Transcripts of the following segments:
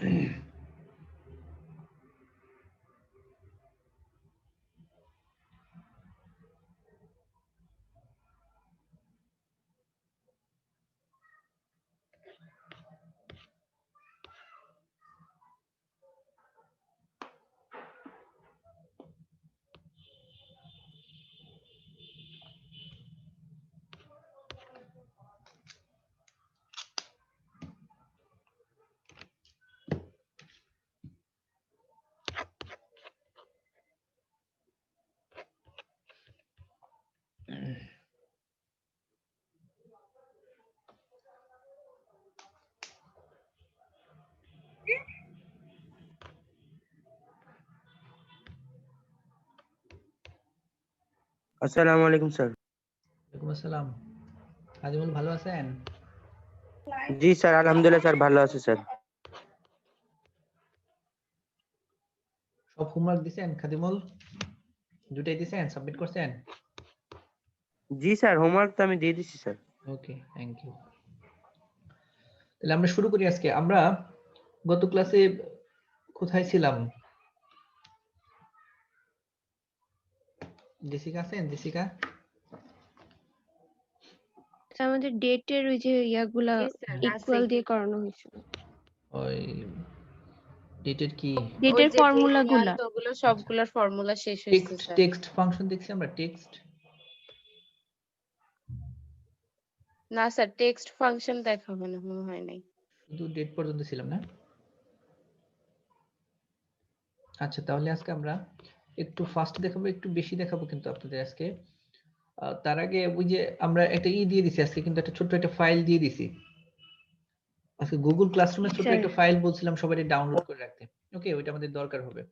আসসালামু আলাইকুম স্যার। ওয়ালাইকুম আসসালাম। আজিমুল ভালো আছেন? জি স্যার, আলহামদুলিল্লাহ স্যার, ভালো আছি স্যার। সব হোমওয়ার্ক দিছেন খাদিমুল? দুটাই দিছেন, সাবমিট করছেন? জি স্যার, হোমওয়ার্ক তো আমি দিয়ে দিচ্ছি স্যার। Okay, thank you. তাহলে আমরা শুরু করি আজকে। আমরা গত ক্লাসে কোথায় ছিলাম? জেসিকা আছেন? জেসিকা? আমাদের ডেটের ওই যে ইয়াগুলা ইকুয়াল দিয়ে করানো হয়েছিল। ওই ডেটের কি? ডেটের ফর্মুলা গুলা ওগুলো সবগুলোর ফর্মুলা শেষ হয়েছে স্যার। টেক্সট ফাংশন দেখছি আমরা, টেক্সট। না স্যার, টেক্সট ফাংশন দেখা মনে হয় নাই। শুধু ডেট পর্যন্ত ছিলাম না? আচ্ছা, তাহলে আজকে আমরা একটু ফাস্ট দেখাবো, একটু বেশি দেখাবো কিন্তু আপনাদের আজকে। তার আগে ওই যে আমরা একটা দিয়ে দিছি আজকে, কিন্তু একটা ছোট্ট একটা ফাইল দিয়ে দিছি আজকে। গুগল ক্লাসরুমে ছোট্ট একটা ফাইল বলছিলাম সবাই ডাউনলোড করে রাখতে। ওকে, ওইটা আমাদের দরকার হবে।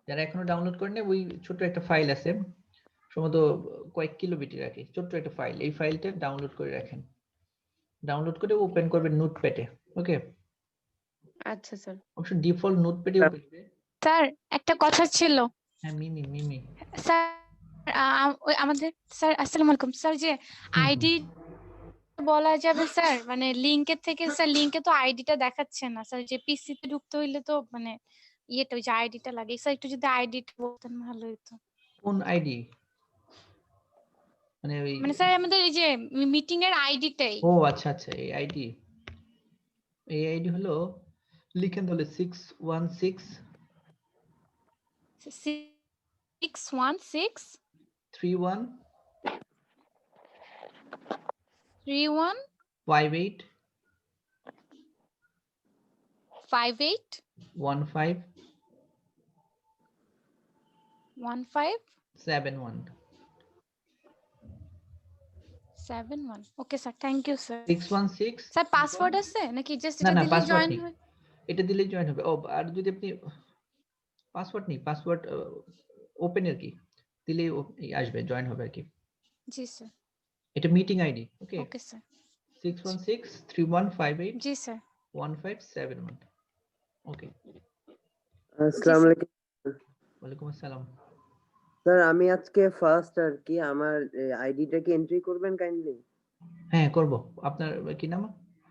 যারা এখনো ডাউনলোড করেন ওই ছোট্ট একটা ফাইল আছে, সম্ভবত কয়েক কিলোবিটের আর কি, ছোট্ট একটা ফাইল। এই ফাইলটা ডাউনলোড করে রাখেন। ডাউনলোড করে ওপেন করবেন নোটপ্যাডে। ওকে, আচ্ছা স্যার। অবশ্য ডিফল্ট নোটপ্যাডে ওপেন হবে। স্যার একটা কথা ছিল। হ্যাঁ, মিমি স্যার ওই আমাদের স্যার আসসালামু আলাইকুম স্যার, যে আইডি বলা যাবে স্যার, মানে লিংকের থেকে স্যার, লিংকে তো আইডিটা দেখাচ্ছে না স্যার, যে পিসিতে ঢুকতে হইলে তো মানে ইয়েটা ওই যে আইডিটা লাগে স্যার, একটু যদি আইডিটা বলতেন ভালো হতো। কোন আইডি? মানে ওই স্যার আমাদের এই যে মিটিং এর আইডিটাই। ও আচ্ছা আচ্ছা, এই আইডি। এই আইডি হলো, লিখেন তাহলে 616 616 31 31 58 58 15 15 71 71। Okay sir, thank you sir. 616 sir password আছে নাকি জাস্ট না এটা না, দিলে পাসওয়ার্ড জয়েন নেই, হয়? এটা দিলেই জয়েন হবে। ও, আর যদি আপনি পাসওয়ার্ড নেই, পাসওয়ার্ড ওপেন এর কি দিলেই আসবে, জয়েন হবে আর কি। জি স্যার। এটা মিটিং আইডি। ওকে, ওকে স্যার। 616 3158 জি স্যার। 1571। ওকে, আসসালামু আলাইকুম ওয়ালাইকুম আসসালাম। স্যার, আমি আজকে ফার্স্ট আর কি, আমার আইডিটা কি এন্ট্রি করবেন কাইন্ডলি? হ্যাঁ, করব। আপনার কি নাম?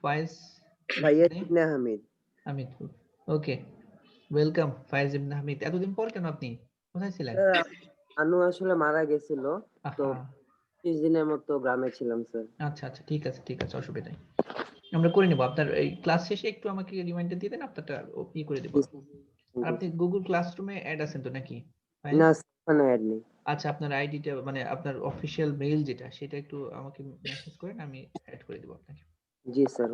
ফায়েজ ইবনে হামিদ। হামিদ। ওকে, ওয়েলকাম ফায়েজ ইবনে হামিদ। এতদিন পর কেন, আপনি কোথায় ছিলেন? স্যার, আনু আসলে মারা গেছিল, তো আহা, 30 দিনের মতো গ্রামে ছিলাম স্যার। আচ্ছা আচ্ছা, ঠিক আছে ঠিক আছে, অসুবিধা নেই, আমরা করে নেব। আপনার এই ক্লাস শেষে একটু আমাকে রিমাইন্ডার দিয়ে দেন, আপনারটা করে দেব। আর আপনি গুগল ক্লাসরুমে অ্যাড আছেন তো নাকি? না, ওখানে অ্যাড নেই। আচ্ছা, আপনার আইডিটা মানে আপনার অফিশিয়াল মেইল যেটা, সেটা একটু আমাকে মেসেজ করেন, আমি অ্যাড করে দেব আপনাকে। জি sir.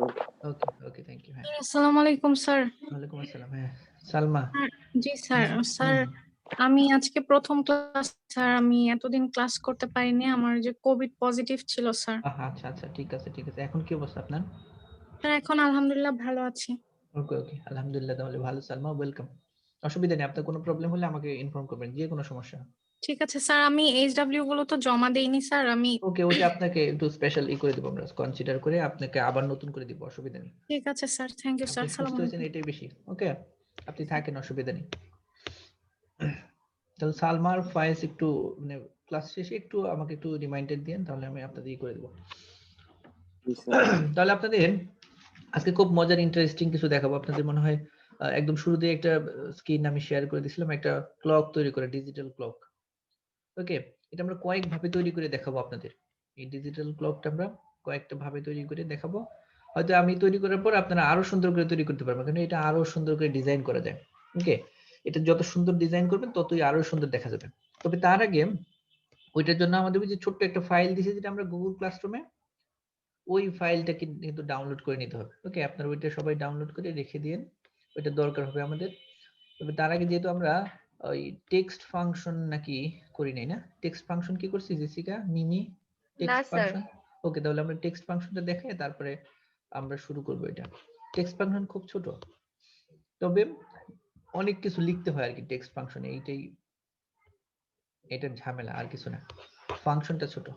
Okay okay, thank you. হ্যাঁ, আসসালামু আলাইকুম স্যার। ওয়ালাইকুম আসসালাম। হ্যাঁ, সালমা। জি স্যার। স্যার আমি আজকে প্রথম ক্লাস স্যার, আমি এতদিন ক্লাস করতে পারিনি, আমার যে কোভিড পজিটিভ ছিল স্যার। আচ্ছা আচ্ছা, ঠিক আছে ঠিক আছে। এখন কি অবস্থা আপনার? স্যার এখন আলহামদুলিল্লাহ ভালো আছি। ওকে ওকে, আলহামদুলিল্লাহ, তাহলে ভালো। সালমা, ওয়েলকাম। অসুবিধা নেই, আপনার কোনো প্রবলেম হলে আমাকে ইনফর্ম করবেন, যে কোনো সমস্যা। ঠিক আছে স্যার, আমি এইচডব্লিউ গুলো তো জমা দেইনি স্যার, আমি ওকে, ওটা আপনাকে একটু স্পেশাল করে দেব, আমরা কনসিডার করে আপনাকে আবার নতুন করে দিব, অসুবিধা নেই। ঠিক আছে স্যার, থ্যাংক ইউ স্যার। আপনি সুস্থ হয়েছেন, এটাই বেশি। ওকে, আপনি থাকেন, অসুবিধা নেই। তাহলে সালমার ফায়েজ একটু মানে ক্লাস শেষে একটু আমাকে একটু রিমাইন্ডার দেন, তাহলে আমি আপনাদের করে দেব। তাহলে আপনাদের আজকে খুব মজার ইন্টারেস্টিং কিছু দেখাবো আপনাদের। মনে হয় একদম শুরুতে একটা স্ক্রিন আমি শেয়ার করে দিয়েছিলাম, একটা ক্লক তৈরি করে, ডিজিটাল ক্লক। ওকে, এটা আমরা কয়েক ভাবে তৈরি করে দেখাবো আপনাদের। এই ডিজিটাল ক্লকটা আমরা কয়েকটা ভাবে তৈরি করে দেখাবো। হয়তো আমি তৈরি করার পর আপনারা আরো সুন্দর করে তৈরি করতে পারবেন, কারণ এটা আরো সুন্দর করে ডিজাইন করা যায়। ওকে, এটা যত সুন্দর ডিজাইন করবেন ততই আরো সুন্দর দেখা যাবে। তবে তার আগে ওইটার জন্য আমাদের যে ছোট্ট একটা ফাইল দিয়েছে, যেটা আমরা গুগল ক্লাসরুমে, ওই ফাইলটা কিন্তু ডাউনলোড করে নিতে হবে। ওকে, আপনারা ওইটা সবাই ডাউনলোড করে রেখে দিন, ওইটা দরকার হবে আমাদের। তবে তার আগে যেহেতু আমরা ওই টেক্সট ফাংশন নাকি করি নাই না, টেক্সট ফাংশন কি করছি জেসিকা, মিমি না টেক্সট স্যার, ফাংশন। ওকে, তাহলে আমরা টেক্সট ফাংশনটা দেখাই তারপরে আমরা শুরু করব। এটা টেক্সট ফাংশন খুব ছোট, তবে অনেক কিছু লিখতে হয় আর কি টেক্সট ফাংশনে, এইটাই এটার ঝামেলা, আর কিছু না। ফাংশনটা ছোট।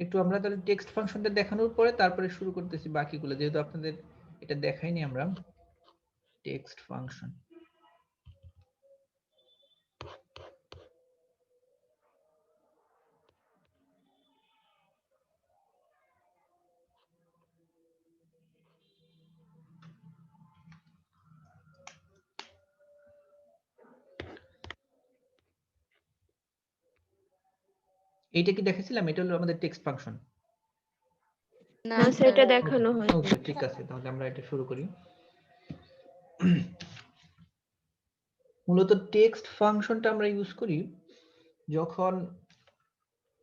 একটু আমরা তাহলে টেক্সট ফাংশনটা দেখানোর পরে তারপরে শুরু করতেছি বাকিগুলো, যেহেতু আপনাদের এটা দেখাইনি আমরা। টেক্সট ফাংশন এইটা কি দেখেছিলাম? এটা হলো আমাদের টেক্সট ফাংশন। না না স্যার, স্যার। এটা দেখানো হয়। ওকে, ঠিক আছে, তাহলে আমরা এটা শুরু করি। মূলত টেক্সট ফাংশনটা আমরা ইউজ করি যখন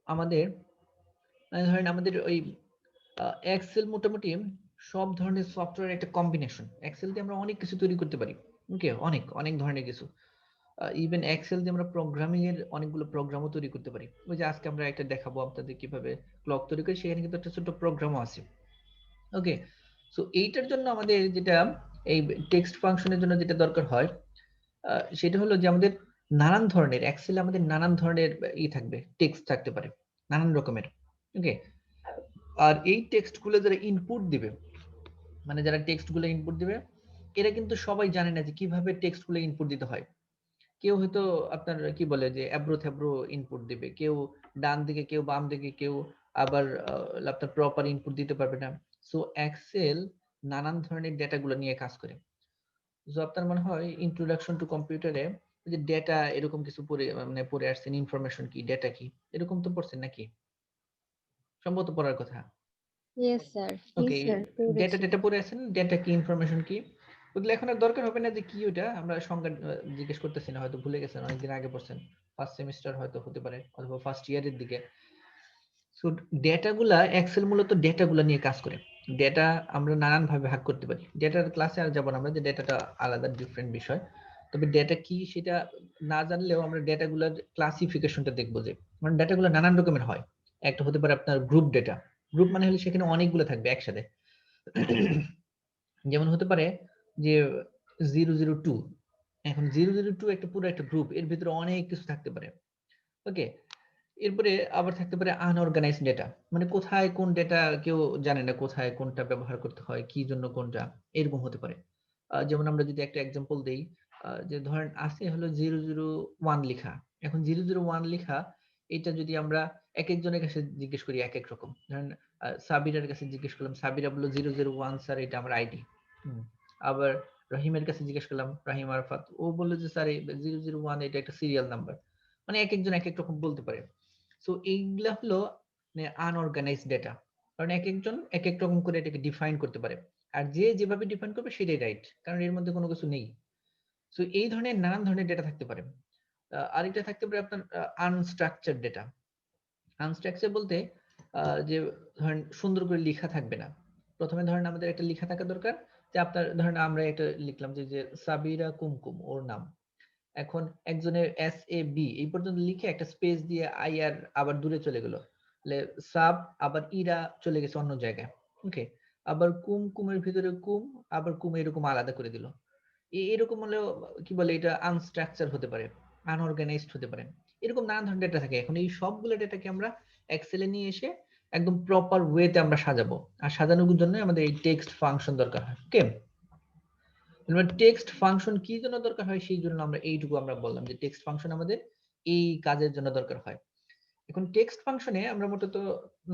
আমাদের ধরেন আমাদের ওই এক্সেল মোটামুটি সব ধরনের সফটওয়্যার একটা কম্বিনেশন। এক্সেল দিয়ে আমরা অনেক কিছু তৈরি করতে পারি। ওকে, অনেক অনেক ধরনের কিছু। ইভেন এক্সেল দিয়ে আমরা প্রোগ্রামিং এর অনেকগুলো প্রোগ্রামও তৈরি করতে পারি। ওই যে আজকে আমরা একটা দেখাবো আপনাদের কিভাবে ক্লক তৈরি করি, সেখানে কিন্তু একটা ছোট প্রোগ্রামও আছে। ওকে, সো এইটার জন্য আমাদের যেটা এই টেক্সট ফাংশনের জন্য যেটা দরকার হয় সেটা হলো যে আমাদের নানান ধরনের এক্সেলে আমাদের নানান ধরনের থাকবে, টেক্সট থাকতে পারে নানান রকমের। ওকে, আর এই টেক্সট গুলো যারা ইনপুট দিবে, মানে যারা টেক্সট গুলো ইনপুট দিবে, এরা কিন্তু সবাই জানে না যে কিভাবে টেক্সট গুলো ইনপুট দিতে হয়। কেউ হয়তো আপনার কি বলে যে অ্যাব্রো থ্যাব্রো ইনপুট দিবে, কেউ ডান দিকে, কেউ বাম দিকে, কেউ আবার আপনার প্রপার ইনপুট দিতে পারবে না। সো এক্সেল নানান ধরনের ডেটা গুলো নিয়ে কাজ করে। সো আপনার মনে হয় ইন্ট্রোডাকশন টু কম্পিউটারে যে ডেটা এরকম কিছু পড়ে মানে পড়ে আসছেন, ইনফরমেশন কি, ডেটা কি, এরকম তো পড়ছেন নাকি? সম্ভবত পড়ার কথা। Yes sir. Okay, data data পড়ে আছেন, ডেটা কি, ইনফরমেশন কি, ওগুলো এখন আর দরকার হবে না যে কি ওটা আমরা সংজ্ঞা জিজ্ঞেস করতেছি না, হয়তো ভুলে গেছেন, অনেকদিন আগে পড়ছেন, ফার্স্ট সেমিস্টার হয়তো হতে পারে অথবা ফার্স্ট ইয়ারের দিকে। সো ডেটাগুলা এক্সেল মূলত ডেটাগুলা নিয়ে কাজ করে। ডেটা আমরা নানান ভাবে ভাগ করতে পারি। ডেটার ক্লাসে আর যাব না আমরা, যে ডেটাটা আলাদা ডিফারেন্ট বিষয়। তবে ডেটা কি সেটা না জানলেও আমরা ডেটাগুলোর ক্লাসিফিকেশনটা দেখবো, যে মানে ডেটাগুলো নানান রকমের হয়। একটা হতে পারে আপনার গ্রুপ ডেটা। গ্রুপ মানে হলো সেখানে অনেকগুলো থাকবে একসাথে। যেমন হতে পারে যে 002, এখন 002 একটা পুরো একটা গ্রুপ, এর ভিতরে অনেক কিছু থাকতে পারে। ওকে, এরপরে আবার থাকতে পারে আনঅর্গানাইজড ডেটা, মানে কোথায় কোন ডেটা কেউ জানে না, কোথায় কোনটা ব্যবহার করতে হয়, কি জন্য কোনটা, এরকম হতে পারে। যেমন আমরা যদি একটা এক্সাম্পল দেই, যে ধরেন আছে হলো 001 লেখা। এখন 001 লেখা, এটা যদি আমরা এক একজনের কাছে জিজ্ঞেস করি এক এক রকম। ধরেন সাবিরার কাছে জিজ্ঞেস করলাম, সাবিরা বললো 001 স্যার এটা আমার আইডি। আবার রহিমের কাছে জিজ্ঞেস করলাম, রাহিম আরফাত, ও বললো যে স্যার 001 এটা একটা সিরিয়াল নাম্বার। মানে এক একজন এক এক রকম বলতে পারে। সো এইগুলা হলো মানে আনঅর্গানাইজড ডেটা, কারণ এক একজন এক এক রকম করে এটাকে ডিফাইন করতে পারে, আর যে যেভাবে ডিফাইন করবে সেটাই রাইট, কারণ এর মধ্যে কোনো কিছু নেই। সো এই ধরনের নানান ধরনের ডেটা থাকতে পারে। আরেকটা থাকতে পারে আপনার আনস্ট্রাকচারড ডেটা। আনস্ট্রাকচার বলতে যে ধরেন সুন্দর করে লেখা থাকবে না। প্রথমে ধরেন আমাদের একটা লেখা থাকা দরকার, যে আপনার ধরেন আমরা একটা লিখলাম যে সাবিরা কুমকুম ওর নাম। এখন একজনের SAB এই পর্যন্ত লিখে একটা স্পেস দিয়ে IR আবার দূরে চলে গেল, তাহলে সাব আবার ইরা চলে গেছে অন্য জায়গায়। ওকে, আবার কুমের ভিতরে আবার এরকম আলাদা করে দিল। এরকম হলেও কি বলে, এটা আনস্ট্রাকচার হতে পারে, আনঅর্গানাইজড হতে পারে, এরকম নানান ধরনের ডেটা থাকে। এখন এই সবগুলো ডেটাকে আমরা এক্সেলে নিয়ে এসে একদম প্রপার ওয়েতে আমরা সাজাবো, আর সাজানোর জন্য আমাদের এই টেক্সট ফাংশন দরকার হয়। ওকে, টেক্সট ফাংশন কি জন্য দরকার হয়, সেই জন্য আমরা এইটুকু আমরা বললাম যে টেক্সট ফাংশন আমাদের এই কাজের জন্য দরকার হয়। এখন টেক্সট ফাংশনে আমরা মোটত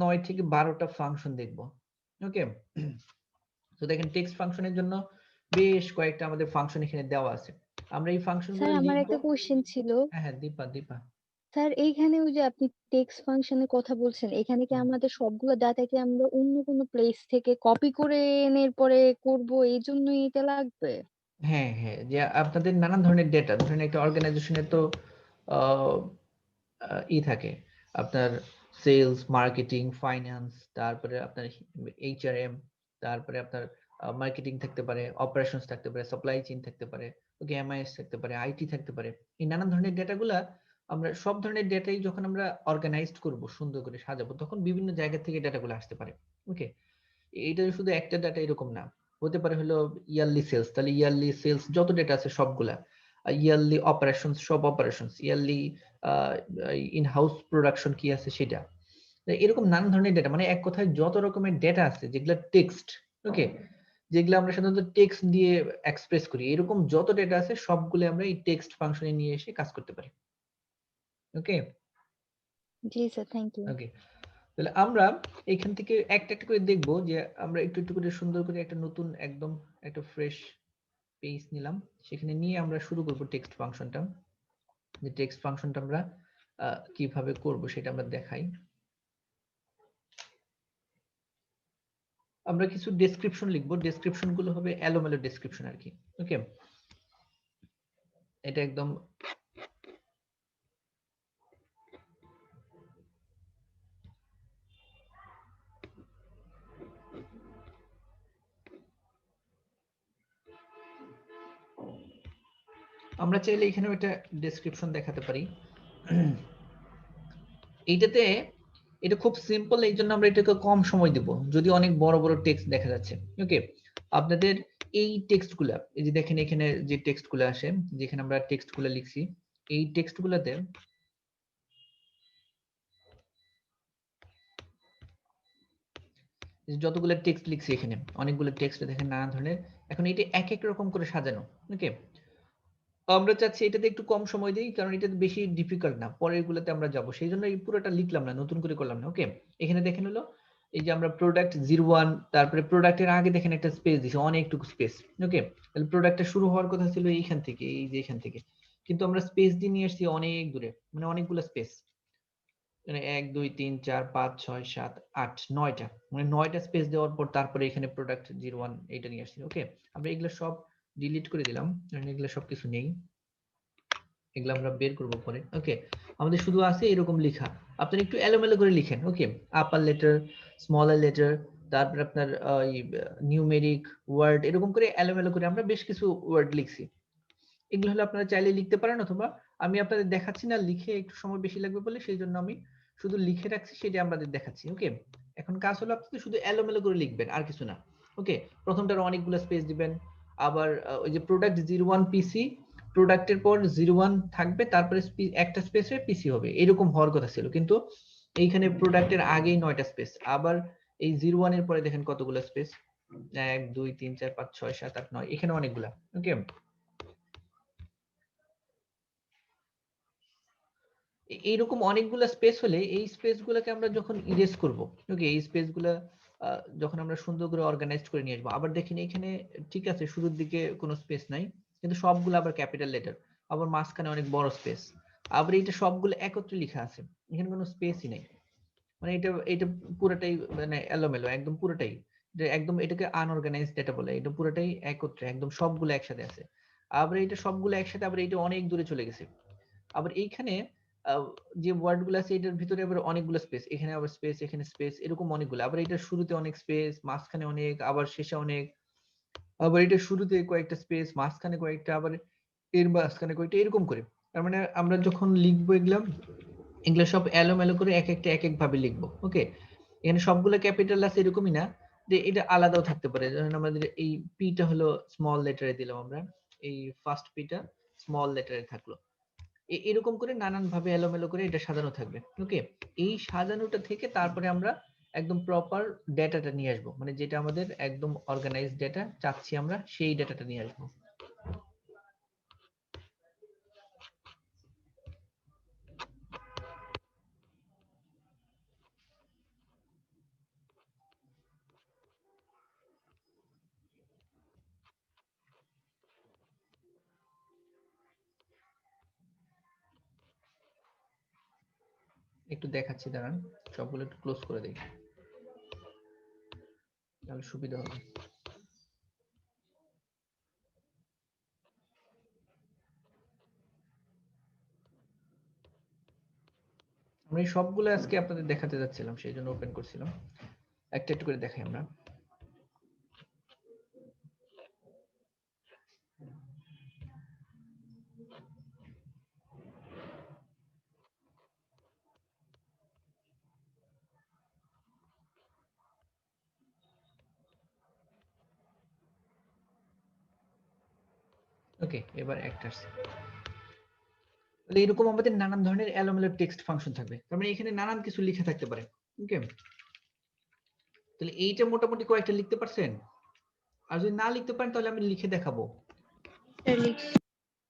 9 থেকে 12টা ফাংশন দেখব। ওকে, তো দেখেন টেক্সট ফাংশনের জন্য বেশ কয়েকটা আমাদের ফাংশন এখানে দেওয়া আছে। আমরা এই ফাংশনগুলো স্যার আমার লিখব। একটা কোশ্চেন ছিল। হ্যাঁ দীপা। স্যার এইখানে ওই যে আপনি টেক্সট ফাংশনের কথা বলছেন, এখানে কি আমাদের সবগুলো ডাটা কি আমরা অন্য কোনো প্লেস থেকে কপি করে এনে পরে করব, এই জন্যই এটা লাগবে? হ্যাঁ, যে আপনাদের নানান ধরনের ডেটা, ধরেন একটা অর্গানাইজেশনে তো আহ, থাকে আপনার সেলস, মার্কেটিং, ফাইন্যান্স, তারপরে আপনার HRM, তারপরে আপনার মার্কেটিং থাকতে পারে, অপারেশনস থাকতে পারে, সাপ্লাই চেইন থাকতে পারে, ওকে MIS থাকতে পারে, IT থাকতে পারে। এই নানান ধরনের ডেটাগুলা আমরা সব ধরনের ডেটাই যখন আমরা অর্গানাইজড করব, সুন্দর করে সাজাবো, তখন বিভিন্ন জায়গা থেকে ডেটাগুলো আসতে পারে। ওকে, এইটা শুধু একটা ডাটা এরকম না, হতে পারে হলো ইয়ারলি সেলস, তাহলে ইয়ারলি সেলস যত ডেটা আছে সবগুলা, ইয়ারলি অপারেশনস সব operations, yearly in house production কি আছে সেটা, এরকম নানান ধরনের ডেটা, মানে এক কথায় যত রকমের ডেটা আছে যেগুলো টেক্সট, ওকে, যেগুলো আমরা সাধারণত টেক্সট দিয়ে এক্সপ্রেস করি, এরকম যত ডেটা আছে সবগুলো আমরা এই টেক্সট ফাংশনে নিয়ে এসে কাজ করতে পারি। ওকে জি স্যার, থ্যাংক ইউ। ওকে, তাহলে আমরা এখান থেকে একটা একটা করে দেখব যে আমরা একটু একটু করে সুন্দর করে একটা নতুন একদম একটা ফ্রেশ পেজ নিলাম, সেখানে নিয়ে আমরা শুরু করব টেক্সট ফাংশনটা। যে টেক্সট ফাংশনটা আমরা কিভাবে করব সেটা আমরা দেখাই। আমরা কিছু ডেসক্রিপশন লিখবো, ডেসক্রিপশন গুলো হবে এলোমেলো ডেসক্রিপশন আর কি। ওকে, এটা একদম আমরা চাইলে এখানে একটা ডেসক্রিপশন দেখাতে পারি। এইটাতে এটা খুব সিম্পল, এই জন্য আমরা এটাকে কম সময় দেব, যদি অনেক বড় বড় টেক্সট দেখা যাচ্ছে। ওকে, আপনাদের এই টেক্সটগুলা, এই যে দেখেন এখানে যে টেক্সটগুলো আসে, যেখানে আমরা টেক্সটগুলো লিখছি, এই টেক্সটগুলোতে যতগুলো টেক্সট লিখছি, এখানে অনেকগুলো টেক্সট দেখেন নানা ধরনের। এখন এটা এক এক রকম করে সাজানো। ওকে, আমরা চাচ্ছি এটাতে একটু কম সময় দিই, কারণ এটা বেশি ডিফিকাল্ট না, পরের গুলোতে আমরা যাব, সেই জন্য এই পুরোটা লিখলাম না, নতুন করে করলাম না। ওকে, এখানে দেখেন হলো এই যে আমরা প্রোডাক্ট 01, তারপরে প্রোডাক্টের আগে দেখেন একটা স্পেস দিছি, অনেকটুকু স্পেস। ওকে, তাহলে প্রোডাক্টটা শুরু হওয়ার কথা ছিল এইখান থেকে, এই যে এখান থেকে, কিন্তু আমরা স্পেস দিয়ে নিয়ে আসছি অনেক দূরে, মানে অনেকগুলো স্পেস, মানে 1 2 3 4 5 6 7 8 9টা, মানে 9টা স্পেস দেওয়ার পর তারপরে এখানে প্রোডাক্ট 01 এটা নিয়ে আসছি। ওকে, আমরা এগুলো সব ডিলিট করে দিলাম, কারণ এগুলো সবকিছু নেই, এগুলো আমরা বের করব পরে। ওকে, আমাদের শুধু আছে এরকম লেখা, আপনি একটু এলোমেলো করে লিখেন। ওকে, আপার লেটার, স্মলার লেটার, তারপর আপনার নিউমেরিক ওয়ার্ড, এরকম করে এলোমেলো করে আমরা বেশ কিছু ওয়ার্ড লিখছি। এগুলো হলো আপনারা চাইলে লিখতে পারেন, অথবা আমি আপনাদের দেখাচ্ছি না, লিখে একটু সময় বেশি লাগবে বলে সেই জন্য আমি শুধু লিখে রাখছি, সেটা আমাদের দেখাচ্ছি। ওকে, এখন কাজ হলো আপনাদের শুধু এলোমেলো করে লিখবেন, আর কিছু না। ওকে, প্রথমটার অনেকগুলো স্পেস দিবেন, আবার ওই যে প্রোডাক্ট 01 পিসি, প্রোডাক্টের পর 01 থাকবে, তারপরে একটা স্পেসে পিসি হবে, এরকম হওয়ার কথা ছিল, কিন্তু এইখানে প্রোডাক্টের আগেই 9টা স্পেস, আবার এই 01 এর পরে দেখেন কতগুলো স্পেস, 1 2 3 4 5 6 7 8 9, এখানে অনেকগুলা। ওকে, এইরকম অনেকগুলো স্পেস হলে এই স্পেস গুলোকে আমরা যখন ইরেজ করব, ওকে, এই স্পেস গুলা যখন আমরা সুন্দর করে অর্গানাইজড করে নিয়ে আসবো, আবার দেখেন এখানে ঠিক আছে শুরুর দিকে কোনো স্পেস নাই, কিন্তু সবগুলো আবার ক্যাপিটাল লেটার, আবার মাঝখানে অনেক বড় স্পেস, আবার এটা সবগুলো একত্রে লেখা আছে, এখানে কোনো স্পেসই নাই, মানে এটা পুরোটাই মানে এলোমেলো, একদম পুরোটাই, একদম এটাকে আনঅর্গানাইজড ডেটা বলে, এটা পুরোটাই একত্রে একদম সবগুলো একসাথে আছে, আবার এটা সবগুলো একসাথে, আবার এটা অনেক দূরে চলে গেছে, আবার এইখানে যে ওয়ার্ড গুলো আছে এটার ভিতরে আবার অনেকগুলো স্পেস, এখানে আবার স্পেস, এখানে স্পেস, এরকম অনেকগুলো, আবার এটা শুরুতে অনেক স্পেস, মাঝখানে অনেক, আবার শেষে অনেক, আবার এটা শুরুতে কয়েকটা স্পেস, মাঝখানে কয়েকটা, আবার এর মাঝখানে কয়টা এরকম করে। তার মানে আমরা যখন লিখবো এগুলো সব এলোমেলো করে এক একটা এক এক ভাবে লিখবো। ওকে, এখানে সবগুলো ক্যাপিটাল আছে এরকমই না, যে এটা আলাদাও থাকতে পারে। যেমন আমাদের এই পিটা হলো স্মল লেটারে দিলাম আমরা, এই ফার্স্ট পিটা স্মল লেটারে থাকলো। এরকম করে নানান ভাবে এলোমেলো করে এটা সাজানো থাকবে। ওকে, এই সাজানোটা থেকে তারপরে আমরা একদম প্রপার ডেটাটা নিয়ে আসবো, মানে যেটা আমাদের একদম অর্গানাইজড ডেটা চাচ্ছি আমরা, সেই ডেটাটা নিয়ে আসবো। একটু দেখাচ্ছি, দাঁড়ান, সবগুলো একটু ক্লোজ করে দিই, তাহলে সুবিধা হবে। আমরা এই সবগুলো আজকে আপনাদের দেখাতে যাচ্ছিলাম, সেই জন্য ওপেন করছিলাম। একটা একটু করে দেখাই আমরা। ওকে, এবার একটা আসছে। তাহলে এরকম আমাদের নানান ধরনের এলোমেলো টেক্সট ফাংশন থাকবে, তার মানে এখানে নানান কিছু লিখে থাকতে পারে। ওকে, তাহলে এইটা মোটামুটি কয়েকটা লিখতে পারছেন? আর যদি না লিখতে পারেন তাহলে আমি লিখে দেখাবো।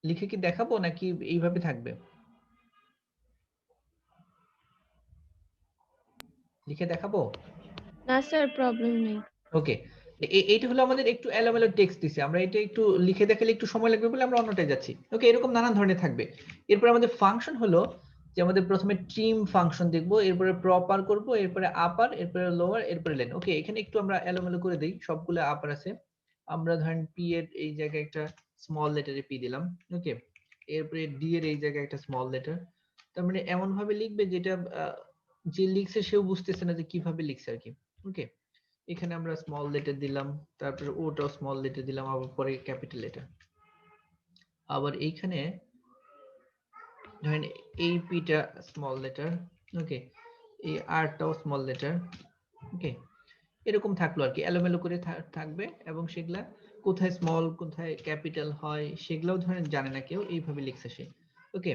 লিখে কি দেখাবো নাকি এইভাবে থাকবে? লিখে দেখাবো? না স্যার, প্রবলেম নেই। ওকে, এইটা হলো আমাদের একটু এলোমেলো টেক্সট দিছে, আমরা এটা একটু লিখে দেখালে একটু সময় লাগবে বলে আমরা অন্যটায় যাচ্ছি। ওকে, এরকম নানান ধরনের থাকবে। এরপর আমাদের ফাংশন হলো যে আমাদের প্রথমে ট্রিম ফাংশন দেখবো, এরপরে প্রপার করব, এরপরে আপার, এরপরে লোয়ার, এরপরে লেন। ওকে, এখানে একটু আমরা এলোমেলো করে দেই, সবগুলো আপার আছে। আমরা ধরেন পি এর এই জায়গায় একটা স্মল লেটারে পি দিলাম। ওকে, এরপরে ডি এর এই জায়গায় একটা স্মল লেটার। তার মানে এমন ভাবে লিখবে যেটা যে লিখছে সেও বুঝতেছে না যে কিভাবে লিখছে আর কি। ওকে, এখানে আমরা স্মল লেটার দিলাম, তারপরে ওটাও স্মল লেটার দিলাম, আবার পরে ক্যাপিটাল লেটার। আবার এইখানে ধরেন এই পিটা স্মল লেটার। ওকে, এই আরটাও স্মল লেটার। ওকে, এরকম থাকলো আর কি, এলোমেলো করে থাকবে, এবং সেগুলা কোথায় স্মল কোথায় ক্যাপিটাল হয় সেগুলাও ধরেন জানে না কেউ, এইভাবে লিখছে সে। ওকে,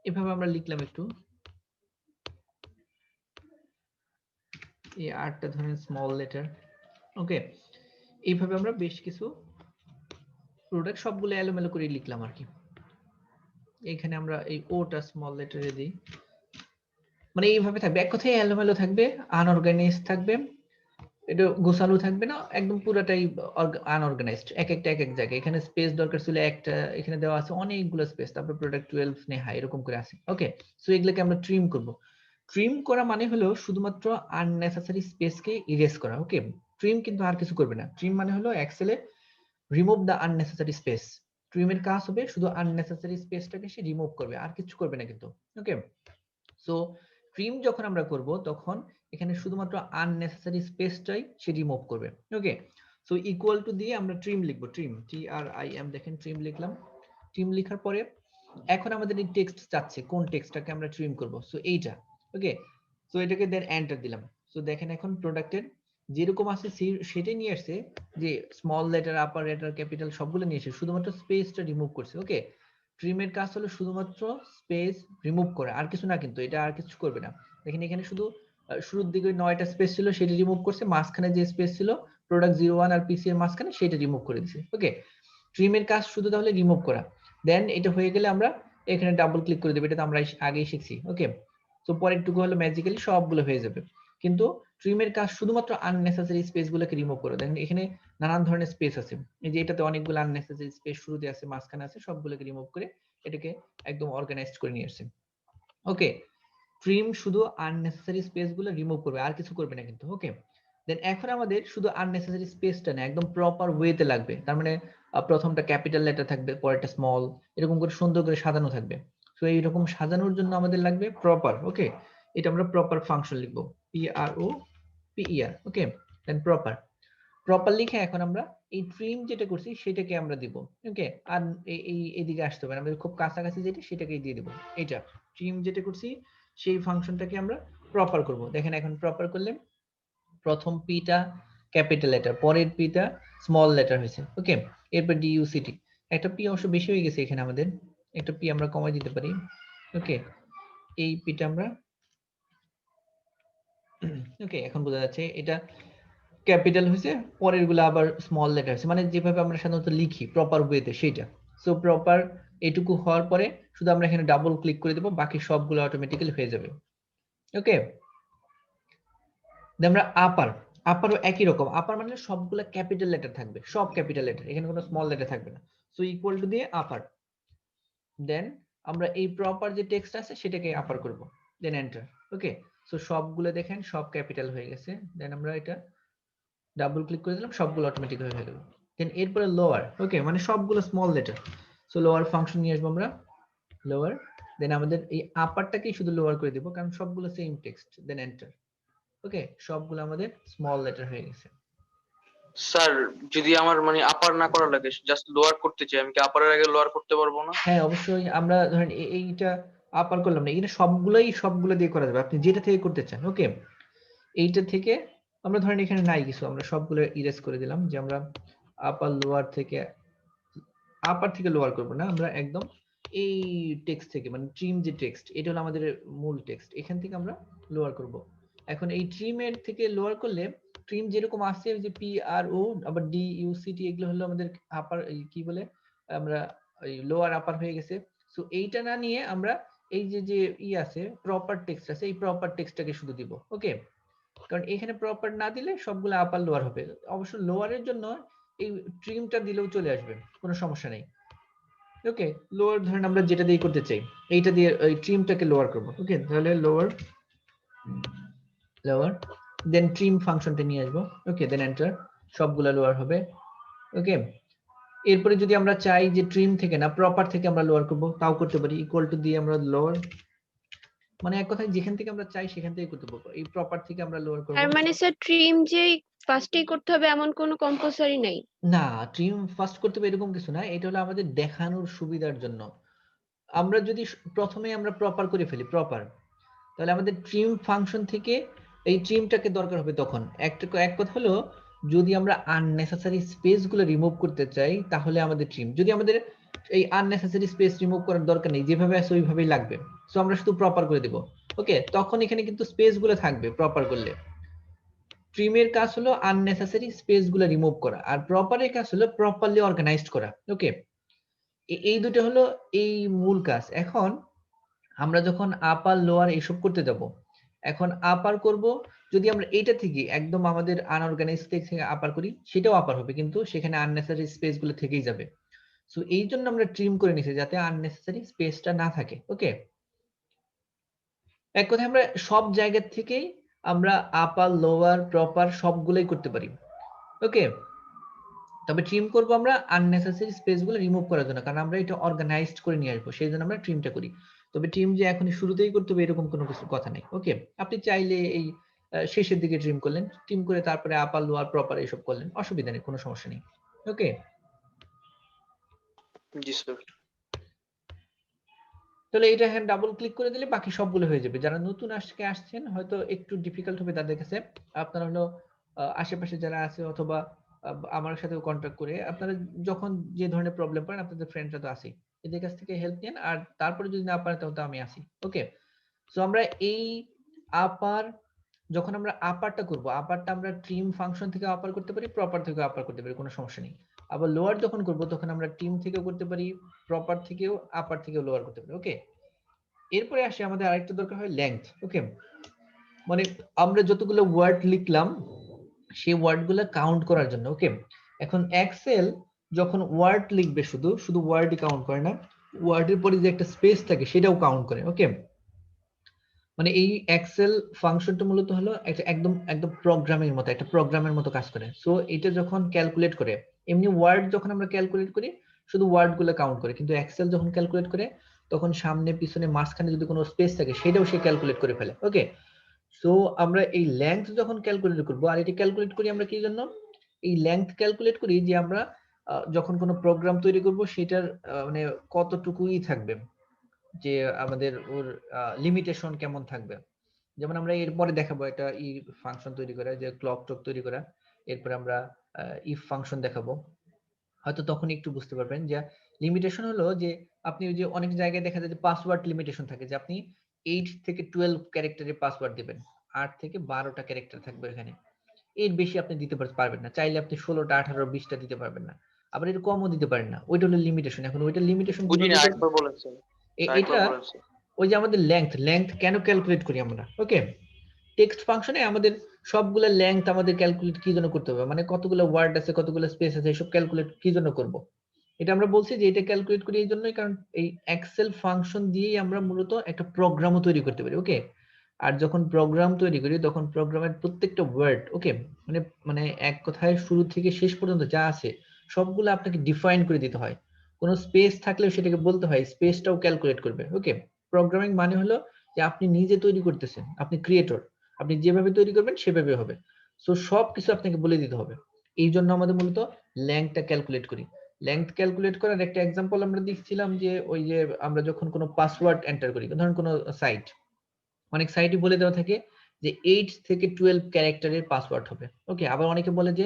এভাবে আমরা লিখলাম একটু। এই আরটা ধরেন স্মল লেটার। ওকে, এইভাবে আমরা বেশ কিছু প্রোডাক্ট সবগুলো এলোমেলো করে লিখলাম আর কি। এখানে আমরা এই ওটা স্মল লেটারে দিই, মানে এইভাবে থাকবে, এক কথায় এলোমেলো থাকবে, আনঅর্গানাইজড থাকবে, এটা গোছালো থাকবে না, একদম পুরোটাই আনঅর্গানাইজড, এক একটা এক এক জায়গায়। এখানে স্পেস দরকার ছিল একটা, এখানে দেওয়া আছে অনেকগুলো স্পেস, তারপর প্রোডাক্ট 12 নেহা এরকম করে আছে। ওকে, সো এগুলোকে আমরা ট্রিম করব। ট্রিম করা মানে হলো শুধুমাত্র আননেসেসারি স্পেসকে ইরেজ করা। ওকে, ট্রিম কিন্তু আর কিছু করবে না। ট্রিম মানে হলো এক্সেলে রিমুভ দ্য আননেসেসারি স্পেস। ট্রিমের কাজ হবে শুধু আননেসেসারি স্পেসটাকে সে রিমুভ করবে, আর কিছু করবে না কিন্তু। ওকে, সো ট্রিম যখন আমরা করব তখন এখানে শুধুমাত্র আননেসেসারি স্পেসটাই সে রিমুভ করবে। ওকে, সো ইকুয়াল টু দিয়ে আমরা ট্রিম লিখবো, ট্রিম TRIM, দেখেন ট্রিম লিখলাম। ট্রিম লেখার পরে এখন আমাদের এই টেক্সট চাচ্ছে কোন টেক্সটটাকে আমরা ট্রিম করব, সো এইটা। ওকে, সো এটাকে দেন এন্টার দিলাম। সো দেখেন এখন প্রোডাক্টের যেরকম আছে সেটাই নিয়ে আসছে, যে স্মল লেটার আপার লেটার ক্যাপিটাল সবগুলো নিয়ে এসে শুধুমাত্র স্পেসটা রিমুভ করছে। ওকে, ট্রিমের কাজ হলো শুধুমাত্র স্পেস রিমুভ করা, আর কিছু না, কিন্তু এটা আর কিছু করবে না। দেখেন এখানে শুধু শুরুর দিকে 9টা স্পেস ছিল সেটা রিমুভ করছে, মাঝখানে যে স্পেস ছিল প্রোডাক্ট 01 আর পিসি এর মাঝখানে সেটা রিমুভ করে দিয়েছে। ওকে, ট্রিমের কাজ শুধু তাহলে রিমুভ করা। দেন এটা হয়ে গেলে আমরা এখানে ডাবল ক্লিক করে দেব, এটা তো আমরা আগেই শিখছি। ওকে, সো পরেরটুকু হলো ম্যাজিক্যালি সবগুলো হয়ে যাবে, কিন্তু ট্রিমের কাজ শুধুমাত্র আননেসেসারি স্পেস গুলোকে রিমুভ করে। দেখেন এখানে নানান ধরনের স্পেস আছে, এই যে এটাতে অনেকগুলো আননেসেসারি স্পেস শুরুতে আছে, মাঝখানে আছে, সবগুলোকে রিমুভ করে এটাকে একদম অর্গানাইজড করে নিয়ে আসছে। ওকে, ট্রিম শুধু আননেসেসারি স্পেস গুলো রিমুভ করবে, আর কিছু করবে না কিন্তু। ওকে, দেন এখন আমাদের শুধু আননেসেসারি স্পেসটা না, একদম প্রপার ওয়েতে লাগবে। তার মানে প্রথমটা ক্যাপিটাল লেটার থাকবে, পরেরটা স্মল, এরকম করে সুন্দর করে সাজানো থাকবে। তো এইরকম সাজানোর জন্য আমাদের লাগবে প্রপার। ওকে, এটা আমরা প্রপার ফাংশন লিখবো, PROPER। ওকে, দেন প্রপার। প্রপার লিখে এখন আমরা এই ট্রিম যেটা করছি সেটাকে আমরা দিব। ওকে, আর এইদিকে আসতে হবে আমাদের খুব কাছাকাছি যেটা সেটাকেই দিয়ে দিব। এটা ট্রিম যেটা করছি সেই ফাংশনটাকে আমরা প্রপার করব। দেখেন এখন প্রপার করলে প্রথম পিটা ক্যাপিটাল লেটার, পরের পিটা স্মল লেটার হয়েছে। ওকে, এরপর ডিইউসিটি, একটা পি অবশ্য বেশি হয়ে গেছে এখানে, আমাদের একটা পি আমরা কমাই দিতে পারি। ওকে, এই পিটা আমরা ওকে এখন বোঝা যাচ্ছে এটা ক্যাপিটাল হয়েছে, পরের গুলো আবার স্মল লেটার আছে, মানে যেভাবে আমরা সাধারণত লিখি প্রপার ওয়েতে সেটা। সো প্রপার এটুকু হওয়ার পরে শুধু আমরা এখানে ডাবল ক্লিক করে দেব, বাকি সবগুলো অটোমেটিক্যালি হয়ে যাবে। ওকে, আমরা আপারও একই রকম। আপার মানে সবগুলো ক্যাপিটাল লেটার থাকবে, সব ক্যাপিটাল লেটার, এখানে কোনো স্মল লেটার থাকবে না। সো ইকুয়াল টু দিয়ে আপার, দেন আমরা এই প্রপার যে টেক্সট আছে সেটাকে আপার করব, দেন এন্টার। ওকে, সো সবগুলো দেখেন সব ক্যাপিটাল হয়ে গেছে, দেন আমরা এটা ডাবল ক্লিক করে দিলাম, সবগুলো অটোমেটিক হয়ে গেল। দেন এরপরে লোয়ার, ওকে মানে সবগুলো small letter. So lower function নিয়ে আসবো আমরা, লোয়ার, দেন আমাদের এই আপারটাকেই শুধু লোয়ার করে দিব কারণ সবগুলো সেম টেক্সট, দেন এন্টার। ওকে, সবগুলো আমাদের স্মল লেটার হয়ে গেছে। স্যার যদি আমার মানে আপার না করা লাগে, জাস্ট লোয়ার করতে চাই, আমি কি আপারের আগে লোয়ার করতে পারবো না? হ্যাঁ অবশ্যই, আমরা ধরেন এইটা আপার করলাম না, এটা সবগুলো দিয়ে করা যাবে, আপনি যেটা থেকে করতে চান। ওকে, এইটা থেকে আমরা ধরেন এখানে নাই কিছু, আমরা সবগুলো ইরেজ করে দিলাম, যে আমরা আপার লোয়ার থেকে, আপার থেকে লোয়ার করব না, আমরা একদম এই টেক্সট থেকে, মানে ট্রিম যে টেক্সট এটা হলো আমাদের মূল টেক্সট, এখান থেকে আমরা লোয়ার করব। এখন এই ট্রিমের থেকে লোয়ার করলে ট্রিম যেরকম আছে, যে পি আর ও আবার ডি ইউ সি টি, এগুলো হলো আমাদের আপার, কি বলে আমরা লোয়ার আপার হয়ে গেছে। সো এইটা না নিয়ে আমরা এই যে আছে প্রপার টেক্সট আছে, এই প্রপার টেক্সটটাকে শুধু দিব। ওকে, কারণ এখানে প্রপার না দিলে সবগুলো আপার লোয়ার হবে। অবশ্য লোয়ারের জন্য এই ট্রিমটা দিলেও চলে আসবে, কোনো সমস্যা নেই। ওকে, লোয়ার ধরেন আমরা যেটা দিয়ে করতে চাই, এইটা দিয়ে এই ট্রিমটাকে লোয়ার করব। ওকে, তাহলে লোয়ার দেন ট্রিম ফাংশনটা নিয়ে আসবো। ওকে, দেন এন্টার, সবগুলো লোয়ার হবে। ওকে, এরপরে যদি আমরা চাই যে ট্রিম থেকে না প্রপার থেকে আমরা লোয়ার করব, তাও করতে পারি। ইকুয়াল টু দিয়ে আমরা লোয়ার, মানে এক কথায় যেখান থেকে আমরা চাই সেখান থেকে করতে পারবো, এই প্রপার থেকে আমরা লোয়ার করব। আর মানে স্যার ট্রিম যে ফার্স্টেই করতে হবে এমন কোনো কম্পালসারি নাই? না, ট্রিম ফার্স্ট করতে হবে এরকম কিছু না, এটা হলো আমাদের দেখানোর সুবিধার জন্য। আমরা যদি প্রথমে আমরা প্রপার করে ফেলি প্রপার, তাহলে আমাদের ট্রিম ফাংশন থেকে এই ট্রিমটাকে দরকার হবে তখন। এক কথা হলো যদি আমরা আননেসেসারি স্পেস গুলো রিমুভ করতে চাই তাহলে আমাদের ট্রিম, যদি আমাদের এই আননেসেসারি স্পেস রিমুভ করার দরকার নেই, যেভাবে আছে ওইভাবেই লাগবে, সো আমরা শুধু প্রপার করে দেব। ওকে, তখন এখানে কিন্তু স্পেস গুলো থাকবে প্রপার করলে। ট্রিমের কাজ হলো আননেসেসারি স্পেস গুলো রিমুভ করা, আর প্রপারের কাজ হলো প্রপারলি অর্গানাইজড করা। ওকে, এই দুটো হলো এই মূল কাজ। এখন আমরা যখন আপার লোয়ার এসব করতে যাব, এখন আপার করব, যদি আমরা এইটা থেকে একদম আমাদের আনঅর্গানাইজ থেকে আপার করি সেটাও আপার হবে, কিন্তু সেখানে আননেসেসারি স্পেস গুলো থেকেই যাবে। সো এই জন্য আমরা ট্রিম করে নিছি যাতে আননেসেসারি স্পেসটা না থাকে। ওকে, এক কথায় আমরা সব জায়গা থেকেই আমরা আপার লোয়ার প্রপার সবগুলোই করতে পারি। ওকে, তবে ট্রিম করব আমরা আননেসেসারি স্পেস গুলো রিমুভ করার জন্য, কারণ আমরা এটা অর্গানাইজড করে নিয়ে আসবো, সেই জন্য আমরা ট্রিমটা করি। তবে ট্রিম যে এখনই শুরুতেই করতে হবে এরকম কোনো কিছু কথা নেই। ওকে, আপনি চাইলে এই শেষের দিকে ট্রিম করলেন, ট্রিম করে তারপরে আপার লোয়ার প্রপার এইসব করলেন, অসুবিধা নেই, কোনো সমস্যা নেই। ওকে, জি স্যার। তাহলে এটা এখানে ডাবল ক্লিক করে দিলে বাকি সবগুলো হয়ে যাবে। যারা নতুন আসছেন হয়তো একটু ডিফিকাল্ট হবে তাদের কাছে, আপনারা হলো আশেপাশে যারা আছে অথবা আমার সাথেও কন্ট্যাক্ট করে আপনারা যখন যে ধরনের প্রবলেম পান আপনাদের ফ্রেন্ডরা তো আছেই, এদের কাছ থেকে হেল্প নেন, আর তারপরে যদি না পারেন তাহলে তো আমি আছি। ওকে, সো আমরা এই আপার, যখন আমরা আপারটা করব, আপারটা আমরা ট্রিম ফাংশন থেকে আপার করতে পারি, প্রপার থেকে আপার করতে পারি, কোনো সমস্যা নেই। আবার লোয়ার যখন করব তখন আমরা ট্রিম থেকেও করতে পারি, প্রপার থেকেও, আপার থেকেও লোয়ার করতে পারি। ওকে, এরপরে আসে আমাদের আরেকটা দরকার হয় লেংথ। ওকে, মানে আমরা যতগুলো ওয়ার্ড লিখলাম সেই ওয়ার্ডগুলো কাউন্ট করার জন্য। ওকে, এখন এক্সেল যখন ওয়ার্ড লিখবে শুধু ওয়ার্ডই কাউন্ট করে না, ওয়ার্ডের পরে যে একটা স্পেস থাকে সেটাও কাউন্ট করে। ওকে, মানে এই এক্সেল ফাংশনটা মূলত হলো একদম প্রোগ্রামের মতো, একটা প্রোগ্রামের মতো কাজ করে। সো এটা যখন ক্যালকুলেট করে, এমনি ওয়ার্ড যখন আমরা ক্যালকুলেট করি শুধু ওয়ার্ডগুলো কাউন্ট করে, কিন্তু এক্সেল যখন ক্যালকুলেট করে তখন সামনে পিছনে মাঝখানে যদি কোনো স্পেস থাকে সেটাও সে ক্যালকুলেট করে ফেলে। ওকে, সো আমরা এই লেংথ যখন ক্যালকুলেট করব, আর এটা ক্যালকুলেট করি আমরা কি জন্য, এই লেংথ ক্যালকুলেট করি যে আমরা যখন কোনো প্রোগ্রাম তৈরি করব সেটার মানে কতটুকুই থাকবে, যে আমাদের ওর লিমিটেশন কেমন থাকবে। যেমন আমরা এরপরে দেখাবো একটা ফাংশন তৈরি করা, যে ক্লক টক তৈরি করা, এরপরে আমরা ইফ ফাংশন দেখাবো, হয়তো তখন একটু বুঝতে পারবেন যে লিমিটেশন হলো যে আপনি ওই যে অনেক জায়গায় দেখা যায় যে পাসওয়ার্ড লিমিটেশন থাকে, যে আপনি 8 থেকে 12 ক্যারেক্টারের পাসওয়ার্ড দিবেন, 8 থেকে 12টা ক্যারেক্টার থাকবে এখানে, এর বেশি আপনি দিতে পারবেন না, চাইলে আপনি 16টা 18 20টা দিতে পারবেন না, আবার এর কমও দিতে পারেন না, ওইটা হলো লিমিটেশন। এখন ওইটা লিমিটেশন বুঝিনি, আরেকবার বলেন স্যার, এটা আরেকবার বলেন স্যার। ওই যে আমাদের লেংথ কেন ক্যালকুলেট করি আমরা, ওকে, টেক্সট ফাংশনে আমাদের সবগুলা লেংথ আমাদের ক্যালকুলেট কি জন্য করতে হবে, মানে কতগুলো ওয়ার্ড আছে কতগুলো স্পেস আছে এসব ক্যালকুলেট কি জন্য করব। এটা আমরা বলছি যে এটা ক্যালকুলেট করি এই জন্যই কারণ এই এক্সেল ফাংশন দিয়েই আমরা মূলত একটা প্রোগ্রামও তৈরি করতে পারি, ওকে। আর যখন প্রোগ্রাম তৈরি করি তখন প্রোগ্রামের প্রত্যেকটা ওয়ার্ড, ওকে, মানে মানে এক কথায় শুরু থেকে শেষ পর্যন্ত যা আছে সবগুলো আপনাকে ডিফাইন করে দিতে হয়। কোনো স্পেস থাকলেও সেটাকে বলতে হয়, স্পেসটাও ক্যালকুলেট করবে, ওকে। প্রোগ্রামিং মানে হলো যে আপনি নিজে তৈরি করতেছেন, আপনি ক্রিয়েটর, আপনি যেভাবে তৈরি করবেন সেভাবে হবে। সো সবকিছু আপনাকে বলে দিতে হবে। এই জন্য আমাদের মূলত লেংথটা ক্যালকুলেট করি। লেংথ ক্যালকুলেট করার একটা এক্সাম্পল আমরা দেখছিলাম যে ওই যে আমরা যখন কোনো পাসওয়ার্ড এন্টার করি, ধরুন কোনো সাইট, অনেক সাইটই বলে দেওয়া থাকে যে 8 থেকে 12 ক্যারেক্টারের পাসওয়ার্ড হবে, ওকে। আবার অনেকে বলে যে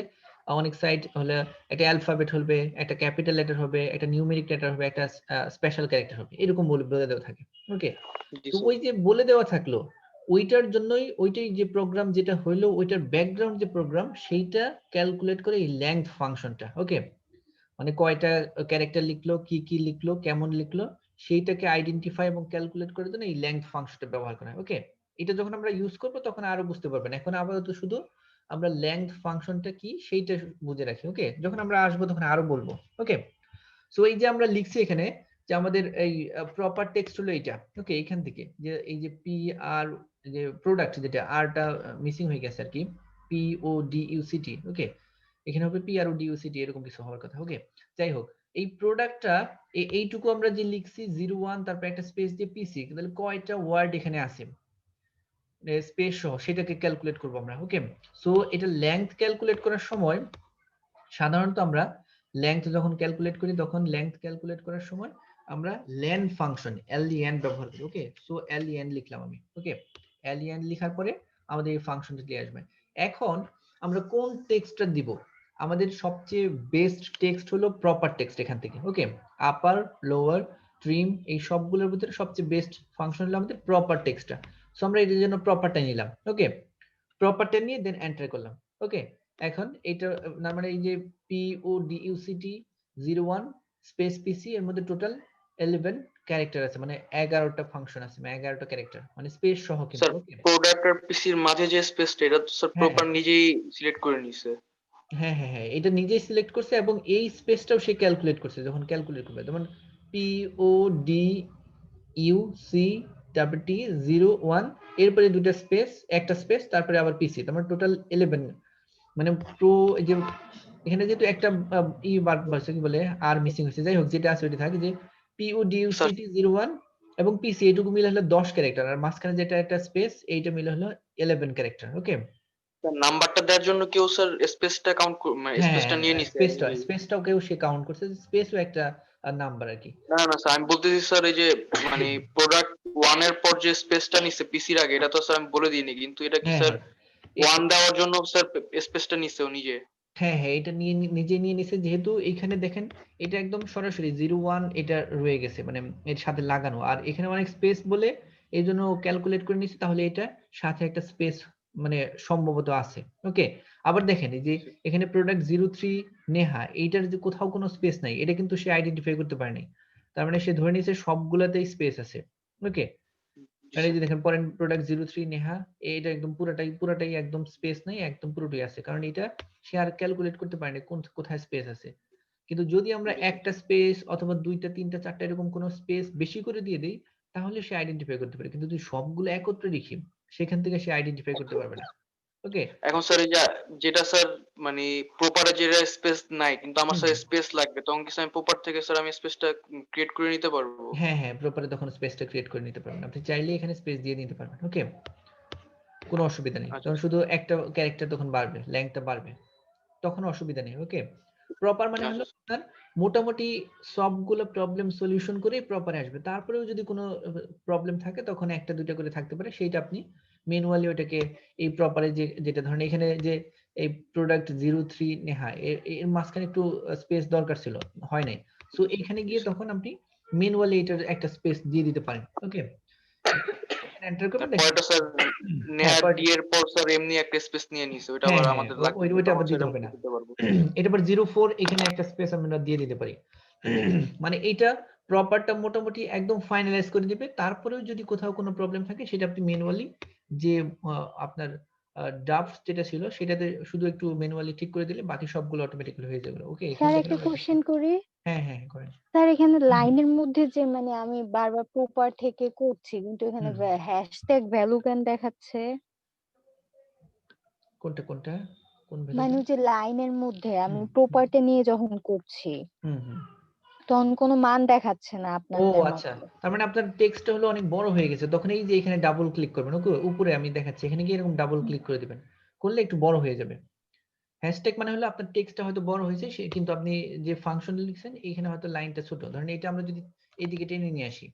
অনেক সাইট হলে একটা অ্যালফাবেট হবে, একটা ক্যাপিটাল লেটার হবে, একটা নিউমেরিক লেটার হবে, একটা স্পেশাল ক্যারেক্টার হবে, এরকম বলে দেওয়া থাকে, ওকে। জি তো স্যার। ওই যে বলে দেওয়া থাকলো ওইটার জন্যই ওইটাই যে প্রোগ্রাম যেটা হইলো ওইটার ব্যাকগ্রাউন্ড যে প্রোগ্রাম সেইটা ক্যালকুলেট করে এই লেংথ ফাংশনটা, ওকে। মানে কয়টা ক্যারেক্টার লিখলো, কি কি লিখলো, কেমন লিখলো, সেইটাকে আইডেন্টিফাই এবং ক্যালকুলেট করার জন্য এই লেংথ ফাংশনটা ব্যবহার করা হয়, ওকে। এটা যখন আমরা ইউজ করব তখন আরো বুঝতে পারবেন, এখন আপাতত শুধু আমরা লেংথ ফাংশনটা কি সেইটা বুঝে রাখি, ওকে। যখন আমরা আসবো তখন আরো বলবো, ওকে। সো এই যে আমরা লিখছি এখানে যে আমাদের এই প্রপার টেক্সট হলো এইটা, ওকে। এখান থেকে যে এই যে পি আর যে প্রোডাক্ট যেটা আরটা মিসিং হয়ে গেছে আর কি, P O D U C T, okay. এখানে হবে P R O D U C T এরকম কিছু হওয়ার কথা, ওকে। যাই হোক, এই প্রোডাক্টটা এইটুকু আমরা যে লিখছি 01 তারপর একটা স্পেস দিয়ে পিসি, তাহলে কয়টা ওয়ার্ড এখানে আছে স্পেস সহ সেটাকে ক্যালকুলেট করব আমরা, ওকে। সো এটা লেংথ ক্যালকুলেট করার সময় সাধারণত আমরা লেংথ যখন ক্যালকুলেট করি তখন লেংথ ক্যালকুলেট করার সময় আমরা লেন ফাংশন লেন ব্যবহার করি, ওকে। সো লেন লিখলাম আমি, ওকে। লেন লেখার পরে আমাদের এই ফাংশনটা চলে আসবে। এখন আমরা কোন টেক্সটটা দিব, আমাদের সবচেয়ে বেস্ট টেক্সট হলো প্রপার টেক্সট এখান থেকে, ওকে। আপার লোয়ার ট্রিম এই সবগুলোর ভিতরে সবচেয়ে বেস্ট ফাংশন হলো আমাদের প্রপার টেক্সটটা। সো আমরা এটার জন্য প্রপারটা নিলাম, ওকে। প্রপারটা নিয়ে দেন এন্টার করলাম, ওকে। এখন এটা না মানে এই যে P O D U C T 01 space PC এর মধ্যে টোটাল 11 ক্যারেক্টার আছে, মানে 11টা ফাংশন আছে, মানে 11টা ক্যারেক্টার, মানে স্পেস সহ কিন্তু, স্যার ওকে। প্রোডাক্ট আর পিসির মাঝে যে স্পেসটা এটা তো স্যার হ্যাঁ, প্রপার হ্যাঁ। নিজেই সিলেক্ট করে নিছে। হ্যাঁ হ্যাঁ হ্যাঁ, এটা নিজেই সিলেক্ট করছে এবং এই স্পেসটাও সে ক্যালকুলেট করছে যখন ক্যালকুলেট করবে, যেমন P O D U C তারপর টি 01 এরপরে দুটো স্পেস একটা স্পেস তারপরে আবার পিসি, তার মানে টোটাল 11, মানে প্রো যে এখানে যেহেতু একটা ই বার বাড়ছে কি বলে আর মিসিং হয়েছে, যাই হোক যেটা আছে ওইটা থাকে যে PODUCT 01 এবং পিসি এইটুকু মিলে হলো 10 ক্যারেক্টার, আর মাঝখানে যেটা একটা স্পেস এইটা মিলে হলো 11 ক্যারেক্টার, ওকে। নাম্বারটা দেওয়ার জন্য কেউ স্যার স্পেসটা কাউন্ট মানে হ্যাঁ স্পেসটা নিয়ে নিছে? স্পেসটাও কেউ সে কাউন্ট করছে, স্পেসও একটা নাম্বার আর কি। না না স্যার, আমি বলতেছি স্যার এই যে মানে প্রোডাক্ট 1 এর পর যে স্পেসটা নিছে পিসির আগে, এটা তো স্যার আমি বলে দিইনি, কিন্তু এটা কি হ্যাঁ স্যার হ্যাঁ 1 দেওয়ার জন্য স্যার স্পেসটা নিছে ও নিজে? হ্যাঁ হ্যাঁ, এটা নিয়ে নিজে নিয়ে নিছে, যেহেতু এখানে দেখেন এটা একদম সরাসরি 01 এটা রয়ে গেছে, মানে এর সাথে লাগানো, আর এখানে অনেক স্পেস বলে এই জন্য ক্যালকুলেট করে নিচ্ছে, তাহলে এটা সাথে একটা স্পেস মানে সম্ভবত আছে, ওকে। আবার দেখেন এই যে এখানে প্রোডাক্ট 03 নেহা, এইটার যে কোথাও কোনো স্পেস নাই, এটা কিন্তু সে আইডেন্টিফাই করতে পারেনি, তার মানে সে ধরে নিয়েছে সবগুলাতেই স্পেস আছে, ওকে। আর এই যে দেখেন পরের প্রোডাক্ট 03 নেহা, এটা একদম পুরাটাই একদম স্পেস নাই, একদম পুরোটাই আছে, কারণ এটা সে আর ক্যালকুলেট করতে পারেনি কোন কোথায় স্পেস আছে। কিন্তু যদি আমরা একটা স্পেস অথবা দুইটা তিনটা চারটা এরকম কোন স্পেস বেশি করে দিয়ে দেই তাহলে সে আইডেন্টিফাই করতে পারে, কিন্তু যদি সবগুলো একত্রে লিখি সেখান থেকে সে আইডেন্টিফাই করতে পারবে না, ওকে। এখন স্যার এই যেটা স্যার মানে প্রপারে যেটা স্পেস নাই কিন্তু আমার স্যার স্পেস লাগবে, তখন কি স্যার আমি প্রপার থেকে স্যার আমি স্পেসটা ক্রিয়েট করে নিতে পারবো? হ্যাঁ হ্যাঁ, প্রপারে তখন স্পেসটা ক্রিয়েট করে নিতে পারবেন, আপনি চাইলে এখানে স্পেস দিয়ে নিতে পারবেন, ওকে। কোনো অসুবিধা নেই, আচ্ছা তখন শুধু একটা ক্যারেক্টার তখন বাড়বে, লেংথটা বাড়বে। তখন অসুবিধা নেই। ওকে, প্রপার মানে হলো আচ্ছা আপনার মোটামুটি সবগুলো প্রবলেম সলিউশন করে প্রপারে আসবে। তারপরেও যদি কোনো প্রবলেম থাকে তখন একটা দুইটা করে থাকতে পারে, সেইটা আপনি ম্যানুয়ালি ওটাকে এই প্রপারে যেটা ধরেন এখানে যে এই প্রোডাক্ট 03 নেহা এর মাঝখানে একটু স্পেস দরকার ছিল, হয় নাই। সো এখানে গিয়ে তখন আপনি ম্যানুয়ালি এটার একটা স্পেস দিয়ে দিতে পারেন। ওকে, এন্টার করবেন দেখেন। পরেরটা স্যার হ্যাঁ, নেহা ডি এর পর স্যার এমনি একটা স্পেস নিয়ে নিছে, ওইটা হ্যাঁ আবার হ্যাঁ, আমাদের লাগবে না, ওইটা তখন আবার দিতে সেটা হবে না। দিতে পারবো। এটা আবার 04 এখানে একটা স্পেস আমরা দিয়ে দিতে পারি। মানে এটা প্রপারটা মোটামুটি একদম ফাইনালাইজ করে দিবে। তারপরেও যদি কোথাও কোনো প্রবলেম থাকে সেটা আপনি ম্যানুয়ালি যে আপনার ড্রাফট যেটা ছিল সেটাতে শুধু একটু ম্যানুয়ালি ঠিক করে দিলে বাকি সবগুলো অটোমেটিক্যালি হয়ে যাবে। ওকে, এখান স্যার থেকে একটা আমরা কোশ্চেন করি। হ্যাঁ হ্যাঁ করেন। স্যার এখানে লাইনের মধ্যে যে মানে আমি বারবার প্রপার থেকে করছি কিন্তু এখানে হ্যাশট্যাগ ভ্যালু কেন দেখাচ্ছে? কোনটা কোন মানে ভ্যালু? ওই যে লাইনের মধ্যে আমি প্রপারটা নিয়ে যখন করছি হুম। তখন কোনো মান দেখাচ্ছে না ও আপনাদের আচ্ছা, মতো। তার মানে আপনার টেক্সটটা হলো অনেক বড় হয়ে গেছে, তখন এই যে এখানে ডাবল ক্লিক করবেন। ওকে, উপরে আমি দেখাচ্ছি, এখানে গিয়ে এরকম ডাবল ক্লিক করে দিবেন, করলে একটু বড় হয়ে যাবে। হ্যাশট্যাগ মানে হলো আপনার টেক্সটটা হয়তো বড় হয়েছে কিন্তু আপনি যে ফাংশন লিখছেন এখানে হয়তো লাইনটা ছোট। ধরেন এটা আমরা যদি এইদিকে টেনে নিয়ে আসি,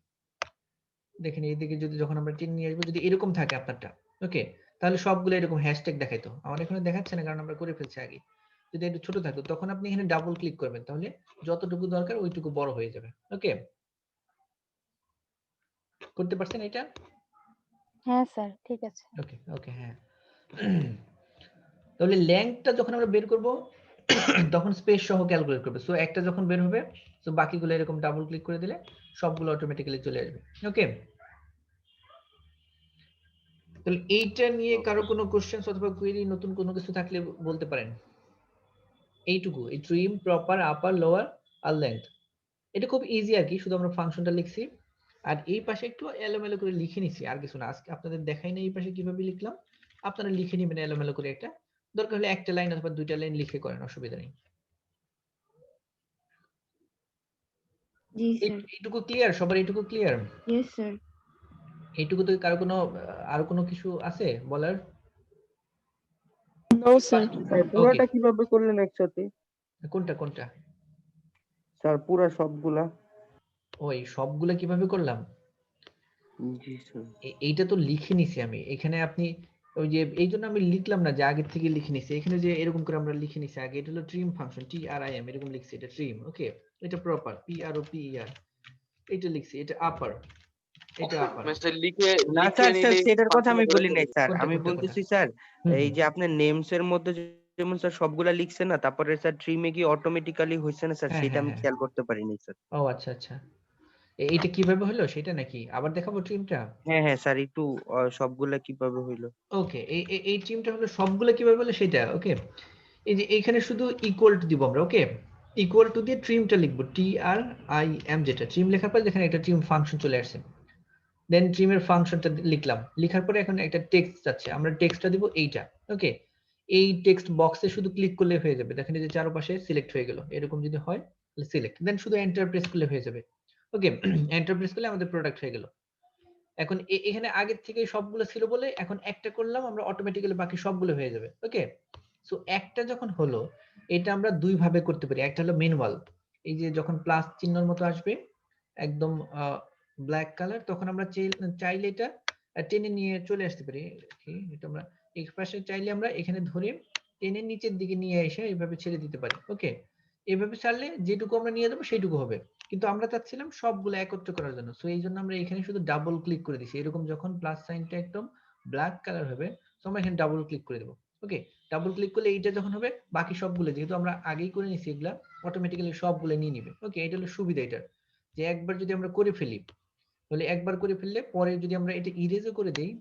দেখেন এইদিকে যদি যখন আমরা টেনে নিয়ে আসবো যদি এরকম থাকে আপনারটা, ওকে, তাহলে সবগুলো এরকম হ্যাশট্যাগ দেখাইতো। আমার এখানে দেখাচ্ছে না কারণ আমরা করে ফেলছি আগে। যদি একটু ছোট থাকতো তখন আপনি এখানে ডাবল ক্লিক করবেন, তাহলে যতটুকু দরকার ওইটুকু বড় হয়ে যাবে। ওকে, করতে পারছেন এটা? হ্যাঁ স্যার, ঠিক আছে। ওকে ওকে, হ্যাঁ। তাহলে লেংথটা যখন আমরা বের করব তখন স্পেস সহ ক্যালকুলেট করবে। সো একটা যখন বের হবে সো বাকিগুলো এরকম ডাবল ক্লিক করে দিলে সবগুলো অটোমেটিক্যালি চলে আসবে। ওকে, তাহলে এইটা নিয়ে কারো কোনো কোশ্চেনস অথবা কোয়েরি নতুন কোনো কিছু থাকলে বলতে পারেন। এইটুকু, এই ট্রিম, প্রপার, আপার, লোয়ার আর লেংথ, এটা খুব ইজি আর কি, শুধু আমরা ফাংশনটা লিখছি আর এই পাশে একটু এলোমেলো করে লিখে নিছি, আর কিছু না। আজকে আপনাদের দেখাই না এই পাশে কিভাবে লিখলাম, আপনারা লিখে নেবেন এলোমেলো করে। একটা দরকার হলে একটা লাইন অথবা দুইটা লাইন লিখে করেন, অসুবিধা নেই। জি স্যার। এইটুকু ক্লিয়ার সবার? এইটুকু ক্লিয়ার? Yes sir. এইটুকু তো কারো কোনো আরো কোনো কিছু আছে বলার? No sir. স্যার ওকে, পুরাটা কিভাবে করলেন একসাথে? কোনটা? স্যার পুরা সবগুলা? ওই সবগুলো কিভাবে করলাম? জি স্যার। এইটা তো লিখে নিছি আমি এখানে। আপনি ওই যে এই জন্য আমি লিখলাম না যে আগে থেকে লিখে নিছি, এখানে যে এরকম করে আমরা লিখে নিছি আগে। এটা হলো ট্রিম ফাংশন, TRIM এরকম লিখছি, এটা ট্রিম। ওকে, এটা প্রপার, PROPER, এটা লিখছি, এটা আপার, এটা আপার। মানে স্যার লিখে না লিখে স্যার, নিলে সেটার কথা ফাংশনে আমি ধরে বলি নাই ফেলবে। স্যার। কোনটা আমি কোনটা বলতেছি স্যার, এই যে আপনার নেমস এর মধ্যে যেমন স্যার সবগুলা লিখছেন না, তারপরে স্যার ট্রিমে কি অটোমেটিক্যালি হইছে না স্যার, হ্যাঁ সেটা হ্যাঁ আমি হ্যাঁ, খেয়াল করতে পারিনি স্যার। ও আচ্ছা আচ্ছা, এইটা কিভাবে হলো সেটা নাকি আবার দেখাবো ট্রিমটা? হ্যাঁ স্যার, একটু সবগুলা কিভাবে হইলো? ওকে, এই ট্রিমটা হলো সবগুলো কিভাবে হলো সেটা। ওকে, এই যে এখানে শুধু ইকুয়াল টু দিব আমরা। ওকে, ইকুয়াল টু দিয়ে ট্রিমটা লিখবো, TRIM, যেটা ট্রিম লেখার পর যেখানে একটা ট্রিম ফাংশন চলে আসছে, দেন ট্রিমের ফাংশনটা লিখলাম। লিখার পরে এখন একটা টেক্সট যাচ্ছে, আমরা টেক্সটটা দিব এইটা। ওকে, এই টেক্সট বক্সে শুধু ক্লিক করলে হয়ে যাবে। দেখেন এই যে চারপাশে সিলেক্ট হয়ে গেল, এরকম যদি হয় সিলেক্ট, দেন শুধু এন্টার প্রেস করলে হয়ে যাবে। ওকে, এন্টার প্রেস করলে আমাদের প্রোডাক্ট হয়ে গেল। এখন এখানে আগের থেকে সবগুলো ছিল বলে এখন একটা করলাম আমরা, অটোমেটিক্যালি বাকি সবগুলো হয়ে যাবে। ওকে, সো একটা যখন হলো এটা আমরা দুই ভাবে করতে পারি। একটা হলো ম্যানুয়াল, এই যে যখন প্লাস চিহ্নের মতো আসবে একদম ব্ল্যাক কালার, তখন আমরা চাইলে এটা টেনে নিয়ে চলে আসতে পারি। এটা আমরা এই পাশে চাইলে আমরা এখানে ধরে টেনে নিচের দিকে নিয়ে এসে এইভাবে ছেড়ে দিতে পারি। ওকে, এইভাবে ছাড়লে যেটুকু আমরা নিয়ে যাবো সেইটুকু হবে, কিন্তু আমরা চাচ্ছিলাম সবগুলো একত্র করার জন্য। সো এই জন্য আমরা এখানে শুধু ডাবল ক্লিক করে দিছি। এরকম যখন প্লাস সাইনটা একদম ব্ল্যাক কালার হবে তো আমরা এখানে ডাবল ক্লিক করে দেবো। ওকে, ডাবল ক্লিক করলে এইটা যখন হবে বাকি সবগুলো যেহেতু আমরা আগেই করে নিছি এগুলা অটোমেটিক্যালি সবগুলো নিয়ে নিবে। ওকে, এটা হলো সুবিধা এটার, যে একবার যদি আমরা করে ফেলি তাহলে একবার করে ফেললে পরে যদি আমরা এটা ইরেজও করে দেই,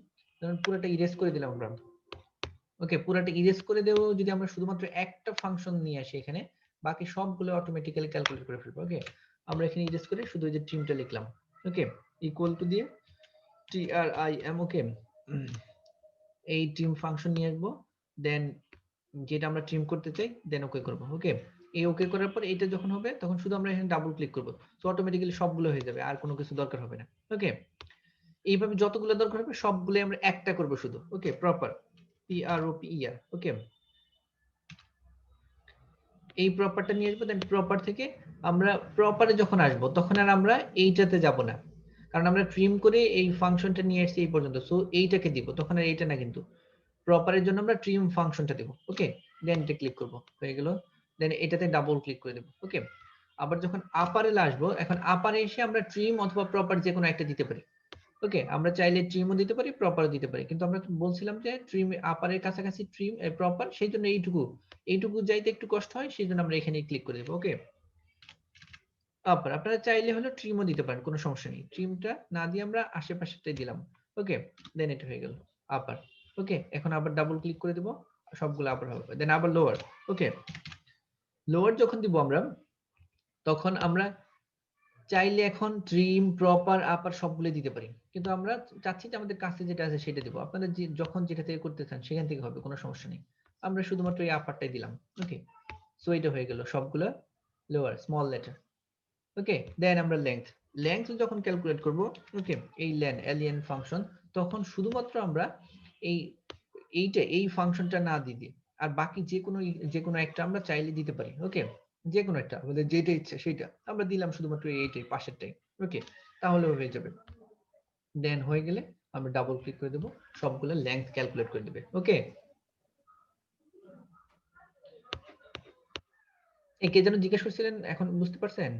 ধরুন পুরোটা ইরেজ করে দিলাম আমরা। ওকে, পুরোটা ইরেজ করে দেব যদি আমরা শুধুমাত্র একটা ফাংশন নিয়ে আসি এখানে, বাকি সবগুলো অটোমেটিক্যালি ক্যালকুলেট করে ফেলবো। ওকে, আমরা এখানে ইরেজ করে শুধু এই যে ট্রিমটা লিখলাম। ওকে, ইকুয়াল টু দিয়ে TRIM। ওকে, এই ট্রিম ফাংশন নিয়ে আসবো, দেন যেটা আমরা ট্রিম করতে চাই দেন ওকে করব। ওকে, এই ওকে করার পর এটা যখন হবে তখন শুধু আমরা এখানে ডাবল ক্লিক করব, সো অটোমেটিক্যালি সবগুলো হয়ে যাবে, আর কোনো কিছু দরকার হবে না। ওকে, এইভাবে যতগুলো দরকার হবে সবগুলো আমরা একটা করব শুধু। ওকে, প্রপার, PROPER। ওকে, এই প্রপারটা নিয়ে আসবো, দেন প্রপার থেকে আমরা প্রপারে যখন আসবো তখন আর আমরা এইটাতে যাব না, কারণ আমরা ট্রিম করে এই ফাংশনটা নিয়ে এসেছি এই পর্যন্ত, সো এইটাকে দিব, তখন আর এইটা না, কিন্তু প্রপারের জন্য আমরা ট্রিম ফাংশনটা দেব। ওকে, দেন এটা ক্লিক করব, হয়ে গেল। দেন এটাতে ডাবল ক্লিক করে দেব। ওকে, আবার যখন আপারে আসবো, এখন আপারে এসে আমরা ট্রিম অথবা প্রপার যে কোনো একটা দিতে পারি। ওকে, আমরা চাইলে ট্রিমও দিতে পারি, প্রপারও দিতে পারি, কিন্তু আমরা বলছিলাম যে ট্রিম আপারের কাছাকাছি ট্রিম প্রপার, সেই জন্য এইটুকু যাইতে একটু কষ্ট হয়, সেই জন্য আমরা এখানে ক্লিক করে দেবো। ওকে, আপার আপনারা চাইলে হলো ট্রিমও দিতে পারেন, কোনো সমস্যা নেই, ট্রিমটা না দিয়ে আমরা আশেপাশেটাই দিলাম। ওকে, দেন এটা হয়ে গেল আপার। ওকে, এখন আবার ডাবল ক্লিক করে দেবো, সবগুলো আবার হবে। দেন আবার লোয়ার। ওকে, লোয়ার যখন দিব আমরা, তখন আমরা চাইলে এখন ট্রিম প্রপার আপার সবগুলো দিতে পারি, কিন্তু আমরা চাচ্ছি যে আমাদের কাছে যেটা আছে সেটা দিব। আপনারা যখন যেটা থেকে করতে চান সেখান থেকে হবে, কোনো সমস্যা নেই। আমরা শুধুমাত্র এই আপারটাই দিলাম। ওকে, সো এটা হয়ে গেল সবগুলো লোয়ার স্মল লেটার। ওকে, দেন আমরা লেংথ যখন ক্যালকুলেট করব, ওকে, এই লেন ফাংশন, তখন শুধুমাত্র আমরা এই ফাংশনটা না দিয়ে আর বাকি যে কোনো একটা আমরা চাইলে দিতে পারি। ওকে, যে কোনো একটা আমাদের যেটা ইচ্ছে সেটা আমরা দিলাম, শুধুমাত্র এইটাই পাশেরটাই। ওকে, তাহলে হয়ে যাবে। দেন হয়ে গেলে আমরা ডাবল ক্লিক করে দেব, সবগুলো লেংথ ক্যালকুলেট করে দেবে। ওকে, কে যেন জিজ্ঞেস করছিলেন, এখন বুঝতে পারছেন?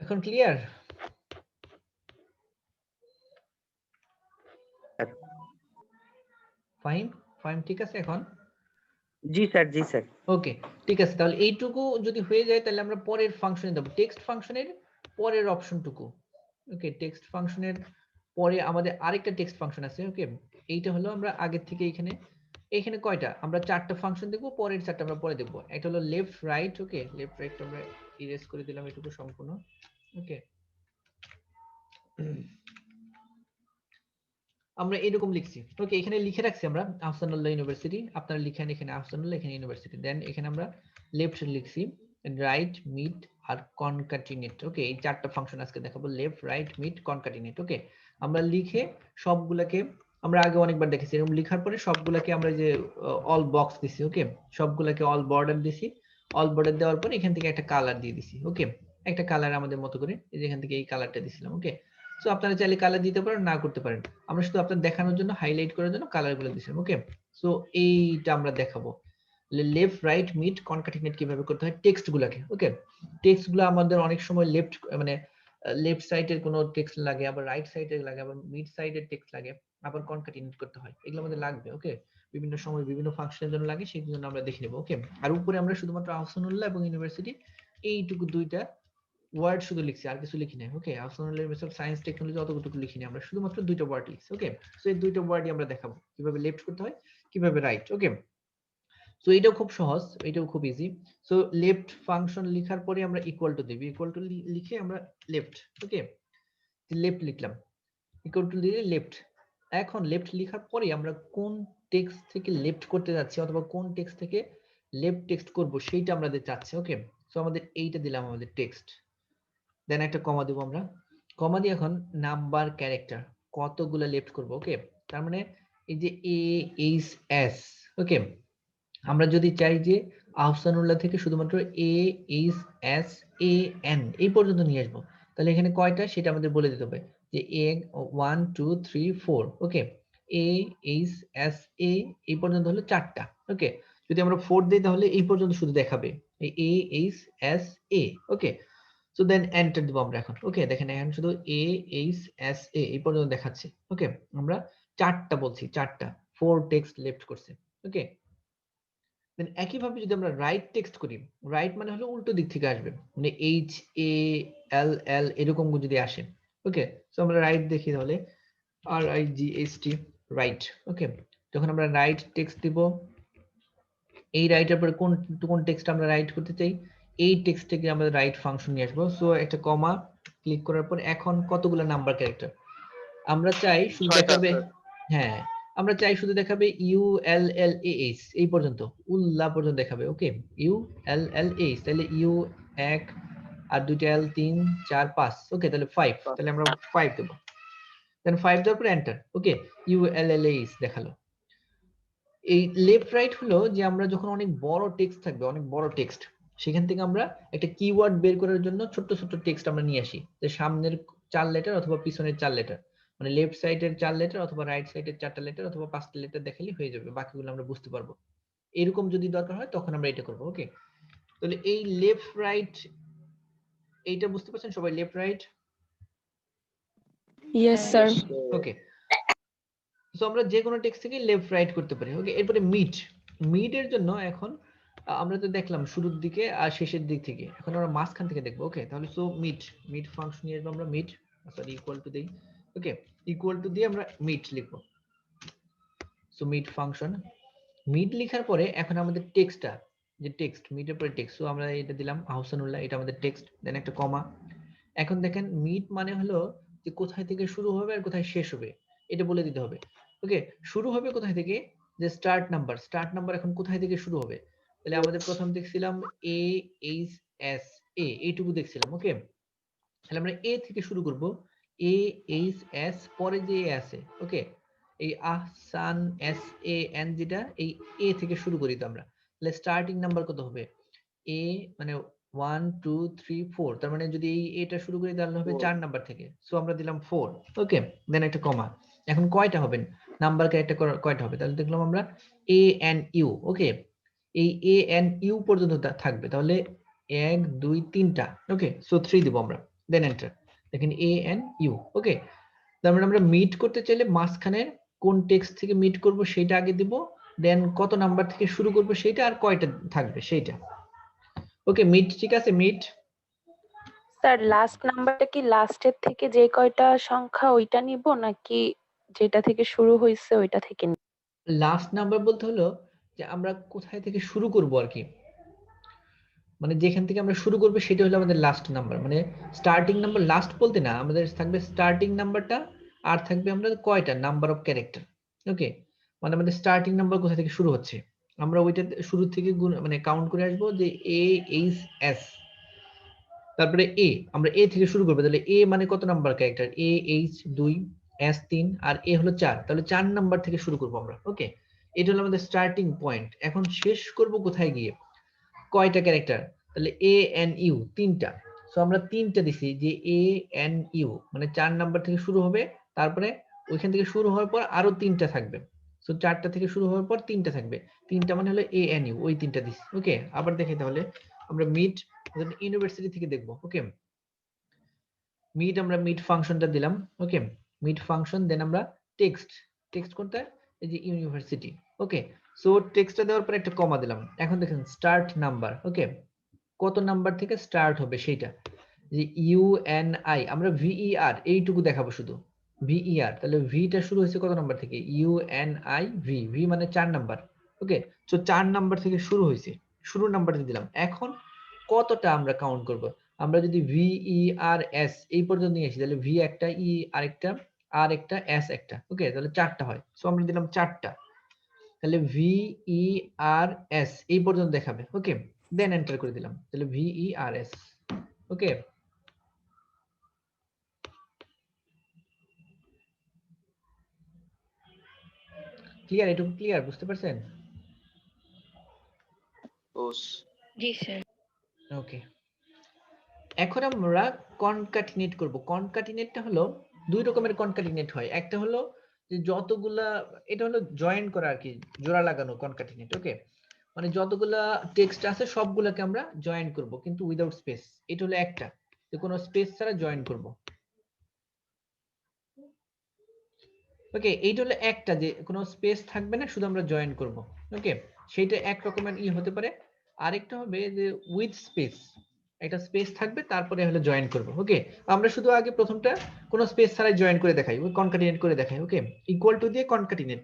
এখন ক্লিয়ার? ফাইন, ঠিক আছে এখন? জি স্যার, জি স্যার। ওকে, ঠিক আছে, তাহলে এইটুকু যদি হয়ে যায় তাহলে আমরা পরের ফাংশনে দেব, টেক্সট ফাংশনের পরের অপশনটুকু। ওকে, টেক্সট ফাংশনের পরে আমাদের আরেকটা টেক্সট ফাংশন আছে। ওকে, এইটা হলো আমরা আগের থেকে এখানে কয়টা, আমরা 4টা ফাংশন দেখব, পরের 4টা আমরা পরে দেখব। একটা হলো লেফট রাইট। ওকে, লেফট রাইট আমরা ইরেজ করে দিলাম এটুকু সম্পূর্ণ। ওকে, আমরা এরকম লিখছি। ওকে, এখানে লিখে রাখছি আমরা আহসানুল্লাহ ইউনিভার্সিটি, আপনারা লিখেন এখানে আহসানুল্লাহ, এখানে ইউনিভার্সিটি। দেন এখানে আমরা লেফট লিখছি, রাইট, মিড আর কনকাটিনেট। ওকে, এই 4টা ফাংশন আজকে দেখাবো, লেফট, রাইট, মিড, কনকাটিনেট। ওকে, আমরা লিখে সবগুলাকে, আমরা আগে অনেকবার দেখেছি এরকম লিখার পরে সবগুলাকে আমরা যে অল বক্স দিছি। ওকে, সবগুলাকে অল বর্ডার দিছি, অল বর্ডার দেওয়ার পরে এখান থেকে একটা কালার দিয়ে দিছি। ওকে, একটা কালার আমাদের মতো করে, এই যে এখান থেকে এই কালারটা দিছিলাম। ওকে, সো আপনারা চাইলে কালার দিতে পারেন, না করতে পারেন, আমরা শুধু আপনাদের দেখানোর জন্য, হাইলাইট করার জন্য কালারগুলো দিয়েছিলাম। ওকে, সো এইটা আমরা দেখাবো লেফট, রাইট, মিড, কনকাটিনেট কিভাবে করতে হয় টেক্সট গুলাকে। ওকে, টেক্সট গুলো আমাদের অনেক সময় লেফট সাইডের কোনো টেক্সট লাগে, আবার রাইট সাইডের লাগে, আবার মিড সাইডের টেক্সট লাগে, আবার কনকাটিনেট করতে হয়, এগুলো আমাদের লাগবে। ওকে, বিভিন্ন সময় বিভিন্ন ফাংশনের জন্য লাগে, সেই জন্য আমরা দেখে নেব। ওকে, আর উপরে আমরা শুধুমাত্র আহসানুল্লাহ এবং ইউনিভার্সিটি এইটুকু দুইটা ওয়ার্ড শুধু লিখছি, আর কিছু লিখি নাই। ওকে, আহসানুল্লাহ ইউনিভার্সিটি সায়েন্স টেকনোলজি অতটুকু লিখিনি, আমরা শুধুমাত্র দুইটা ওয়ার্ড লিখছি। ওকে, সো এই দুইটা ওয়ার্ডই আমরা দেখাবো কিভাবে লেফট করতে হয়, কিভাবে রাইট। ওকে, সো এটাও খুব সহজ, এটাও খুব ইজি। সো লেফট ফাংশন লেখার পরে আমরা ইকুয়াল টু দেব, ইকুয়াল টু লিখে আমরা লেফট। ওকে, লেফট লিখলাম, ইকুয়াল টু দিয়ে লেফট। এখন লেফট লেখার পরে আমরা কোন টেক্সট থেকে লেফট করতে যাচ্ছি অথবা কোন টেক্সট থেকে লেফট টেক্সট করব সেইটা আমাদের চাচ্ছে। ওকে, সো আমাদের এইটা দিলাম আমাদের টেক্সট, দেন একটা কমা দেব আমরা, কমা দিয়ে এখন নাম্বার ক্যারেক্টার কতগুলো লেফট করব। ওকে, তার মানে এই যে এ এইচ এস। ওকে, আমরা যদি চাই যে আহসানুল্লাহ থেকে শুধুমাত্র এ এইচ এস এ এন এই পর্যন্ত নিয়ে আসবো, তাহলে এখানে কয়টা সেটা আমাদের বলে দিতে হবে, যে এ 1 2 3 4। ওকে, এ এইচ এস এ এই পর্যন্ত হলো 4টা। ওকে, যদি আমরা 4 দিই তাহলে এই পর্যন্ত শুধু দেখাবে A H S A. Okay, so then enter দিব আমরা এখন। ওকে, দেখেন এখন শুধু এ এইচ এস এ এই পর্যন্ত দেখাচ্ছে। ওকে, আমরা 4টা বলছি, 4টা 4 টেক্সট লেফট করছে। ওকে, দেন একইভাবে যদি আমরা রাইট টেক্সট করি, রাইট মানে হলো উল্টো দিক থেকে আসবে, মানে এইচ এ এল এল এরকম যদি আসে। ওকে, সো আমরা রাইট দেখি তাহলে R I G H T, right. Okay, যখন আমরা রাইট টেক্সট দিব, এই রাইটের পরে কোন টেক্সট আমরা রাইট করতে চাই, এই টেক্সট থেকে আমরা রাইট ফাংশন নিয়ে আসবো। সো একটা কমা ক্লিক করার পর এখন কতগুলো নাম্বার ক্যারেক্টার আমরা চাই শুধু দেখাবে, হ্যাঁ আমরা চাই শুধু দেখাবে U L L A H এই পর্যন্ত, উল্লাহ পর্যন্ত দেখাবে। ওকে, ইউ এল এল এইচ, তাহলে ইউ 1 আর দুইটা এল 3 4 5। ওকে, তাহলে 5, তাহলে আমরা 5 দেব। দেন 5 দেওয়ার পর এন্টার। ওকে, ULLAS দেখালো। এই লেফট রাইট হলো যে আমরা যখন অনেক বড় টেক্সট থাকবে, অনেক বড় টেক্সট, সেখান থেকে আমরা একটা কিওয়ার্ড বের করার জন্য ছোট্ট ছোট্ট টেক্সট আমরা নিয়ে আসি, যে সামনের 4 লেটার অথবা পিছনের 4 লেটার, মানে লেফট সাইডের 4 লেটার অথবা রাইট সাইডের 4টা লেটার অথবা 5টা লেটার দেখালেই হয়ে যাবে, বাকিগুলো আমরা বুঝতে পারবো। এরকম যদি দরকার হয় তখন আমরা এটা করবো। ওকে, তাহলে এই লেফট রাইট এইটা বুঝতে পারছেন সবাই? Left right, yes sir. Okay. So আমরা যে কোনো টেক্সট থেকে লেফট রাইট করতে পারি। ওকে, এরপরে মিড এর জন্য এখন আমরা তো দেখলাম শুরুর দিকে আর শেষের দিক থেকে, এখন আমরা মাঝখান থেকে দেখবো। ওকে, তাহলে সো মিড ফাংশন নিয়ে আসবো আমরা, মিড সরি ইকুয়াল টু দেই। ওকে, ইকুয়াল টু দিয়ে আমরা মিড লিখবো। সো মিড ফাংশন, মিড লেখার পরে এখন আমাদের টেক্সটটা, যে টেক্সট মিডের পরে টেক্সট, সো আমরা এটা দিলাম আহসানুল্লাহ, এটা আমাদের টেক্সট, দেন একটা কমা। এখন দেখেন মিড মানে হলো যে কোথায় থেকে শুরু হবে আর কোথায় শেষ হবে এটা বলে দিতে হবে। ওকে, শুরু হবে কোথায় থেকে, যে স্টার্ট নাম্বার এখন কোথায় থেকে শুরু হবে, তাহলে আমাদের প্রথম দেখছিলাম AHS A, এইটুকু দেখছিলাম। ওকে, তাহলে আমরা A থেকে শুরু করব, AHS পরে যে A আছে। ওকে, এই আহসান SAN যেটা, এই A থেকে শুরু করি তো আমরা, তাহলে স্টার্টিং নাম্বার কত হবে, A মানে 1 2 3 4, তার মানে যদি এই এটা শুরু করি তাহলে হবে 4 নাম্বার থেকে, সো আমরা দিলাম 4। ওকে, দেন একটা কমা। এখন কয়টা হবেন নাম্বার ক্যারেক্টার, কয়টা হবে, তাহলে দেখলাম আমরা ANU। ওকে, এই ANU পর্যন্ত থাকবে, তাহলে 1 2 3টা। ওকে, সো 3 দিব আমরা, দেন এন্টার। দেখেন ANU। ওকে, তার মানে আমরা মিট করতে চাইলে মাঝখানে কোন টেক্সট থেকে মিট করব সেটা আগে দিব, দেন কত নাম্বার থেকে শুরু করব সেটা, আর কয়টা থাকবে সেইটা। ওকে, মিট ঠিক আছে, মিট। স্যার লাস্ট নাম্বারটা কি লাস্টের থেকে যে কয়টা সংখ্যা ওইটা নিব নাকি যেটা থেকে শুরু হয়েছে ওইটা থেকে নিব? লাস্ট নাম্বার বলতে হলো যে আমরা কোথায় থেকে শুরু করব আর কি, মানে যেখান থেকে আমরা শুরু করব সেটা হলো আমাদের লাস্ট নাম্বার, মানে স্টার্টিং নাম্বার লাস্ট বলতে না, আমাদের থাকবে স্টার্টিং নাম্বারটা, আর থাকবে আমরা কয়টা নাম্বার অফ ক্যারেক্টার। ওকে, মানে আমাদের স্টার্টিং নাম্বার কোথা থেকে শুরু হচ্ছে, আমরা ওইটা শুরু থেকে মানে কাউন্ট করে আসবো, যে AHS, তারপরে A, আমরা A থেকে শুরু করবো, তাহলে A মানে কত নাম্বার ক্যারেক্টার, AH 2, S 3 আর A হলো 4, তাহলে 4 নাম্বার থেকে শুরু করবো আমরা। ওকে, এটা হলো আমাদের স্টার্টিং পয়েন্ট। এখন শেষ করব কোথায় গিয়ে, কয়টা ক্যারেক্টার, তাহলে ANU 3টা, সো আমরা 3টা দিছি, যে ANU মানে 4 নাম্বার থেকে শুরু হবে, তারপরে ওইখান থেকে শুরু হওয়ার পর আরো 3টা থাকবে, সো 4টা থেকে শুরু হওয়ার পর 3টা থাকবে, 3টা মানে হলো ANU, ওই 3টা দিছি। ওকে, আবার দেখি তাহলে আমরা মিড ইউনিভার্সিটি থেকে দেখবো। ওকে, আমরা মিড ফাংশনটা দিলাম। ওকে, মিড ফাংশন, দেন আমরা টেক্সট কোনটা, এই যে ইউনিভার্সিটি। ওকে, সো টেক্সটটা দেওয়ার পর একটা কমা দিলাম। এখন দেখেন স্টার্ট নাম্বার। ওকে, কত নাম্বার থেকে স্টার্ট হবে সেইটা, যে UNI আমরা VER এইটুকু দেখাবো শুধু, VER, তাহলে ভিটা শুরু হয়েছে কত নাম্বার থেকে, UNI V মানে 4 নাম্বার। ওকে, সো 4 নাম্বার থেকে শুরু হয়েছে, শুরুর নাম্বারটা দিলাম। এখন কতটা আমরা কাউন্ট করব, আমরা যদি VERS এই পর্যন্ত নিয়ে আসি, তাহলে V একটা, E আরেকটা, আর একটা, S একটা। ওকে, তাহলে 4টা হয়, সো আমরা দিলাম 4টা, তাহলে VERS এই পর্যন্ত দেখাবে। ওকে, দেন এন্টার করে দিলাম, তাহলে VERS। ওকে, ক্লিয়ার? এটুকু ক্লিয়ার, বুঝতে পারছেন? জি স্যার। ওকে, এখন আমরা কনকাটিনেট করব। কনকাটিনেটটা হলো দুই রকমের কনকাটিনেট হয়, একটা হলো যে যতগুলা, এটা হলো জয়েন করা আর কি, জোড়া লাগানো কনকাটিনেট। ওকে, মানে যতগুলা টেক্সট আছে সবগুলোকে আমরা জয়েন করব, কিন্তু উইদাউট স্পেস। এটা হলো একটা, যে কোনো স্পেস ছাড়া জয়েন করব। ওকে, এইটা হলো একটা, যে কোনো স্পেস থাকবে না, শুধু আমরা জয়েন করব। ওকে, সেইটা এক রকমের হতে পারে। আরেকটা হবে যে উইথ স্পেস, একটা স্পেস থাকবে তারপরে হলো জয়েন করব। ওকে, আমরা শুধু আগে প্রথমটা কোনো স্পেস ছাড়াই জয়েন করে দেখাই, ওই কনকাটিনেট করে দেখাই। ওকে, ইকুয়াল টু দিয়ে কনকাটিনেট।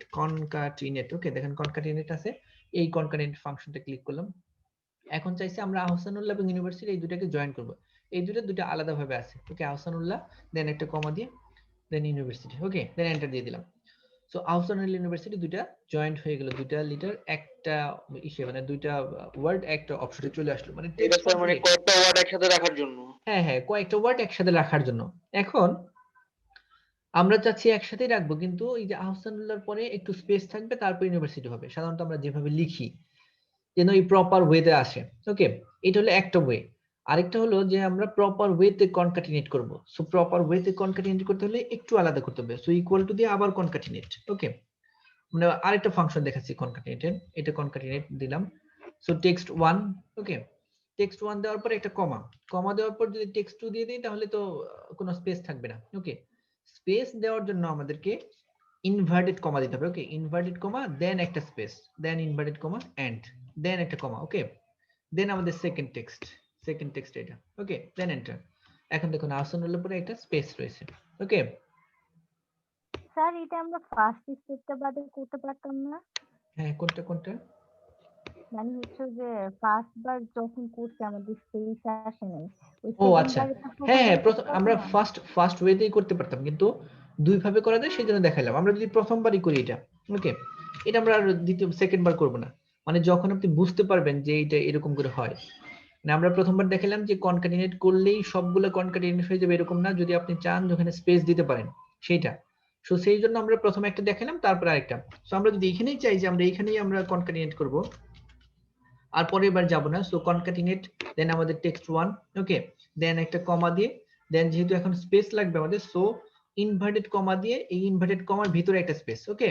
ওকে, দেখেন কনকাটিনেট আছে, এই কনকাটিনেট ফাংশনটা ক্লিক করলাম। এখন চাইছি আমরা আহসানুল্লাহ এবং ইউনিভার্সিটি এই দুটাকে জয়েন করব, এই দুটো আলাদা ভাবে আছে। ওকে, আহসানুল্লাহ, দেন একটা কমা দিয়ে, দেন ইউনিভার্সিটি। ওকে, দেন এন্টার দিয়ে দিলাম। সো আহসানুল্লাহ ইউনিভার্সিটি দুইটা জয়েন্ট হয়ে গেল, দুইটা লিটার একটা ইসে, মানে দুইটা ওয়ার্ড একটা অপশনে চলে আসলো, মানে এটা স্যার মানে কয়েকটা ওয়ার্ড একসাথে রাখার জন্য। হ্যাঁ, কয়েকটা ওয়ার্ড একসাথে রাখার জন্য। এখন আমরা চাচ্ছি একসাথেই রাখবো, কিন্তু এই যে আহসানুল্লাহর পরে একটু স্পেস থাকবে, তারপর ইউনিভার্সিটি হবে। সাধারণত আমরা যেভাবে লিখি যেন এই প্রপার ওয়েতে আসে। ওকে, এটা হলো একটা ওয়ে। আরেকটা হলো যে আমরা প্রপার ওয়েতে কনকাটিনেট করব। সো প্রপার ওয়েতে কনকাটিনেট করতে হলে একটু আলাদা করতে হবে। সো ইকুয়াল টু দিয়ে আবার কনকাটিনেট। ওকে, মানে আরেকটা ফাংশন দেখাচ্ছি কনকাটিনেটের। এটা কনকাটিনেট দিলাম। সো টেক্সট 1, ওকে, টেক্সট 1 দেওয়ার পরে একটা কমা, কমা দেওয়ার পর যদি টেক্সট 2 দিয়ে দিই তাহলে তো কোনো স্পেস থাকবে না। ওকে, স্পেস দেওয়ার জন্য আমাদেরকে ইনভার্টেড কমা দিতে হবে। ওকে, ইনভার্টেড কমা, দেন একটা space, then inverted comma end, then একটা কমা। ওকে, দেন আমাদের সেকেন্ড টেক্সট এটা। Okay, then enter. এখন দেখুন আহসানুল্লাহর পরে একটা স্পেস রয়েছে। ওকে, স্যার এটা আমরা ফার্স্ট স্টেপটা বাদে করতে পারতাম না? হ্যাঁ, কোনটা? মানে হচ্ছে যে ফার্স্ট বার যখন করছি আমাদের স্পেস আসে নাই, ওই ও সেকেন্ড আচ্ছা, বারে তো হ্যাঁ হ্যাঁ, প্রথম আমরা ফার্স্ট ওয়েতেই করতে পারতাম, কিন্তু দুই ভাবে করা যায় সেই জন্য দেখাইলাম। আমরা যদি প্রথমবারই করি এটা, ওকে, এটা আমরা আর সেকেন্ড বার করবো না। মানে যখন আপনি বুঝতে পারবেন যে এটা এরকম করে হয়, মানে আমরা প্রথমবার দেখালাম যে কনকাটিনেট করলেই সবগুলো কনকাটিনেট হয়ে যাবে এরকম না, যদি আপনি চান যেখানে স্পেস দিতে পারেন সেইটা। সো সেই জন্য আমরা প্রথমে একটা দেখালাম, তারপর আরেকটা। সো আমরা যদি এখানেই চাই যে আমরা এখানেই আমরা কনকাটিনেট করব, আর পরের বার যাব না। সো কনকাটিনেট, দেন আমাদের টেক্সট 1, ওকে, দেন একটা কমা দিয়ে, দেন যেহেতু এখন স্পেস লাগবে আমাদের, সো ইনভার্টেড কমা দিয়ে, এই ইনভার্টেড কমার ভিতরে একটা space. Okay,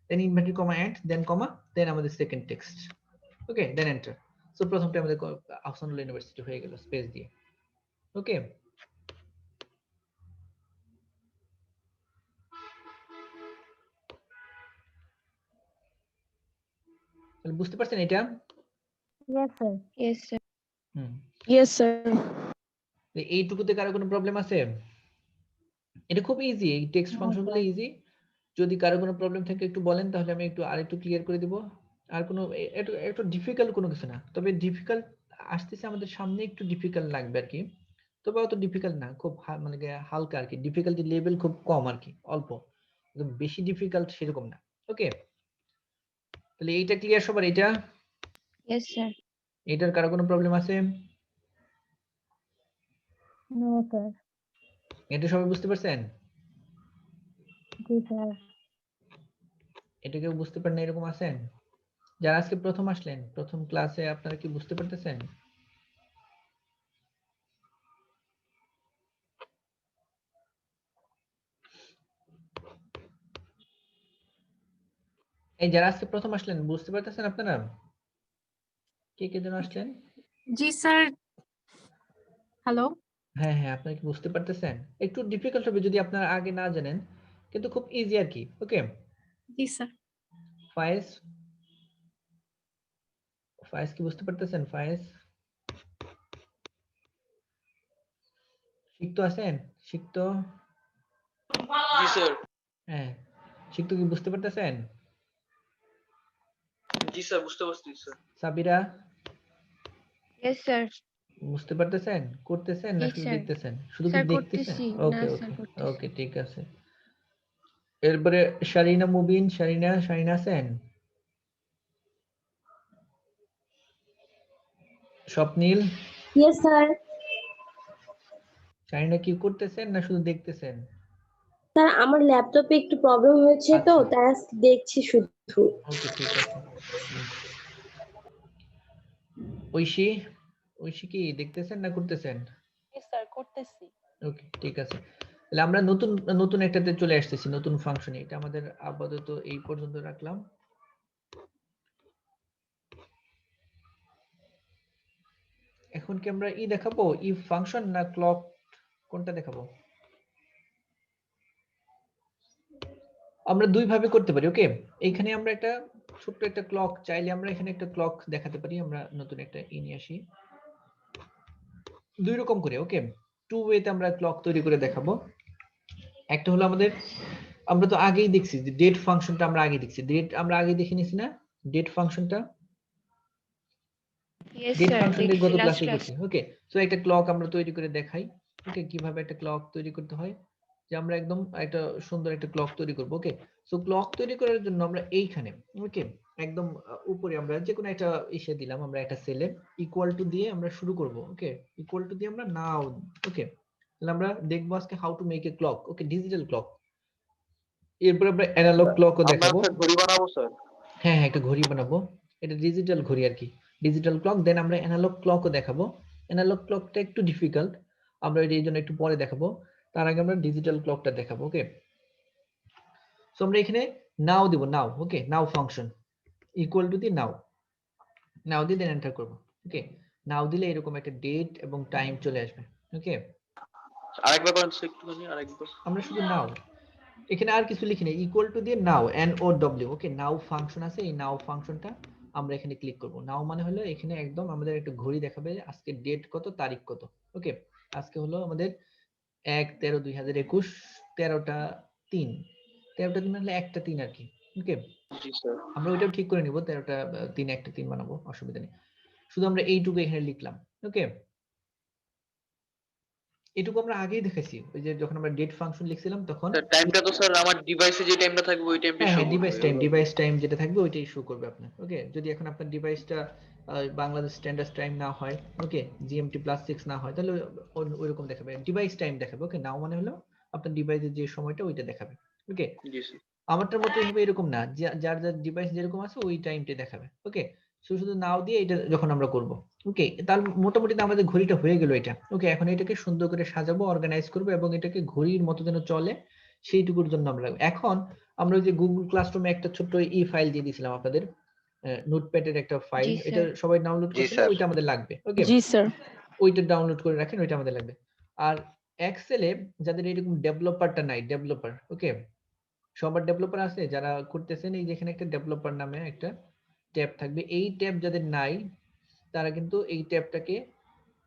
then inverted comma end, then comma, then আমাদের second text. Okay, then enter. So প্রথমটা আমাদের আহসানুল্লাহ ইউনিভার্সিটি হয়ে গেল স্পেস দিয়ে। ওকে, তাহলে বুঝতে পারছেন এটা? Yes sir. Yes sir. Hmm, yes sir. এইটুকুতে কারো কোনো প্রবলেম আছে? এটা খুব ইজি, এই টেক্সট ফাংশনগুলো ইজি। যদি কারো কোনো প্রবলেম থাকে একটু বলেন, তাহলে আমি একটু আরেকটু ক্লিয়ার করে দিব। আর কোনো একটু ডিফিকাল্ট কোনো কিছু না, তবে ডিফিকাল্ট আসতেছে আমাদের সামনে, একটু ডিফিকাল্ট লাগবে আর কি। তবে অত ডিফিকাল্ট না, খুব মানে হালকা আর কি, ডিফিকাল্টি লেভেল খুব কম আর কি, অল্প, একদম বেশি ডিফিকাল্ট সেরকম না। ওকে, তাহলে এইটা ক্লিয়ার সবার? এটা, ইয়েস স্যার। এটার কারো কোনো প্রবলেম আছে? No sir. এটা সবাই বুঝতে পারছেন? জি স্যার। এটা কেউ বুঝতে পারেন না এরকম আছেন? যারা আজকে প্রথম আসলেন, প্রথম ক্লাসে, আপনারা কি বুঝতে পারতেছেন? এই যারা আজকে প্রথম আসলেন, বুঝতে পারতেছেন আপনারা? কে কে যেন আসলেন? জি স্যার। হ্যালো। হ্যাঁ হ্যাঁ, আপনারা কি বুঝতে পারতেছেন? একটু ডিফিকাল্ট হবে যদি আপনারা আগে না জানেন, কিন্তু খুব ইজি আর কি। ওকে, জি স্যার। ফায়েজ, ফায়েজ কি বুঝতে পারতেছেন? ফায়েজ, শিখতো আছেন? শিখতো? জি স্যার। হ্যাঁ, শিখতো কি বুঝতে পারতেছেন? জি স্যার, বুঝতে পারছি স্যার। Sabira, yes sir. বুঝতে পারতেছেন? করতেছেন না জি শুধু স্যার। দেখতেছেন? শুধু কি স্যার দেখতেছেন? করতেছি। না ওকে স্যার ওকে করতেছি। ওকে, ঠিক আছে। এরপরে শারিনা মুবিন, শারিনা আছেন? স্বপ্নিল, ইয়েস স্যার। শারিনা কি করতেছেন না শুধু দেখতেছেন? স্যার আমার ল্যাপটপে একটু প্রবলেম হয়েছে তো, আচ্ছা, তাই আজকে দেখছি শুধু। ওকে, ঠিক আছে। ঐশী, ঐশী কি দেখতেছেন না করতেছেন? ইয়েস স্যার, করতেছি। ওকে, ঠিক আছে। তাহলে আমরা নতুন নতুন একটাতে চলে আসতেছি, নতুন ফাংশনে। এটা আমাদের আপাতত এই পর্যন্ত রাখলাম। এখন কি আমরা দেখাবো, ইফ ফাংশন না ক্লক, কোনটা দেখাবো? আমরা দুই ভাবে করতে পারি। ওকে, এখানে আমরা একটা ছোট্ট একটা ক্লক চাইলে আমরা এখানে একটা ক্লক দেখাতে পারি। আমরা নতুন একটা নিয়ে আসি, দুই রকম করে। ওকে, টু ওয়েতে আমরা ক্লক তৈরি করে দেখাবো। একটা হলো আমাদের, আমরা তো আগেই দেখছি যে ডেট ফাংশনটা আমরা আগে দেখছি, ডেট আমরা আগে দেখে নিছি না, ডেট ফাংশনটা, ইয়েস ডেট স্যার ফাংশনটা দেখছি গত লাস্ট ক্লাসে ক্লাস। করছি। ওকে, সো একটা ক্লক আমরা তৈরি করে দেখাই। ওকে, কিভাবে একটা ক্লক তৈরি করতে হয়, যে আমরা একদম একটা সুন্দর একটা ক্লক তৈরি করব। ওকে, সো ক্লক তৈরি করার জন্য আমরা এইখানে, ওকে, একদম উপরে আমরা যে কোনো একটা ইসে দিলাম, আমরা একটা সেলে ইকুয়াল টু দিয়ে আমরা শুরু করব। ওকে, ইকুয়াল টু দিয়ে আমরা নাও। ওকে, তাহলে আমরা দেখবো আজকে how to make a clock. Okay, digital clock. এরপর আমরা অ্যানালগ ক্লকও আমরা দেখাবো। স্যার ঘড়ি বানাবো স্যার। হ্যাঁ হ্যাঁ, একটা ঘড়ি বানাবো, এটা ডিজিটাল ঘড়ি আর কি, ডিজিটাল ক্লক। দেন আমরা অ্যানালগ ক্লকও দেখাবো। অ্যানালগ ক্লকটা একটু ডিফিকাল্ট, আমরা এই জন্য একটু পরে দেখাবো। তার আগে আমরা ডিজিটাল ক্লকটা দেখাবো। ওকে, সো আমরা এখানে নাও দিব, নাও। ওকে, নাও ফাংশন ইকুয়াল টু দি নাও, নাও দিয়ে দেন এন্টার করব। ওকে, নাও দিলে এরকম একটা ডেট এবং টাইম চলে আসবে। ওকে, আরেকবার করেন স্যার একটুখানি, আরেকবার। আমরা শুধু নাও, এখানে আর কিছু লিখি না, ইকুয়াল টু দিয়ে নাও, এন ও ডব্লিউ। ওকে, নাও ফাংশন আছে, এই নাও ফাংশনটা আমরা এখানে ক্লিক করব। নাও মানে হলো এখানে একদম আমাদের একটা ঘড়ি দেখাবে, আজকে ডেট কত, তারিখ কত। ওকে, আজকে হলো আমাদের 1/13/2021, 13টা 3, 13টা 3 মানে 1টা 3 আর কি। ওকে, জি স্যার। আমরা ওইটাও ঠিক করে নিব, 13টা 3 1টা 3 বানাবো, অসুবিধা নেই। শুধু আমরা এইটুকু এখানে লিখলাম। ওকে, এটুকু আমরা আগেই দেখাইছি, ওই যে যখন আমরা ডেট ফাংশন লিখছিলাম তখন। স্যার টাইমটা তো স্যার আমার ডিভাইসে যে টাইমটা থাকবে ওই টাইমটাই হ্যাঁ শো হ্যাঁ, করবে। ডিভাইস টাইম যেটা থাকবে ওইটাই শো করবে আপনার। ওকে, যদি এখন আপনার ডিভাইসটা বাংলাদেশ স্ট্যান্ডার্ড টাইম না হয়, ওকে, জিএমটি +6 না হয়, তাহলে ওইরকম দেখাবে, ডিভাইস টাইম দেখাবে। ওকে, নাও মানে হলো আপনার ডিভাইসের যে সময়টা ওইটা দেখাবে। ওকে, জি স্যার। আমারটার মতো হবে এরকম না, যার যার ডিভাইস যেরকম আছে ওই টাইমটাই দেখাবে। ওকে, শুধু নাও দিয়ে এটা যখন আমরা করব। ওকে, তাহলে মোটামুটি তো আমাদের ঘড়িটা হয়ে গেল এটা। ওকে, এখন এটাকে সুন্দর করে সাজাবো, অর্গানাইজ করবো এবং এটাকে ঘড়ির মতো যেন চলে সেইটুকুর জন্য আমরা এখন আমরা ওই যে গুগল ক্লাসরুমে একটা ছোট্ট ই ফাইল দিয়ে দিয়েছিলাম আপনাদের, নোটপ্যাডের একটা ফাইল, জি এটা স্যার। সবাই ডাউনলোড জি করছিল, স্যার। ওইটা আমাদের লাগবে। ওকে, জি স্যার। ওইটা ডাউনলোড করে রাখেন, ওইটা আমাদের লাগবে। আর এক্সেলে যাদের এরকম ডেভেলপারটা নাই, ডেভেলপার, ওকে, সবার ডেভেলপার আছে যারা করতেছেন, এই যেখানে একটা ডেভেলপার নামে একটা ট্যাব থাকবে, এই ট্যাব যাদের নাই তারা কিন্তু এই ট্যাবটাকে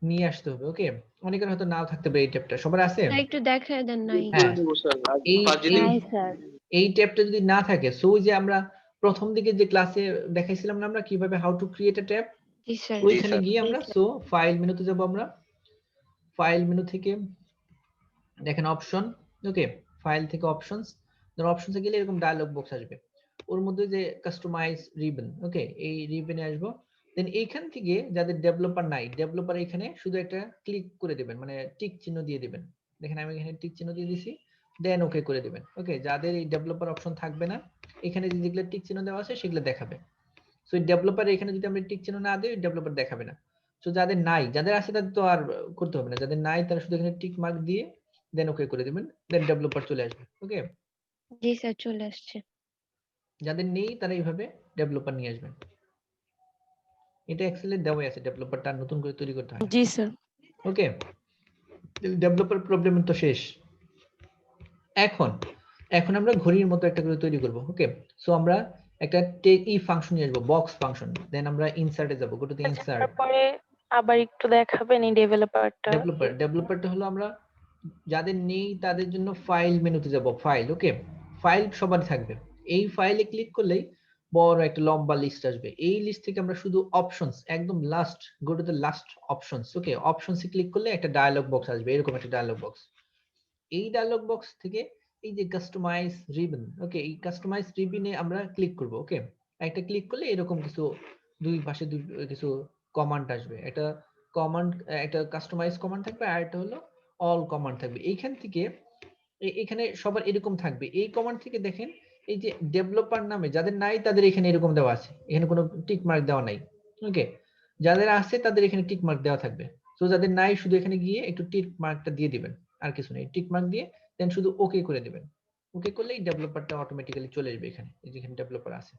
নিয়ে আসতে হবে। ওকে, অনেকের হয়তো নাও থাকতে পারে, এই ট্যাবটা সবার আছে। স্যার একটু দেখায় দেন নাই। হ্যাঁ, দিব স্যার। এই ফার্স্ট এই যেদিন নাই স্যার। এই ট্যাবটা যদি না থাকে, সো ওই যে আমরা প্রথম দিকে যে ক্লাসে দেখাইছিলাম না আমরা কিভাবে how to create a tab, G sir. ওইখানে স্যার। গিয়ে আমরা সো ফাইল মেনুতে যাব, আমরা ফাইল মেনু থেকে দেখেন অপশন। ওকে, ফাইল থেকে অপশনস, ধরুন অপশনসে গেলে এরকম ডায়লগ বক্স আসবে, ওর মধ্যে যে কাস্টমাইজ রিবন। ওকে, এই রিবনে আসবো। দেন এইখান থেকে যাদের ডেভেলপার নাই, ডেভেলপার এখানে শুধু একটা ক্লিক করে দিবেন, মানে টিক চিহ্ন দিয়ে দিবেন। দেখেন আমি এখানে টিক চিহ্ন দিয়ে দিছি, দেন ওকে করে দিবেন। ওকে, যাদের এই ডেভেলপার অপশন থাকবে না, এখানে যেগুলো টিক চিহ্ন দেওয়া আছে সেগুলো দেখাবে। সো এই ডেভেলপার এখানে যদি আমরা টিক চিহ্ন না দিই, ডেভেলপার দেখাবে না। সো যাদের নাই, যাদের আছে তাদের তো আর করতে হবে না, যাদের নাই তারা শুধু এখানে টিক মার্ক দিয়ে দেন ওকে করে দিবেন, দেন ডেভেলপার চলে আসবে। ওকে, জি স্যার চলে আসছে। যাদের নেই তারা এইভাবে ডেভেলপার নিয়ে আসবেন। এটা এক্সেলে দেওয়াই আছে, ডেভেলপারটা নতুন করে তৈরি করতে হয় না। জি স্যার। ওকে, ডেভেলপার প্রবলেম তো শেষ। এখন এখন আমরা ঘড়ির মতো একটা করে তৈরি করব। ওকে, সো আমরা একটা টেক ই ফাংশন নিয়ে আসবো, বক্স ফাংশন। দেন আমরা ইনসার্টে যাব, গো টু দ্য ইনসার্ট। তারপরে আবার একটু দেখাবেন এই ডেভেলপারটা। ডেভেলপারটা হলো আমরা যাদের নেই তাদের জন্য ফাইল মেনুতে যাব, ফাইল। ওকে, ফাইল সবার থাকবে, এই ফাইলে ক্লিক করলেই বড় একটা লম্বা লিস্ট আসবে। এই লিস্ট থেকে আমরা শুধু অপশনস, একদম last, go to the last options. Okay, অপশনসে ক্লিক করলে একটা ডায়লগ বক্স আসবে, এরকম একটা ডায়লগ বক্স। এই ডায়লগ বক্স থেকে এই যে কাস্টমাইজ রিবন, ওকে, এই কাস্টমাইজ রিবনে আমরা ক্লিক করব। ওকে, একটা ক্লিক করলে এরকম কিছু দুই পাশে কিছু কমান্ড আসবে, একটা কমান্ড, একটা কাস্টমাইজ কমান্ড থাকবে, আর একটা হলো অল কমান্ড থাকবে। এইখান থেকে এখানে সবার এরকম থাকবে। এই কমান্ড থেকে দেখেন এই যে ডেভেলপার নামে যাদের নাই তাদের এখানে এরকম দেওয়া আছে, এখানে কোনো টিক মার্ক দেওয়া নাই। ওকে, যাদের আছে তাদের এখানে টিক মার্ক দেওয়া থাকবে। তো যাদের নাই শুধু এখানে গিয়ে একটু টিক মার্কটা দিয়ে দিবেন, আর কিছু নেই, টিক মার্ক দিয়ে দেন শুধু ওকে করে দিবেন। ওকে করলেই ডেভেলপারটা অটোমেটিক্যালি চলে আসবে এখানে, এই যেখানে ডেভেলপার আছে।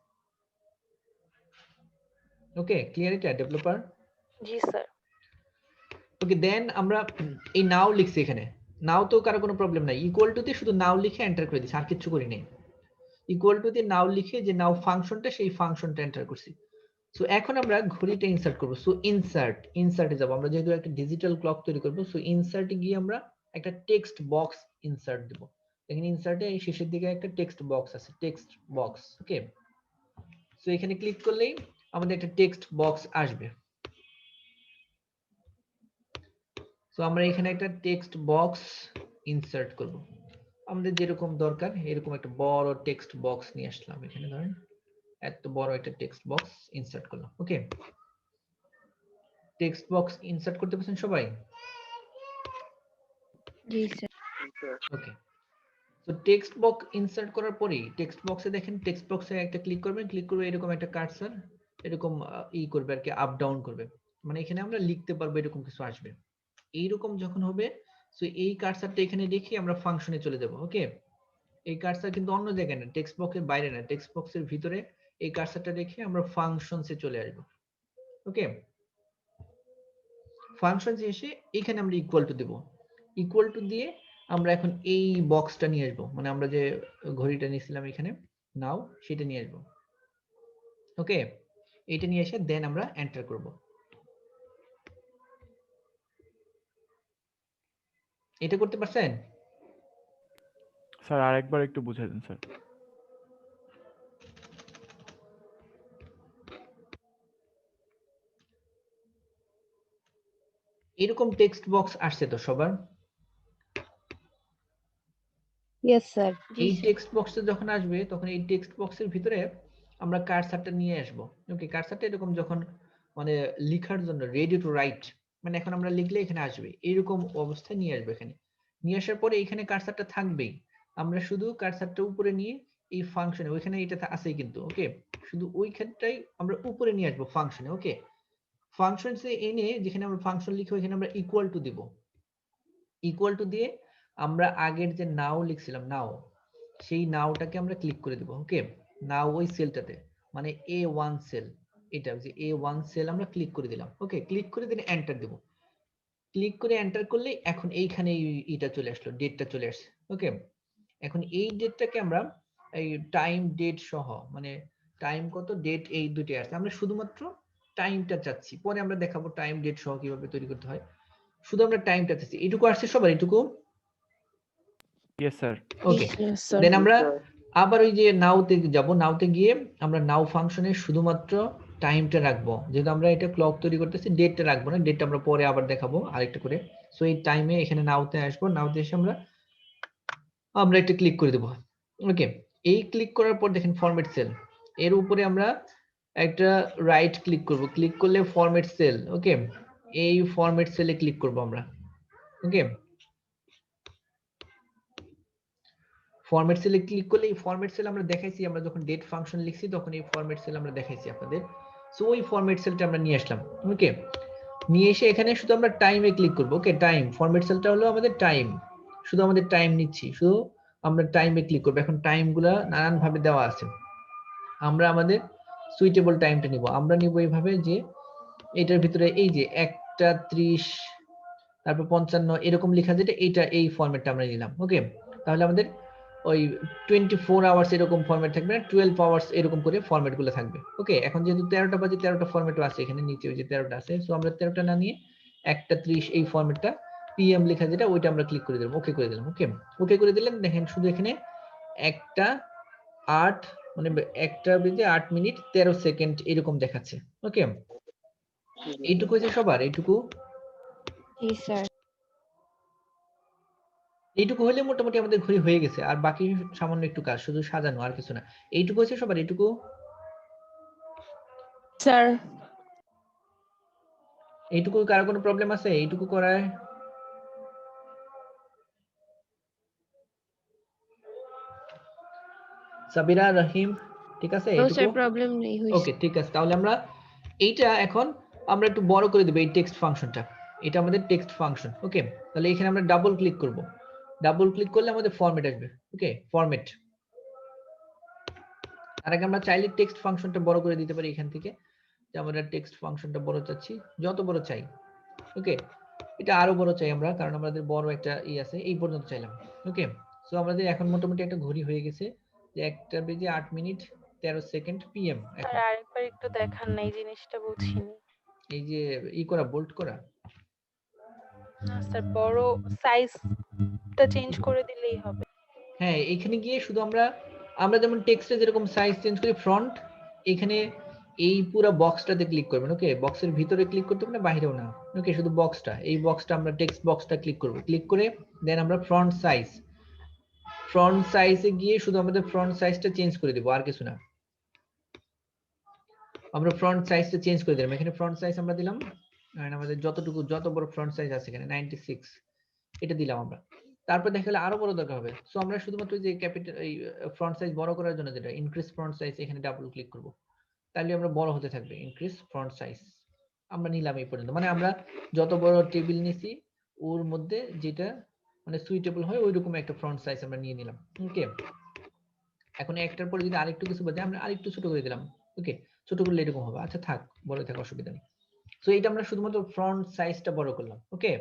ওকে, ক্লিয়ার এটা ডেভেলপার? জি স্যার। ওকে, দেন আমরা এই নাও লিখছি এখানে, নাও তো কারো কোনো প্রবলেম নাই, ইকুয়াল টু দিয়ে শুধু নাও লিখে এন্টার করে দিছি, আর কিছু করি নাই। ইকুয়াল টু দিয়ে নাও লিখে যে নাও ফাংশনটা, সেই ফাংশনটা এন্টার করছি। সো এখন আমরা ঘড়িটা ইনসার্ট করব। সো ইনসার্টে যাব, আমরা যেহেতু একটা ডিজিটাল ক্লক তৈরি করব, সো ইনসার্টে গিয়ে আমরা একটা টেক্সট বক্স ইনসার্ট দেব। এখানে ইনসার্টে এই শেষের দিকে একটা টেক্সট বক্স আছে, টেক্সট বক্স। ওকে, সো এখানে ক্লিক করলেই আমাদের একটা টেক্সট বক্স আসবে। সো আমরা এখানে একটা টেক্সট বক্স ইনসার্ট করব, আমাদের যেরকম দরকার এরকম একটা বড় টেক্সট বক্স নিয়ে আসলাম। এখানে ধরেন এত বড় একটা টেক্সট বক্স ইনসার্ট করলাম। ওকে, টেক্সট বক্স ইনসার্ট করতে পারছেন সবাই? জি স্যার। ওকে, তো তো টেক্সট বক্স ইনসার্ট করার পরেই টেক্সট বক্সে দেখেন, টেক্সট বক্সে একটা ক্লিক করবেন, ক্লিক করবে এরকম একটা কার্সর এরকম করবে আর কি, আপ ডাউন করবে, মানে এখানে আমরা লিখতে পারবো এরকম কিছু আসবে। এইরকম যখন হবে, সো এই কার্সরটা এখানে রেখে আমরা ফাংশনে চলে যাব। ওকে, এই কার্সর কিন্তু অন্য জায়গায় না, টেক্সট বক্সের বাইরে না, টেক্সট বক্সের ভিতরে এই কার্সরটা রেখে আমরা ফাংশনসে চলে আসবো। ওকে, ফাংশনসে এসে এখানে আমরা ইকুয়াল টু দেব, ইকুয়াল টু দিয়ে আমরা এখন এই বক্সটা নিয়ে আসবো, মানে আমরা যে ঘড়িটা নিয়েছিলাম এখানে নাও, সেটা নিয়ে আসবো। ওকে, এটা নিয়ে এসে দেন আমরা এন্টার করব। এটা করতে পারছেন স্যার? আরেকবার একটু বুঝাই দেন স্যার। এরকম টেক্সট বক্স আসছে তো সবার? Yes sir. এই টেক্সট বক্সে যখন আসবে তখন এই টেক্সট বক্সের ভিতরে আমরা কার্সারটা নিয়ে আসবো। ওকে, কার্সারটা এরকম যখন মানে লেখার জন্য রেডি টু রাইট, মানে এখন আমরা লিখলে এখানে আসবে, এরকম অবস্থায় নিয়ে আসবে। এখানে নিয়ে আসার পরে এখানে কার্সারটা থাকবেই, আমরা শুধু কার্সারটা উপরে নিয়ে এই ফাংশনে, ওইখানে এটা আছেই কিন্তু, ওকে, শুধু ওইখানটাই আমরা উপরে নিয়ে আসবো ফাংশনে। ওকে, ফাংশনসে এনে যেখানে আমরা ফাংশন লিখবো এখানে আমরা ইকুয়াল টু দিব, ইকুয়াল টু দিয়ে আমরা আগের যে নাও লিখছিলাম নাও, সেই নাওটাকে আমরা ক্লিক করে দেব। ওকে, নাও ওই সেলটাতে, মানে A1 সেল, এটা যে A1 সেল আমরা ক্লিক করে দিলাম। ওকে, ক্লিক করে দিলে এন্টার দেব, ক্লিক করে এন্টার করলে এখন এইখানে এটা চলে আসলো, ডেটটা চলে আসছে। ওকে, এখন এই ডেটটাকে আমরা এই টাইম ডেট সহ, মানে টাইম কত ডেট এই দুটো আছে, আমরা শুধুমাত্র টাইমটা চাচ্ছি, পরে আমরা দেখাবো টাইম ডেট সহ কিভাবে তৈরি করতে হয়, শুধু আমরা টাইমটা চাচ্ছি। এটুকু আসছে সবার? এটুকু? Yes sir. ওকে, দেন আমরা আবার ওই যে নাওতে যাব, নাওতে গিয়ে আমরা নাও ফাংশনে শুধুমাত্র টাইমটা রাখবো, যেহেতু আমরা এটা ক্লক তৈরি করতেছি, ডেটটা রাখবো না, ডেটটা আমরা পরে আবার দেখাবো আরেকটা করে। সো এই টাইমে এখানে নাওতে আসবো, নাওতে এসে আমরা একটা ক্লিক করে দেবো। ওকে, এই ক্লিক করার পর দেখেন ফরম্যাট সেল, এর উপরে আমরা একটা রাইট ক্লিক করব, ক্লিক করলে ফরম্যাট সেল। ওকে, এই ফরম্যাট সেলে ক্লিক করব আমরা। ওকে, ফরম্যাট সেলে ক্লিক করলে এই ফরম্যাট সেল আমরা দেখাইছি, আমরা যখন ডেট ফাংশন লিখছি তখন এই ফরম্যাট সেল আমরা দেখাইছি আপনাদের। সো ওই ফরম্যাট সেলটা আমরা নিয়ে আসলাম। ওকে, নিয়ে এসে এখানে শুধু আমরা টাইমে ক্লিক করব। ওকে, টাইম, ফরম্যাট সেলটা হলো আমাদের টাইম, শুধু আমাদের টাইম নিচ্ছি, শুধু আমরা টাইমে ক্লিক করব। এখন টাইমগুলো নানান ভাবে দেওয়া আছে, আমরা আমাদের সুইটেবল টাইমটা নিব। আমরা নিব এইভাবে যে এটার ভিতরে এই যে 1:30 তারপর 55 এরকম লেখা, যেটা এইটা এই ফরম্যাটটা আমরা নিলাম। ওকে, তাহলে আমাদের ওই 24 আওয়ার্স এরকম ফরম্যাট থাকবে না, 12 আওয়ার্স এরকম করে ফরম্যাট গুলো থাকবে। ওকে, এখন যেহেতু 13টা বাজে 13টা ফরম্যাটও আছে এখানে নিচে, ওই যে 13টা আছে, সো আমরা 13টা না নিয়ে 1:30 এই ফরম্যাটটা পিএম লেখা যেটা, ওইটা আমরা ক্লিক করে দিলাম, ওকে করে দিলাম। ওকে, ওকে করে দিলেন, দেখেন শুধু এখানে 1:08 মানে 1:08:13 এরকম দেখাচ্ছে। ওকে, এইটুকু হয়েছে সবার? এইটুকু? জি স্যার। এইটুকু হলে মোটামুটি আমাদের ঘড়ি হয়ে গেছে, আর বাকি সামান্য একটু কাজ, শুধু সাজানো, আর কিছু না। এইটুকু হয়েছে সবার? এইটুকু স্যার এইটুকু কারো কোনো প্রবলেম আছে এইটুকু করায়? সাবিরা, রহিম, ঠিক আছে? নো এইটুকু স্যার, প্রবলেম নেই, ওকে, হইছে। ঠিক আছে। তাহলে আমরা এইটা এখন আমরা একটু বড় করে দেব, এই টেক্সট ফাংশনটা, এটা আমাদের টেক্সট ফাংশন। ওকে, তাহলে এখানে আমরা ডাবল ক্লিক করব, ডাবল ক্লিক করলে আমাদের ফরম্যাট আসবে। ওকে, ফরম্যাট। তার আগে আমরা চাইলে টেক্সট ফাংশনটা বড় করে দিতে পারি এখান থেকে, যে আমরা টেক্সট ফাংশনটা বড় চাচ্ছি, যত বড় চাই। ওকে, এটা আরো বড় চাই আমরা, কারণ আমাদের বড় একটা আছে, এই পর্যন্ত চাইলাম। ওকে, সো আমাদের এখন মোটামুটি একটা ঘড়ি হয়ে গেছে যে 1:08:13 পিএম। এখন স্যার আরেকবার একটু দেখান না, এই জিনিসটা বুঝিনি। এই যে করা, বোল্ড করা। না স্যার, বড় সাইজটা চেঞ্জ করে দিলেই হবে। হ্যাঁ, এখানে গিয়ে শুধু আমরা যেমন টেক্সটে যেরকম সাইজ চেঞ্জ করি ফ্রন্ট, এখানে এই পুরো বক্সটাতে ক্লিক করবেন। ওকে, বক্সের ভিতরে ক্লিক করতে হবে না, বাইরেও না। ওকে, শুধু বক্সটা, এই বক্সটা আমরা টেক্সট বক্সটা ক্লিক করব, ক্লিক করে দেন আমরা ফ্রন্ট সাইজে গিয়ে শুধু আমাদের ফ্রন্ট সাইজটা চেঞ্জ করে দেব, আর কিছু না। আমরা ফ্রন্ট সাইজটা চেঞ্জ করে দিলাম, এখানে ফ্রন্ট সাইজ আমরা দিলাম, আর আমাদের যত বড় ফ্রন্ট সাইজ আছে এখানে 96 এটা দিলাম আমরা। তারপর দেখা গেলে আরো বড় দরকার হবে, সো আমরা শুধুমাত্র যে ক্যাপিটাল এই ফ্রন্ট সাইজ বড় করার জন্য যেটা ইনক্রিজ ফ্রন্ট সাইজ, এখানে ডাবল ক্লিক করব, তাহলে আমরা বড় হতে থাকবে ইনক্রিজ ফ্রন্ট সাইজ। আমরা নিলাম এই পর্যন্ত, মানে আমরা যত বড় টেবিল নিছি ওর মধ্যে যেটা মানে সুইটেবল হয় ওইরকম একটা ফ্রন্ট সাইজ আমরা নিয়ে নিলাম। ওকে, এখন একটার পরে যদি আরেকটু কিছু বাজে আমরা আরেকটু ছোট করে দিলাম। ওকে, ছোট করলে এরকম হবে, আচ্ছা থাক, বড় থাক, অসুবিধা নেই। সো এইটা আমরা শুধুমাত্র ফ্রন্ট সাইজটা বড় করলাম। ওকে,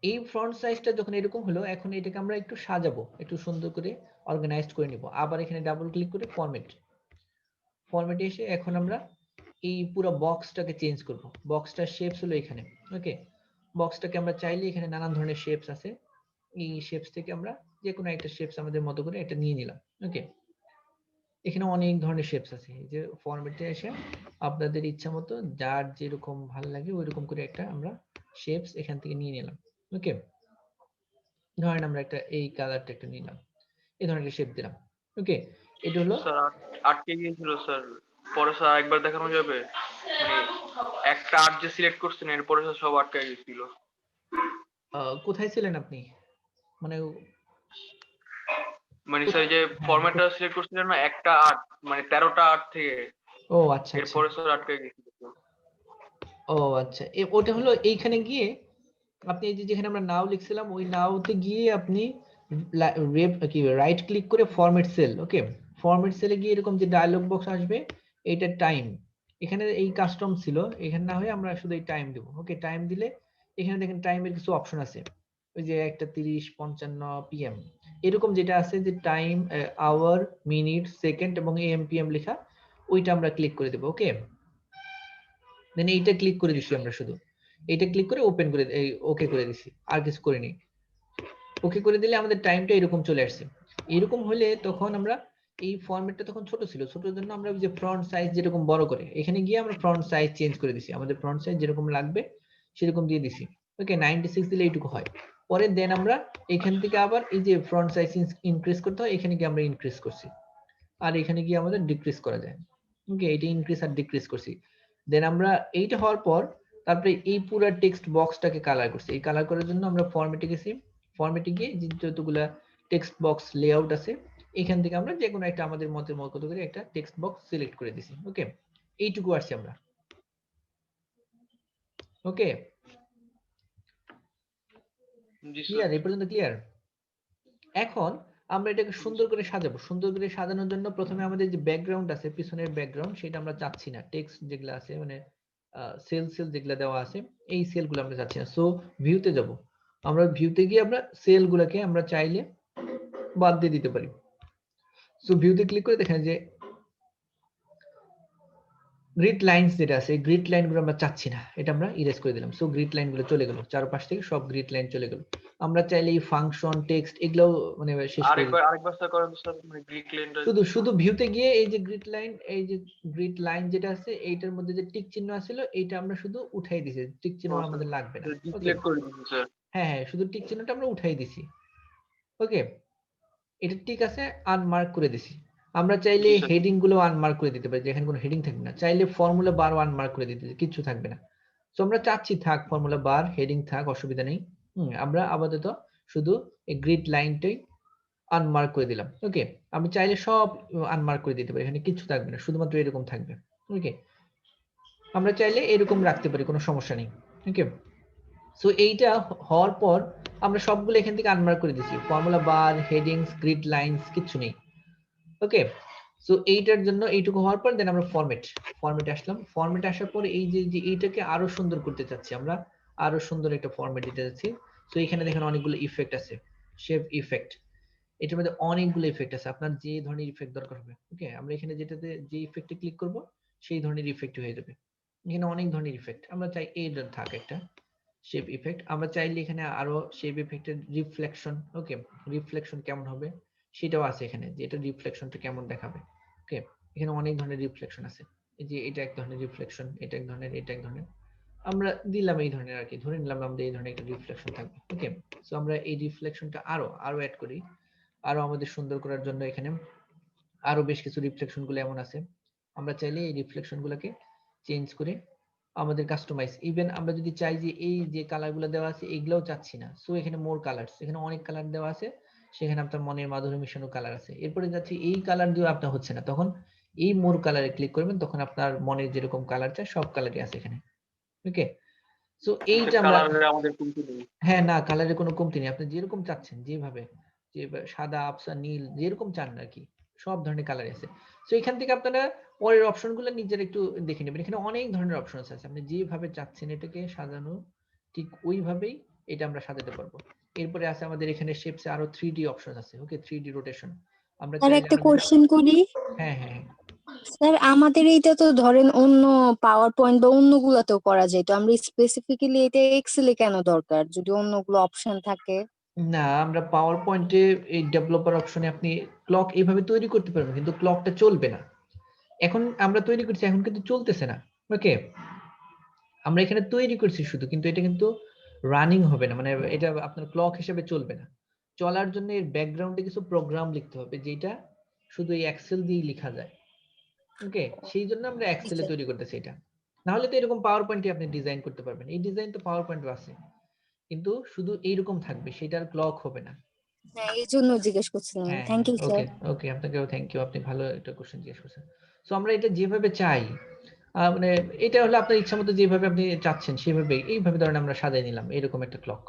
এই ফ্রন্ট সাইজটা যখন এরকম হলো, এখন এটাকে আমরা একটু সাজাবো, একটু সুন্দর করে অর্গানাইজড করে নিব। আবার এখানে ডাবল ক্লিক করে ফরম্যাটে এসে এখন আমরা এই পুরো বক্সটাকে চেঞ্জ করব। বক্সটার শেপস হলো এখানে। ওকে, বক্সটাকে আমরা চাইলে এখানে নানান ধরনের শেপস আছে, এই শেপস থেকে আমরা যে কোনো একটা শেপস আমাদের মতো করে এটা নিয়ে নিলাম। ওকে, এখানে অনেক ধরনের শেপস আছে, এই যে ফরম্যাটে এসে আপনাদের ইচ্ছা মতো যার যেরকম ভালো লাগে ওইরকম করে একটা আমরা শেপস এখান থেকে নিয়ে নিলাম। ওকে, ধরেন আমরা একটা এই কালারটা একটা নিলাম, এই ধরনের শেপ দিলাম। ওকে, এটা হলো স্যার আটকে গিয়েছিল স্যার, পরে স্যার একবার দেখানো যাবে? মানে একটা আর্ট যে সিলেক্ট করছেন এরপরে স্যার সব আটকে গিয়েছিল। কোথায় ছিলেন আপনি? মানে মানে স্যার যে ফরম্যাটটা সিলেক্ট করছিলেন না, একটা আর্ট মানে 13টা আর্ট থেকে, ও আচ্ছা, এরপরে স্যার আটকে গিয়েছিল। ও আচ্ছা, ওটা হলো এইখানে গিয়ে আপনি এই যে যেখানে আমরা নাও লিখছিলাম ওই নাওতে গিয়ে আপনি রাইট ক্লিক করে ফরম্যাট সেল। ওকে, ফরম্যাট সেলে গিয়ে এরকম যে ডায়লগ বক্স আসবে, এটা টাইম, এখানে এই কাস্টম ছিল, এখানে না হয়ে আমরা শুধু এই টাইম দেব। ওকে, টাইম দিলে এখানে দেখেন টাইমের কিছু অপশন আছে, ওই যে একটা 30:55 PM এরকম যেটা আছে যে টাইম, আওয়ার, মিনিট, সেকেন্ড এবং AM PM লেখা, ওইটা আমরা ক্লিক করে দেব। ওকে, দেন এইটা ক্লিক করে দিছি, আমরা শুধু এইটা ক্লিক করে ওপেন করে ওকে করে দিছি, আর কিছু করিনি। ওকে করে দিলে আমাদের টাইমটা এরকম চলে আসছে। এরকম হলে তখন আমরা এই ফরম্যাটটা তখন ছোট ছিল, ছোটর জন্য আমরা যে ফ্রন্ট সাইজ যেরকম বড় করে এখানে গিয়ে আমরা ফ্রন্ট সাইজ চেঞ্জ করে দিছি, আমাদের ফ্রন্ট সাইজ যেরকম লাগবে সেরকম দিয়ে দিছি। ওকে, 96 দিলে এইটুকু হয়। পরে দেন আমরা এখান থেকে আবার এই যে ফ্রন্ট সাইজ ইনক্রিজ করতে হয়, এখানে গিয়ে আমরা ইনক্রিজ করছি, আর এখানে গিয়ে আমাদের ডিক্রিজ করা যায়। ওকে, এটা ইনক্রিজ আর ডিক্রিজ করছি। দেন আমরা এইটা হওয়ার পর তারপরে এই পুরো টেক্সট বক্সটাকে কালার করছি। এই কালার করার জন্য আমরা ফরম্যাটে গেছি, ফরম্যাটে গিয়ে যতগুলা টেক্সট বক্স লেআউট আছে এখান থেকে আমরা যে কোনো একটা আমাদের মতের মতো করে একটা টেক্সট বক্স সিলেক্ট করে দিছি। ওকে, এইটুকু আসছে আমরা। ওকে, ক্লিয়ার? এই পর্যন্ত ক্লিয়ার? এখন আমরা এটাকে সুন্দর করে সাজাবো। সুন্দর করে সাজানোর জন্য প্রথমে আমাদের যে ব্যাকগ্রাউন্ড আছে, পিছনের ব্যাকগ্রাউন্ড, সেটা আমরা চাচ্ছি না। টেক্সট যেগুলো আছে মানে সেল যেগুলো দেওয়া আছে এই সেলগুলো আমরা চাচ্ছি না। সো ভিউতে যাব, আমরা ভিউতে গিয়ে আমরা সেলগুলোকে আমরা চাইলে বাদ দিয়ে দিতে পারি। সো ভিউতে ক্লিক করে দেখেন যে গ্রিড লাইনস যেটা আছে, গ্রিড লাইনগুলো আমরা চাচ্ছি না, এটা আমরা ইরেজ করে দিলাম। সো গ্রিড লাইনগুলো চলে গেল, চারপাশ থেকে সব গ্রিড লাইন চলে গেল। আমরা চাইলে এই ফাংশন, টেক্সট এগুলো মানে শেষ করে দিই। আরেকবার স্যার করেন স্যার, মানে গ্রিড লাইনটা শুধু ভিউতে গিয়ে এই যে গ্রিড লাইন যেটা আছে এইটার মধ্যে যে টিক চিহ্ন আছিল এইটা আমরা শুধু উঠাই দিছি, টিক চিহ্ন আমাদের লাগবে না। সিলেক্ট করে দিন স্যার। হ্যাঁ, শুধু টিক চিহ্নটা আমরা উঠাই দিছি। ওকে, এটা ঠিক আছে, আনমার্ক করে দিছি। আমরা চাইলে হেডিং গুলো আনমার্ক করে দিতে পারি, যেখানে কোনো হেডিং থাকবে না। চাইলে ফর্মুলা বার আনমার্ক করে দিতে, কিছু থাকবে না। তো আমরা চাচ্ছি থাক ফর্মুলা বার, হেডিং থাক, অসুবিধা নেই। আমরা আপাতত শুধু এই গ্রিড লাইনটাই আনমার্ক করে দিলাম। ওকে, আমি চাইলে সব আনমার্ক করে দিতে পারি, এখানে কিছু থাকবে না, শুধুমাত্র এরকম থাকবে। ওকে, আমরা চাইলে এরকম রাখতে পারি, কোনো সমস্যা নেই। ওকে, সো এইটা হওয়ার পর আমরা সবগুলো এখান থেকে আনমার্ক করে দিছি, ফর্মুলা বার, হেডিংস, গ্রিড লাইনস কিছু নেই। ওকে, সো এইটার জন্য এইটুকু হওয়ার পর দেন আমরা ফরম্যাটে আসলাম। ফরম্যাটে আসার পর এই যে এইটাকে আরো সুন্দর করতে চাচ্ছি, আমরা আরো সুন্দর একটা ফরম্যাট দিতে যাচ্ছি। সো এখানে দেখেন অনেকগুলো ইফেক্ট আছে, শেপ ইফেক্ট, এটার মধ্যে অনেকগুলো ইফেক্ট আছে, আপনার যে ধরনের ইফেক্ট দরকার হবে। ওকে, আমরা এখানে যেটাতে যে ইফেক্টে ক্লিক করব সেই ধরনের ইফেক্ট হয়ে যাবে। এখানে অনেক ধরনের ইফেক্ট, আমরা চাই এই থাক একটা শেপ ইফেক্ট। আমরা চাইলে এখানে আরো শেপ ইফেক্টের রিফ্লেকশন, ওকে, রিফ্লেকশন কেমন হবে সেটাও আছে এখানে, যে এটা রিফ্লেকশনটা কেমন দেখাবে। ওকে, এখানে অনেক ধরনের রিফ্লেকশন আছে, এই যে এটা এক ধরনের রিফ্লেকশন, এটা এক ধরনের, এটা এক ধরনের। আমরা দিলাম এই ধরনের আর কি, ধরে নিলাম আমরা এই ধরনের একটা রিফ্লেকশন থাকবে। ওকে, সো আমরা এই রিফ্লেকশনটা আরো অ্যাড করি, আরো আমাদের সুন্দর করার জন্য এখানে আরো বেশ কিছু রিফ্লেকশন গুলো এমন আছে, আমরা চাইলে এই রিফ্লেকশন গুলোকে চেঞ্জ করে আমাদের কাস্টমাইজ। ইভেন আমরা যদি চাই যে এই যে কালারগুলো দেওয়া আছে এইগুলোও চাচ্ছি না, সো এখানে মোর কালারস, এখানে অনেক কালার দেওয়া আছে, সেখানে আপনার মনের মাধুরী মিশানো কালার আছে। এরপরে যাচ্ছি এই কালার দিয়ে আপনার হচ্ছে না, তখন এই মোর কালারে ক্লিক করবেন, তখন আপনার মনের যেরকম কালার চাই সব কালারই আছে এখানে। ওকে, সো এইটা আমরা কালারের আমাদের কমতি নেই। হ্যাঁ না, কালারের কোনো কমতি নেই, আপনি যেরকম চাচ্ছেন যেভাবে, যে সাদা আবসা নীল যেরকম চান আর কি, সব ধরনের কালার আছে। সো এখান থেকে আপনারা পরের অপশনগুলো নিজের একটু দেখে নেবেন, এখানে অনেক ধরনের অপশন আছে, আপনি যেভাবে চাচ্ছেন এটাকে সাজানো ঠিক ওইভাবেই এটা আমরা সাজাতে পারবো। এরপরে আছে আমাদের এখানে শেপসে আরো 3D অপশন আছে। ওকে, 3D রোটেশন আমরা স্যার চাইলে একটা কোশ্চেন করি। হ্যাঁ হ্যাঁ হ্যাঁ। স্যার আমাদের এইটা তো ধরেন অন্য পাওয়ার পয়েন্ট বা অন্যগুলাতেও করা যায়, তো আমরা স্পেসিফিক্যালি এটা এক্সেলে কেন দরকার যদি অন্যগুলো অপশন থাকে? না, আমরা পাওয়ার পয়েন্টে এই ডেভেলপার অপশনে আপনি ক্লক এইভাবে তৈরি করতে পারবেন, কিন্তু ক্লকটা চলবে না। এখন আমরা তৈরি করছি, এখন কিন্তু চলতেছে না। ওকে, আমরা এখানে তৈরি করছি শুধু, কিন্তু এটা কিন্তু রানিং হবে না, মানে এটা আপনার ক্লক হিসেবে চলবে না। চলার জন্য এর ব্যাকগ্রাউন্ডে কিছু প্রোগ্রাম লিখতে হবে, যেটা শুধু এই এক্সেল দিয়ে লেখা যায়। ওকে, সেই জন্য আমরা এক্সেলে তৈরি করতেছি এটা। না হলে তো এরকম পাওয়ার পয়েন্টে আপনি ডিজাইন করতে পারবেন, এই ডিজাইন তো পাওয়ার পয়েন্ট আছে, কিন্তু শুধু এইরকম থাকবে, সেটার ক্লক হবে না। হ্যাঁ, এই জন্য জিজ্ঞেস করছিলাম। হ্যাঁ থ্যাংক ইউ ওকে স্যার। ওকে, আপনাকেও থ্যাংক ইউ, আপনি ভালো একটা কোশ্চেন জিজ্ঞেস করছেন। সো আমরা এটা যেভাবে চাই, মানে এটা হলো আপনার ইচ্ছা মতো যেভাবে আপনি চাচ্ছেন সেভাবে, এইভাবে ধরেন আমরা সাজাই নিলাম এরকম একটা ক্লক।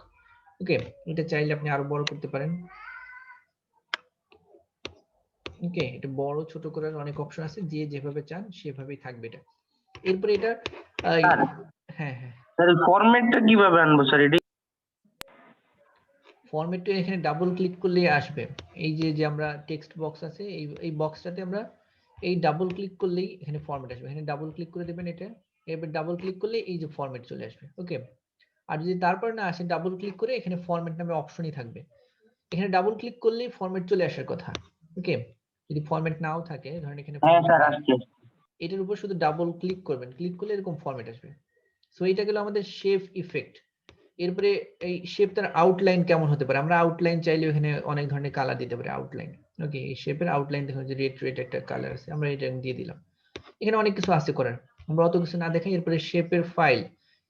ওকে, এটা চাইলে আপনি আরো বড় করতে পারেন। ওকে, এটা বড় ছোট করার অনেক অপশন আছে, যে যেভাবে চান সেভাবেই থাকবে এটা। এরপরে এটা হ্যাঁ হ্যাঁ স্যার ফরম্যাটটা কিভাবে আনবো স্যার? এটা ফরম্যাটটা এখানে ডাবল ক্লিক করলেই আসবে। এই যে যে আমরা টেক্সট বক্স আছে, এই বক্সটাতে আমরা এই ডাবল ক্লিক করলেই এখানে ফরম্যাট আসবে, এখানে ডাবল ক্লিক করে দেবেন এটা, এবার ডাবল ক্লিক করলে এই যে ফরম্যাট চলে আসবে। ওকে, আর যদি তারপর না আসে ডাবল ক্লিক করে এখানে ফরম্যাট নামে অপশনই থাকবে, এখানে ডাবল ক্লিক করলেই ফরম্যাট চলে আসার কথা। ওকে, যদি ফরম্যাট নাও থাকে, ধরেন এখানে এটার উপর শুধু ডাবল ক্লিক করবেন, ক্লিক করলে এরকম ফরম্যাট আসবে। সো এটা গেল আমাদের শেপ ইফেক্ট। এরপরে এই শেপটার আউটলাইন কেমন হতে পারে, আমরা আউটলাইন চাইলে এখানে অনেক ধরনের কালার দিতে পারি আউটলাইন। ওকে, এই শেপের আউটলাইন দেখুন যে রেড একটা কালার আছে, আমরা এটা দিয়ে দিলাম। এখানে অনেক কিছু আছে করার, আমরা অত কিছু না দেখাই। এরপরে শেপের ফাইল,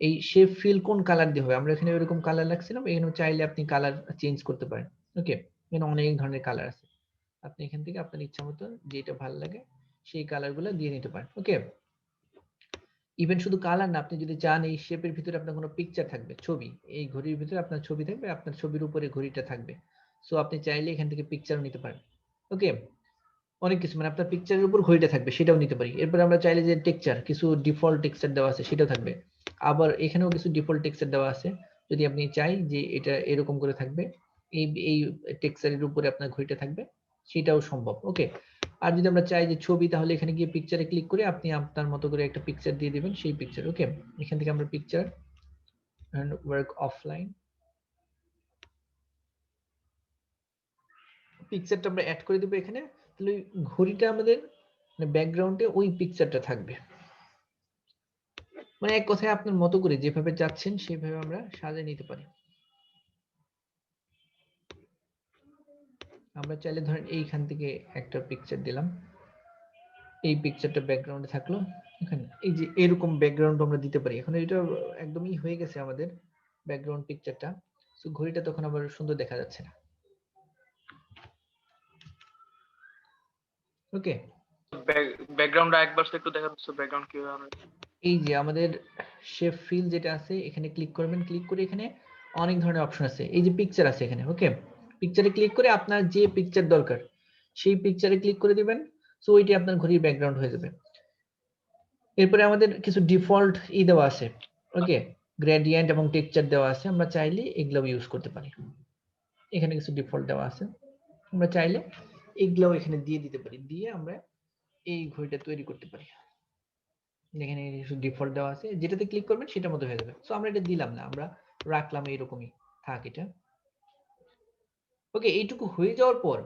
এই শেপ ফিল কোন কালার দিয়ে হবে, আমরা এখানে এরকম কালার রাখছিলাম, এখানে চাইলে আপনি কালার চেঞ্জ করতে পারেন। ওকে, এখানে অনেক ধরনের কালার আছে, আপনি এখান থেকে আপনার ইচ্ছা মতো যেটা ভালো লাগে সেই কালারগুলো দিয়ে নিতে পারেন। ওকে, ইভেন শুধু কালার না, আপনি যদি চান এই শেপের ভিতরে আপনার কোনো পিকচার থাকবে, ছবি, এই ঘড়ির ভিতরে আপনার ছবি থাকবে, আপনার ছবির উপরে ঘড়িটা থাকবে, সো আপনি চাইলে এখান থেকে পিকচারও নিতে পারেন। ওকে, অনেক কিছু, মানে আপনার পিকচারের উপর ঘড়িটা থাকবে সেটাও নিতে পারি। এরপর আমরা চাইলে যে টেক্সচার, কিছু ডিফল্ট টেক্সচার দেওয়া আছে সেটাও থাকবে, আবার এখানেও কিছু ডিফল্ট টেক্সচার দেওয়া আছে, যদি আপনি চাই যে এটা এরকম করে থাকবে, এই এই টেক্সচারের উপরে আপনার ঘড়িটা থাকবে, সেটাও সম্ভব। ওকে, আর যদি আমরা চাই যে ছবি, তাহলে এখানে গিয়ে পিকচারে ক্লিক করে আপনি আপনার মতো করে একটা পিকচার দিয়ে দিবেন, সেই পিকচার। ওকে, এখান থেকে আমরা পিকচার এন্ড ওয়ার্ক অফলাইন, পিকচারটা আমরা অ্যাড করে দিব এখানে, তাহলে ঘড়িটা আমাদের ব্যাকগ্রাউন্ডে ওই পিকচারটা থাকবে। মানে এক কথায় আপনার মতো করে যেভাবে চাচ্ছেন সেভাবে আমরা সাজিয়ে নিতে পারি। আমরা চাইলে ধরেন এইখান থেকে একটা পিকচার দিলাম, এই পিকচারটা ব্যাকগ্রাউন্ডে থাকলো, এখানে এই যে এরকম ব্যাকগ্রাউন্ড আমরা দিতে পারি। এখন এটা একদমই হয়ে গেছে আমাদের ব্যাকগ্রাউন্ড পিকচারটা, সো ঘড়িটা তখন আবার সুন্দর দেখা যাচ্ছে না। ওকে, ব্যাকগ্রাউন্ড একবার একটু দেখার জন্য ব্যাকগ্রাউন্ড কিভাবে আমরা এই যে আমাদের শেপ ফিল যেটা আছে, এখানে ক্লিক করবেন, ক্লিক করে এখানে অনেক ধরনের অপশন আছে, এই যে পিকচার আছে এখানে। ওকে, পিকচারে ক্লিক করে আপনার যে পিকচার দরকার সেই পিকচারে ক্লিক করে দিবেন, সো ওইটি আপনার ঘড়ির ব্যাকগ্রাউন্ড হয়ে যাবে। এরপরে আমাদের কিছু ডিফল্ট দেওয়া আছে। ওকে, গ্রেডিয়েন্ট এবং টেক্সচার দেওয়া আছে, আমরা চাইলে এগুলো ইউজ করতে পারি। এখানে কিছু ডিফল্ট দেওয়া আছে, আমরা চাইলে এগুলোও এখানে দিয়ে দিতে পারি, দিয়ে আমরা এই ঘড়িটা তৈরি করতে পারি। এখানে ডিফল্ট দেওয়া আছে, যেটাতে ক্লিক করবেন সেটার মতো হয়ে যাবে। সো আমরা এটা দিলাম না, আমরা রাখলাম এরকমই থাক এটা। ওকে, এইটুকু হয়ে যাওয়ার পর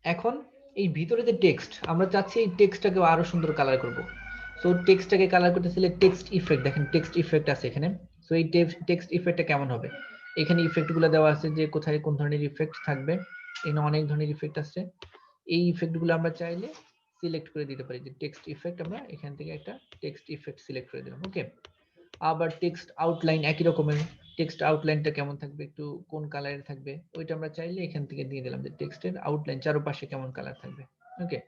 এখন এই ভিতরে যে টেক্সট, আমরা চাচ্ছি এই টেক্সটটাকে আরো সুন্দর কালার করব। সো টেক্সটটাকে কালার করতে চাইলে টেক্সট ইফেক্ট, দেখেন টেক্সট ইফেক্ট আছে এখানে। সো এই টেক্সট ইফেক্টটা কেমন হবে, এখানে ইফেক্ট গুলো দেওয়া আছে যে কোথায় কোন ধরনের ইফেক্ট থাকবে, এখানে অনেক ধরনের ইফেক্ট আছে। এই ইফেক্ট গুলো আমরা চাইলে সিলেক্ট করে দিতে পারি, যে টেক্সট ইফেক্ট, আমরা এখান থেকে একটা টেক্সট ইফেক্ট সিলেক্ট করে দিলাম। ওকে, আবার টেক্সট আউটলাইন একই রকমের, টেক্সট আউটলাইনটা কেমন থাকবে, একটু কোন কালারের থাকবে, ওইটা আমরা চাইলে এখান থেকে দিয়ে দিলাম যে টেক্সটের আউটলাইন চারপাশে কেমন কালার থাকবে। ওকে,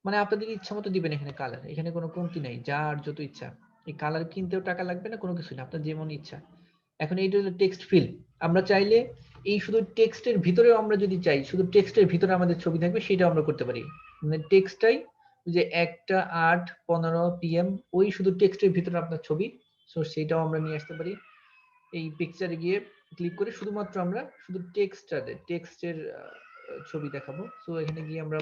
মানে আপনাদের ইচ্ছা মতো দিবেন এখানে কালার, এখানে কোনো কমতি নাই, যার যত ইচ্ছা। এই কালার কিনতেও টাকা লাগবে না, কোনো কিছু না, আপনার যেমন ইচ্ছা। এখন এইটা হলো টেক্সট ফিল। আমরা চাইলে এই শুধু টেক্সটের ভিতরেও আমরা যদি চাই শুধু টেক্সটের ভিতরে আমাদের ছবি থাকবে, সেটা আমরা করতে পারি। মানে টেক্সটটাই যে 1:08:15 PM ওই শুধু টেক্সটের ভিতরে আপনার ছবি, সো সেটাও আমরা নিয়ে আসতে পারি। এই পিকচারে গিয়ে ক্লিক করে শুধুমাত্র আমরা শুধু টেক্সটের ছবি দেখাবো। সো এখানে গিয়ে আমরা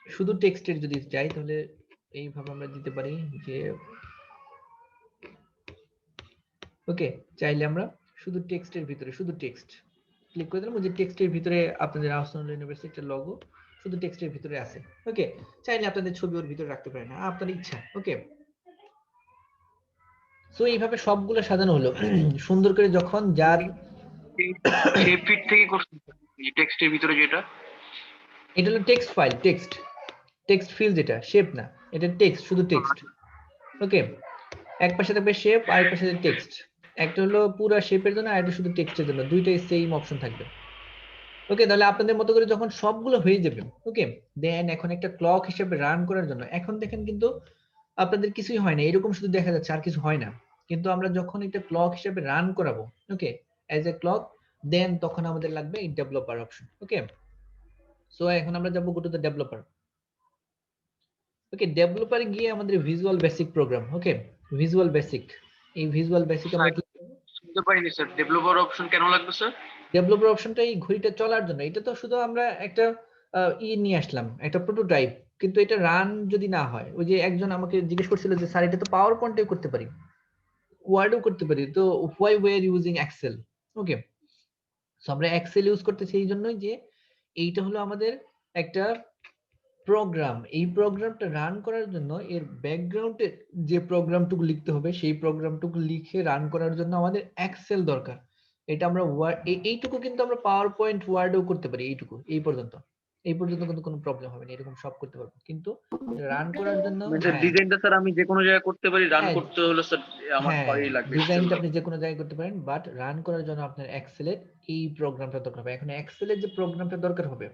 শুধু টেক্সটের যদি চাই তাহলে এইভাবে আমরা দিতে পারি যে ওকে, চাইলে আমরা শুধু টেক্সটের ভিতরে শুধু টেক্সট ক্লিক করে দিলাম, যে টেক্সটের ভিতরে আপনাদের আহসানুল ইউনিভার্সিটির লোগো শুধু টেক্সটের ভিতরে আছে। ওকে, চাইলে আপনাদের ছবি ওর ভিতরে রাখতে পারেন, আপনার ইচ্ছা। ওকে, সো এইভাবে সবগুলো সাজানো হলো সুন্দর করে। যখন যার শেপ ফিট থেকে করছেন টেক্সটের ভিতরে যেটা, এটা হলো টেক্সট ফাইল, টেক্সট ফিল, যেটা শেপ না, এটা টেক্সট, শুধু টেক্সট। ওকে, এক পাশে থাকবে শেপ আর এক পাশে টেক্সট, একটা হলো পুরো শেপের জন্য আর একটা শুধু টেক্সটের জন্য, দুইটাই সেম অপশন থাকবে। ওকে, তাহলে আপনাদের মতো করে যখন সবগুলো হয়ে যাবে, ওকে, দেন এখন একটা ক্লক হিসেবে রান করার জন্য, এখন দেখেন কিন্তু আপনাদের কিছুই হয় না, এরকম শুধু দেখা যাচ্ছে, আর কিছু হয় না। কিন্তু আমরা যখন একটা ক্লক হিসেবে রান করাবো, ওকে, অ্যাজ এ ক্লক, দেন তখন আমাদের লাগবে এই ডেভেলপার অপশন। ওকে, সো এখন আমরা যাবো গো টু দ্য ডেভেলপার। ওকে, ডেভেলপারে গিয়ে আমাদের ভিজুয়াল বেসিক প্রোগ্রাম। ওকে, ভিজুয়াল বেসিক, এই ভিজুয়াল বেসিক আমরা শুনতে পাইনি স্যার, ডেভেলপার অপশন কেন লাগবে স্যার? ডেভেলপার অপশনটা এই ঘড়িটা চলার জন্য, এটা তো শুধু আমরা একটা নিয়ে আসলাম, একটা প্রোটোটাইপ, কিন্তু এটা রান যদি না হয়, ওই যে একজন আমাকে জিজ্ঞেস করছিল যে স্যার এটা তো পাওয়ার পয়েন্টেও করতে পারি, ওয়ার্ডও করতে পারি, তো why we are using Excel? Okay, so আমরা এক্সেল ইউজ করতেছি এই জন্যই যে এইটা হলো আমাদের একটা প্রোগ্রাম, এই প্রোগ্রামটা রান করার জন্য এর ব্যাকগ্রাউন্ডে যে প্রোগ্রামটুকু লিখতে হবে, সেই প্রোগ্রামটুকু লিখে রান করার জন্য আমাদের এক্সেল দরকার। এটা আমরা এইটুকু কিন্তু আমরা পাওয়ার পয়েন্ট ওয়ার্ডও করতে পারি, এইটুকু, এই পর্যন্ত কিন্তু কোনো প্রবলেম হবে না, এরকম সব করতে পারবো। কিন্তু রান করার জন্য ডিজাইনটা স্যার আমি যে কোনো জায়গায় করতে পারি, রান করতে হলে স্যার আমার পারি লাগবে, ডিজাইনটা আপনি যে কোনো জায়গায় করতে পারেন, বাট রান করার জন্য আপনার এক্সেলের এই প্রোগ্রামটা দরকার হবে। এখন এক্সেলের যে প্রোগ্রামটা দরকার হবে,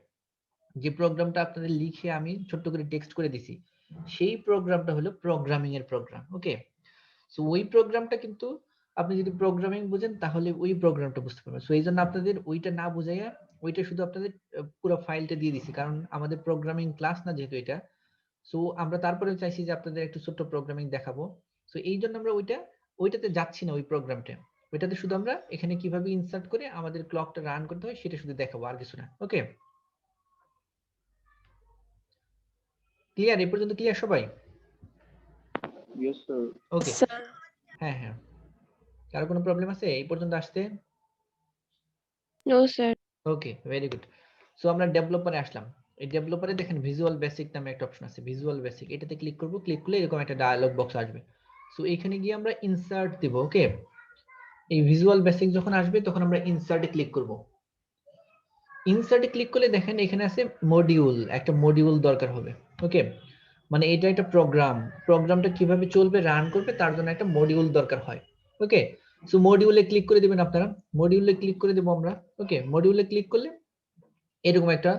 যে প্রোগ্রামটা আপনাদের লিখে আমি ছোট্ট করে টেক্সট করে দিছি, সেই প্রোগ্রামটা হলো প্রোগ্রামিং এর প্রোগ্রাম। ওকে, সো ওই প্রোগ্রামটা কিন্তু আপনি যদি প্রোগ্রামিং বুঝেন তাহলে ওই প্রোগ্রামটা বুঝতে পারবেন। সো এই জন্য আপনাদের ওইটা না বুঝাইয়া ওইটা শুধু আপনাদের পুরো ফাইলটা দিয়ে দিছি, কারণ আমাদের প্রোগ্রামিং ক্লাস না যেহেতু এটা, সো আমরা তারপরে চাইছি যে আপনাদের একটু ছোট্ট প্রোগ্রামিং দেখাবো। সো এই জন্য আমরা ওইটাতে যাচ্ছি না, ওই প্রোগ্রামটা, ওইটাতে শুধু আমরা এখানে কিভাবে ইনসার্ট করে আমাদের ক্লকটা রান করতে হয় সেটা শুধু দেখাবো, আর কিছু না। ওকে, ক্লিয়ার? এই পর্যন্ত ক্লিয়ার সবাই? Yes sir. ওকে, হ্যাঁ হ্যাঁ, কারো কোনো প্রবলেম আছে এই পর্যন্ত আসতে? No sir. Okay, very good. So আমরা ডেভেলপারে আসলাম। এই ডেভেলপারে দেখেন ভিজুয়াল বেসিক নামে একটা অপশন আছে, ভিজুয়াল বেসিক, এটাতে ক্লিক করব, ক্লিক করলে এরকম একটা ডায়ালগ বক্স আসবে। সো এখানে গিয়ে আমরা ইনসার্ট দেব। ওকে, এই ভিজুয়াল বেসিক যখন আসবে তখন আমরা ইনসার্টে ক্লিক করব। ইনসার্টে ক্লিক করলে দেখেন এখানে আছে মডিউল, একটা মডিউল দরকার হবে। ওকে, মানে এটা একটা প্রোগ্রামটা কিভাবে চলবে, রান করবে, তার জন্য একটা মডিউল দরকার হয়। ওকে, সো মডিউলে ক্লিক করে দিবেন আপনারা, মডিউলে ক্লিক করে দেব আমরা। ওকে, মডিউলে ক্লিক করলে এরকম একটা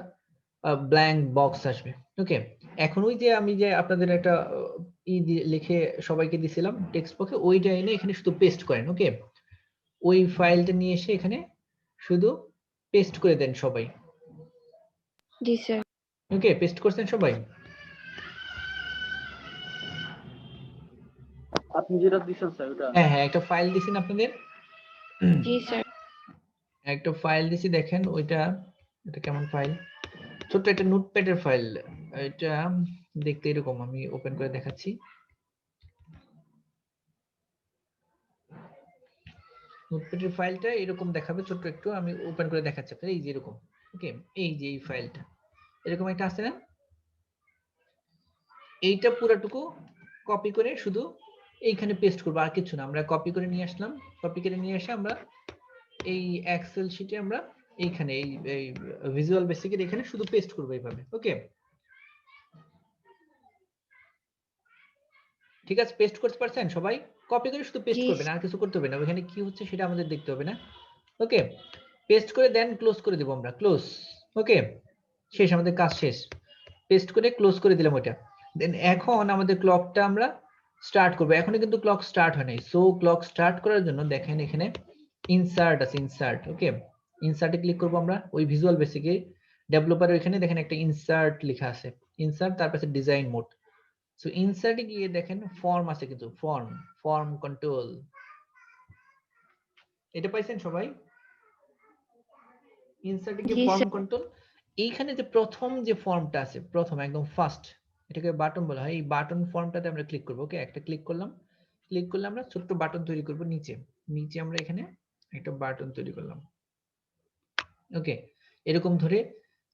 ব্ল্যাঙ্ক বক্স আসবে। ওকে, এখন ওই যে আমি যে আপনাদের একটা লিখে সবাইকে দিছিলাম টেক্সট বক্সে, ওইটা এনে এখানে শুধু পেস্ট করেন। ওকে, ওই ফাইলটা নিয়ে এসে এখানে শুধু পেস্ট করে দেন সবাই। জি স্যার। ওকে, পেস্ট করছেন সবাই? আপনি যেটা দিছেন স্যার ওটা? হ্যাঁ হ্যাঁ, একটা ফাইল দিছেন আপনাদের। জি স্যার। একটা ফাইল দিছি, দেখেন ওইটা, এটা কেমন ফাইল, ছোট্ট একটা নোটপ্যাডের ফাইল। এটা দেখতে এরকম, আমি ওপেন করে দেখাচ্ছি। নোটপ্যাডের ফাইলটা এরকম দেখাবে, ছোট্ট একটু আমি ওপেন করে দেখাচ্ছি আপনাদের, এই যে এরকম। ওকে, এই যে এই ফাইলটা এরকম একটা আছে না, এইটা পুরোটুকু কপি করে শুধু এইখানে পেস্ট করবো, আর কিছু না। আমরা কপি করে নিয়ে আসলাম, কপি করে নিয়ে এসে আমরা এই এক্সেল শিটে আমরা এইখানে এই ভিজুয়াল বেসিকের এখানে শুধু পেস্ট করবো এইভাবে। ওকে, ঠিক আছে, পেস্ট করতে পারছেন সবাই? কপি করে শুধু পেস্ট জি করবেন, আর কিছু করতে হবে না। ওখানে কি হচ্ছে সেটা আমাদের দেখতে হবে না। ওকে, পেস্ট করে দেন ক্লোজ করে দেব আমরা, ক্লোজ। ওকে, শেষ, আমাদের কাজ শেষ। পেস্ট করে ক্লোজ করে দিলাম ওটা। দেন এখন আমাদের ক্লকটা আমরা স্টার্ট করব। এখনো কিন্তু ক্লক স্টার্ট হয় নাই। সো ক্লক স্টার্ট করার জন্য দেখেন এখানে ইনসার্ট আছে, ইনসার্ট। ওকে, ইনসার্টে ক্লিক করব আমরা। ওই ভিজুয়াল বেসিকে ডেভেলপার ওইখানে দেখেন একটা ইনসার্ট লেখা আছে, ইনসার্ট, তারপর আছে ডিজাইন মোড। সো ইনসার্টে গিয়ে দেখেন ফর্ম আছে, কিন্তু ফর্ম কন্ট্রোল, এটা পাইছেন সবাই? ইনসার্টে গিয়ে জি ফর্ম স্যার। কন্ট্রোল, এইখানে যে প্রথম যে ফর্মটা আছে, প্রথম একদম ফার্স্ট, এটাকে বাটন বলা হয়। এই বাটন ফর্মটাতে আমরা ক্লিক করব। ওকে, একটা ক্লিক করলাম, ক্লিক করলে আমরা ছোট্ট বাটন তৈরি করব নিচে। নিচে আমরা এখানে একটা বাটন তৈরি করলাম। ওকে, এরকম ধরে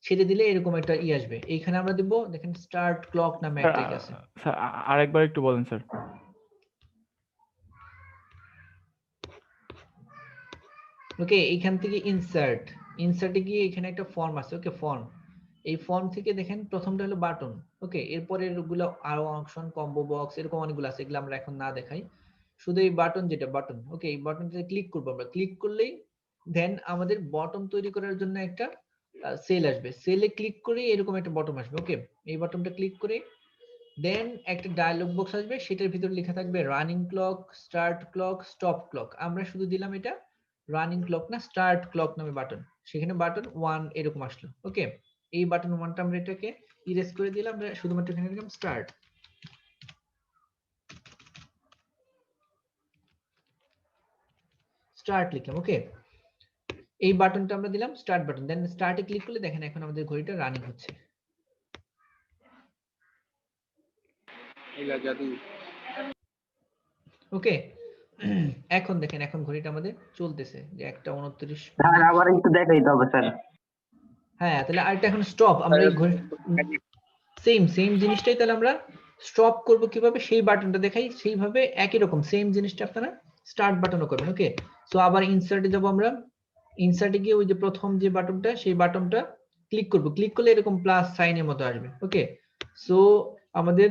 ছেড়ে দিলে এরকম একটা আসবে। এইখানে আমরা দেব, দেখেন স্টার্ট ক্লক নামে স্যার একটা আছে। স্যার আরেকবার একটু বলেন স্যার। ওকে, এইখান থেকে ইনসার্টে গিয়ে এখানে একটা ফর্ম আছে। ওকে, ফর্ম, এই ফর্ম থেকে দেখেন প্রথমটা হলো বাটন। ওকে, এরপরে এগুলো আরো অপশন, কম্বো বক্স, এরকম অনেকগুলো আছে, এগুলো আমরা এখন না দেখাই। শুধু এই বাটন, যেটা বাটন। ওকে, এই বাটনটাতে ক্লিক করব আমরা। ক্লিক করলেই দেন আমাদের বটম তৈরি করার জন্য একটা সেল আসবে। সেলে ক্লিক করে এরকম একটা বটম আসবে। ওকে, এই বটনটা ক্লিক করে দেন একটা ডায়লগ বক্স আসবে, সেটার ভিতরে লেখা থাকবে running clock, start clock, stop clock. আমরা শুধু দিলাম এটা রানিং ক্লক না স্টার্ট ক্লক নামে বাটন। সেখানে বাটন 1 এরকম আসলো। ওকে, এই বাটন 1টা আমরা এটাকে ইরেজ করে দিলাম, আমরা শুধুমাত্র এখানে লিখলাম স্টার্ট। স্টার্ট লিখলাম। ওকে, এই বাটনটা আমরা দিলাম স্টার্ট বাটন। দেন স্টার্টে ক্লিক করলে দেখেন এখন আমাদের ঘড়িটা রানিং হচ্ছে। ওকে, এখন দেখেন এখন ঘড়িটা আমাদের চলতেছে যে 1:29 স্যার আবার একটু দেখাইতে হবে স্যার। হ্যাঁ, তাহলে আরেকটা এখন স্টপ। আমরা এই ঘড়ি সেম জিনিসটাই তাহলে আমরা স্টপ করব কিভাবে, সেই বাটনটা দেখাই, সেইভাবে একই রকম সেম জিনিসটা আপনারা স্টার্ট বাটনও করবেন। ওকে, সো আবার ইনসার্টে যাব আমরা। ইনসার্টে গিয়ে ওই যে প্রথম যে বাটনটা, সেই বাটনটা ক্লিক করব। ক্লিক করলে এরকম প্লাস সাইনের মতো আসবে। ওকে, সো আমাদের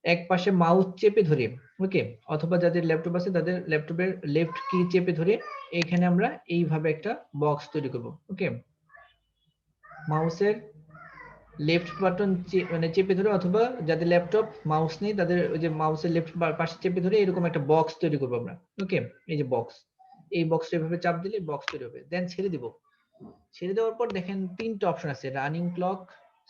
এক পাশে মাউস চেপে ধরে, ওকে, অথবা যাদের ল্যাপটপ আছে তাদের ল্যাপটপের লেফট কি চেপে ধরে এখানে আমরা এইভাবে একটা বক্স তৈরি করব। ওকে, মাউসের লেফট বাটন মানে চেপে ধরে, অথবা যাদের ল্যাপটপ মাউস নেই তাদের ওই যে মাউসের লেফট পাশে চেপে ধরে এরকম একটা বক্স তৈরি করবো আমরা। ওকে, এই যে বক্স, এই বক্সটা এভাবে চাপ দিলে বক্স তৈরি হবে। দেন ছেড়ে দিব। ছেড়ে দেওয়ার পর দেখেন তিনটা অপশন আছে, running clock,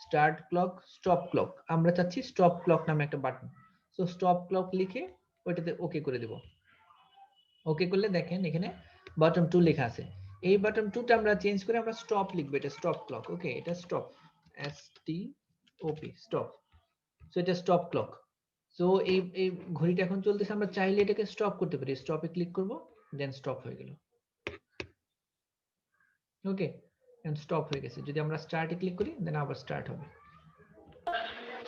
start clock, stop clock. আমরা চাচ্ছি স্টপ ক্লক নামে একটা বাটন। সো স্টপ ক্লক লিখে ওইটাতে ওকে করে দেব। ওকে করলে দেখেন এখানে বাটন 2 লেখা আছে। এই বাটন 2টা আমরা চেঞ্জ করে আমরা স্টপ লিখবো, এটা স্টপ ক্লক। ওকে, এটা স্টপ, STOP, স্টপ। সো এটা স্টপ ক্লক। সো এই ঘড়িটা এখন চলতেছে, আমরা চাইলে এটাকে স্টপ করতে পারি। স্টপে ক্লিক করব, দেন স্টপ হয়ে গেল। ওকে, এখন স্টপ হয়ে গেছে। যদি আমরা স্টার্টে ক্লিক করি দেন আবার স্টার্ট হবে।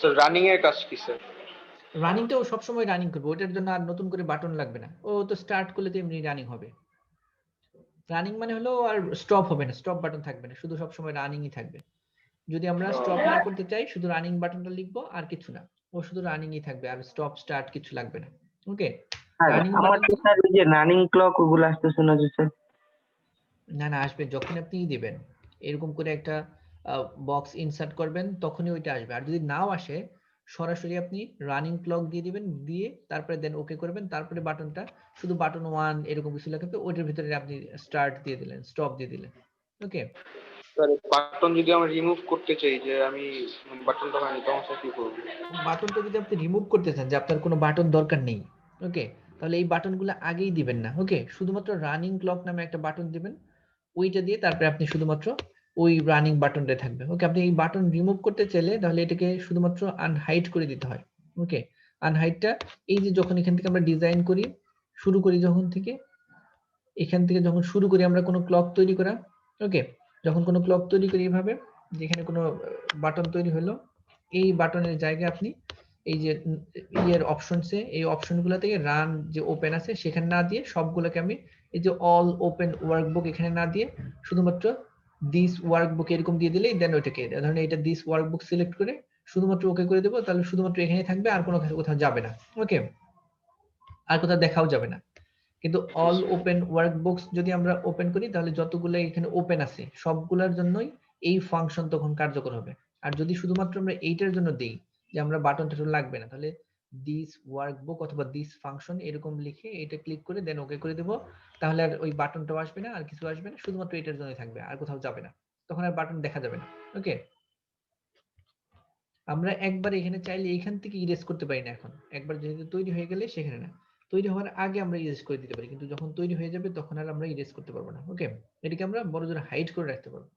স্যার রানিং এর কাজ কি স্যার? রানিংটাও সব সময় রানিং করবে, ওটার জন্য আর নতুন করে বাটন লাগবে না। ও তো স্টার্ট করলে তো এমনি রানিং হবে। রানিং মানে হলো আর স্টপ হবে না, স্টপ বাটন থাকবে না, শুধু সব সময় রানিংই থাকবে। যদি আমরা স্টপ না করতে চাই শুধু রানিং বাটনটা লিখবো আর কিছু না, ও শুধু রানিংই থাকবে, আর স্টপ স্টার্ট কিছু লাগবে না। ওকে, রানিং আমার তো স্যার ওই যে রানিং ক্লক ওগুলো আসতেছে না যে স্যার। না আসবে যখন আপনি দিবেন এরকম করে একটা বক্স ইনসার্ট করবেন তখনই ওইটা আসবে। আর যদি নাও আসে সরাসরি আপনি রানিং ক্লক দিয়ে দিবেন, দিয়ে তারপরে দেন ওকে করবেন, তারপরে বাটনটা শুধু বাটন 1 এরকম কিছু লেখা থাকবে, ওইটার ভিতরে আপনি স্টার্ট দিয়ে দিলেন, স্টপ দিয়ে দিলেন। ওকে, স্যার বাটন যদি আমরা রিমুভ করতে চাই, যে আমি বাটনটা হয়নি, তখন স্যার কি করব? বাটনটা যদি আপনি রিমুভ করতে চান যে আপনার কোনো বাটন দরকার নেই, ওকে, তাহলে এই বাটনগুলো আগেই দিবেন না। ওকে, শুধুমাত্র রানিং ক্লক নামে একটা বাটন দিবেন, ওইটা দিয়ে তারপরে আপনি শুধুমাত্র ওই রানিং বাটনটা থাকবে। ওকে, আপনি এই বাটন রিমুভ করতে চাইলে তাহলে এটাকে শুধুমাত্র আনহাইড করে দিতে হয়। ওকে, আনহাইডটা এই যে যখন এখান থেকে আমরা ডিজাইন করি, শুরু করি যখন থেকে, এখান থেকে যখন শুরু করি আমরা কোনো ক্লক তৈরি করা, ওকে, যখন কোনো ক্লক তৈরি করি এইভাবে, যেখানে কোনো বাটন তৈরি হলো, এই বাটনের জায়গায় আপনি এই যে ইয়ের অপশনসে এই অপশনগুলো থেকে রান যে ওপেন আছে সেখানে না দিয়ে সবগুলোকে আমি এই যে অল ওপেন ওয়ার্কবুক এখানে না দিয়ে শুধুমাত্র দিস ওয়ার্কবুক এরকম দিয়ে দিলেই দেন ওইটাকে, ধরেন এটা দিস ওয়ার্কবুক সিলেক্ট করে শুধুমাত্র ওকে করে দেবো, তাহলে শুধুমাত্র এখানে থাকবে, আর কোনো কোথাও যাবে না। ওকে, আর কোথাও দেখাও যাবে না। কিন্তু অল ওপেন ওয়ার্কবুকস যদি আমরা ওপেন করি তাহলে যতগুলো এখানে ওপেন আছে সবগুলোর জন্যই এই ফাংশন তখন কার্যকর হবে। আর যদি শুধুমাত্র আমরা এইটার জন্য দেই যে আমরা বাটন টাটন লাগবে না, তাহলে দিস ওয়ার্কবুক অথবা দিস ফাংশন এরকম লিখে এটা ক্লিক করে দেন ওকে করে দেব, তাহলে আর ওই বাটনটাও আসবে না, আর কিছু আসবে না, শুধুমাত্র এটার জন্যই থাকবে, আর কোথাও যাবে না, তখন আর বাটন দেখা যাবে না। ওকে, আমরা একবার এখানে চাইলে এখান থেকে ইরেজ করতে পারি না। এখন একবার যেহেতু তৈরি হয়ে গেলে সেখানে না, তৈরি হওয়ার আগে আমরা ইরেজ করে দিতে পারি, কিন্তু যখন তৈরি হয়ে যাবে তখন আর আমরা ইরেজ করতে পারবো না। ওকে, এটাকে আমরা বড় জোর হাইড করে রাখতে পারবো।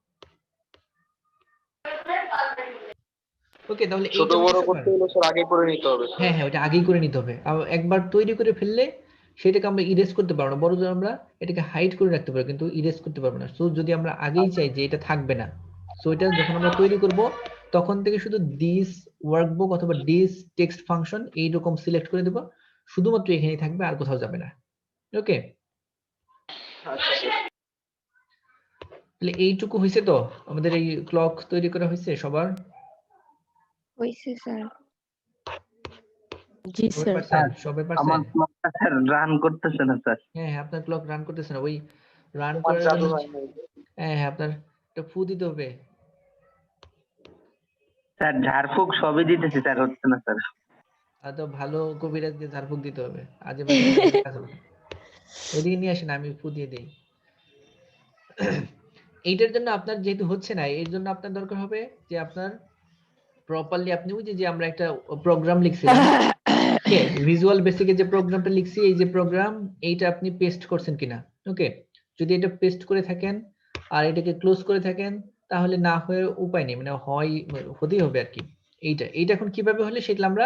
ওকে, তাহলে ছোট বড় করতে হলে স্যার আগে করে নিতে হবে। হ্যাঁ হ্যাঁ, ওটা আগেই করে নিতে হবে। একবার তৈরি করে ফেললে সেটাকে আমরা ইরেজ করতে পারবো না, বড় জোর আমরা এটাকে হাইড করে রাখতে পারবো কিন্তু ইরেজ করতে পারবো না। সো যদি আমরা আগেই চাই যে এটা থাকবে না, সো এটা যখন আমরা তৈরি করব তখন থেকে শুধু দিস ওয়ার্কবুক অথবা দিস টেক্সট ফাংশন এইরকম সিলেক্ট করে দেব, শুধুমাত্র এখানেই থাকবে, আর কোথাও যাবে না। ওকে, তাহলে এইটুকু হয়েছে তো, আমাদের এই ক্লক তৈরি করা হয়েছে সবার? হইছে স্যার। জি স্যার। সবাই আমার পারছেন? ক্লকটা স্যার রান করতেছে না স্যার। হ্যাঁ হ্যাঁ, আপনার ক্লক রান করতেছে না, ওই রান করার জন্য হ্যাঁ হ্যাঁ আপনার একটা ফু দিতে হবে। স্যার ঝাড়ফুঁক সবই দিতেছি স্যার, হচ্ছে না স্যার। তো ভালো কবিরাজ দিয়ে ঝাড়ফুঁক দিতে হবে, আজে বাজে ওইদিকে নিয়ে আসেন, আমি ফু দিয়ে দেই। এইটার জন্য আপনার যেহেতু হচ্ছে না, এর জন্য আপনার দরকার হবে যে আপনার প্রপারলি আপনি ওই যে আমরা একটা প্রোগ্রাম লিখছিলাম ওকে, ভিজুয়াল বেসিকে যে প্রোগ্রামটা লিখছি, এই যে প্রোগ্রাম এইটা আপনি পেস্ট করছেন কিনা। ওকে, যদি এটা পেস্ট করে থাকেন আর এটাকে ক্লোজ করে থাকেন তাহলে না হয়ে উপায় নেই, মানে হয় হতেই হবে আর কি। এইটা এখন কিভাবে হলে সেটা আমরা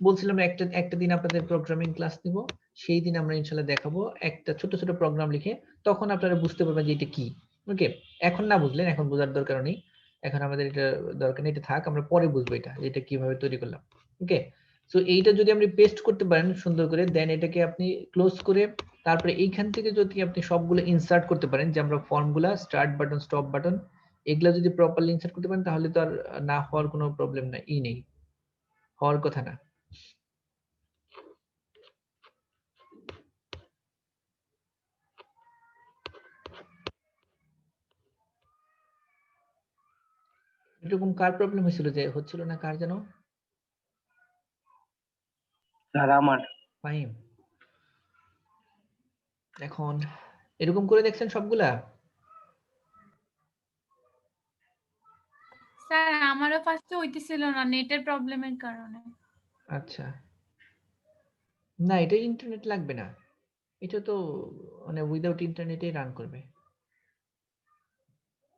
বলছিলাম একটা দিন আপনাদের প্রোগ্রামিং ক্লাস নিব, সেই দিন আমরা ইনশাআল্লাহ দেখাবো একটা ছোট ছোট প্রোগ্রাম লিখে, তখন আপনারা বুঝতে পারবেন যে এটা কি। ওকে, এখন না বুঝলেন, এখন বোঝার দরকার নেই, এখন আমাদের এটা দরকার নেই, এটা থাক, আমরা পরে বুঝবো এটা কিভাবে তৈরি করলাম। ওকে, সো এইটা যদি আপনি পেস্ট করতে পারেন সুন্দর করে, দেন এটাকে আপনি ক্লোজ করে তারপরে এইখান থেকে যদি আপনি সবগুলো ইনসার্ট করতে পারেন, যে আমরা ফর্মগুলা স্টার্ট বাটন স্টপ বাটন এগুলা যদি প্রপারলি ইনসার্ট করতে পারেন তাহলে তো আর না হওয়ার কোনো প্রবলেম নেই, হওয়ার কথা না। এরকম কার প্রবলেম হয়েছিল যে হচ্ছিল না, কার যেন? স্যার আমার। ফাহিম, এখন এরকম করে দেখছেন সবগুলা? স্যার আমারও ফার্স্টে হইতেছিল না নেটের প্রবলেমের কারণে। আচ্ছা, না এটা ইন্টারনেট লাগবে না, এটা তো মানে উইদাউট ইন্টারনেটেই রান করবে।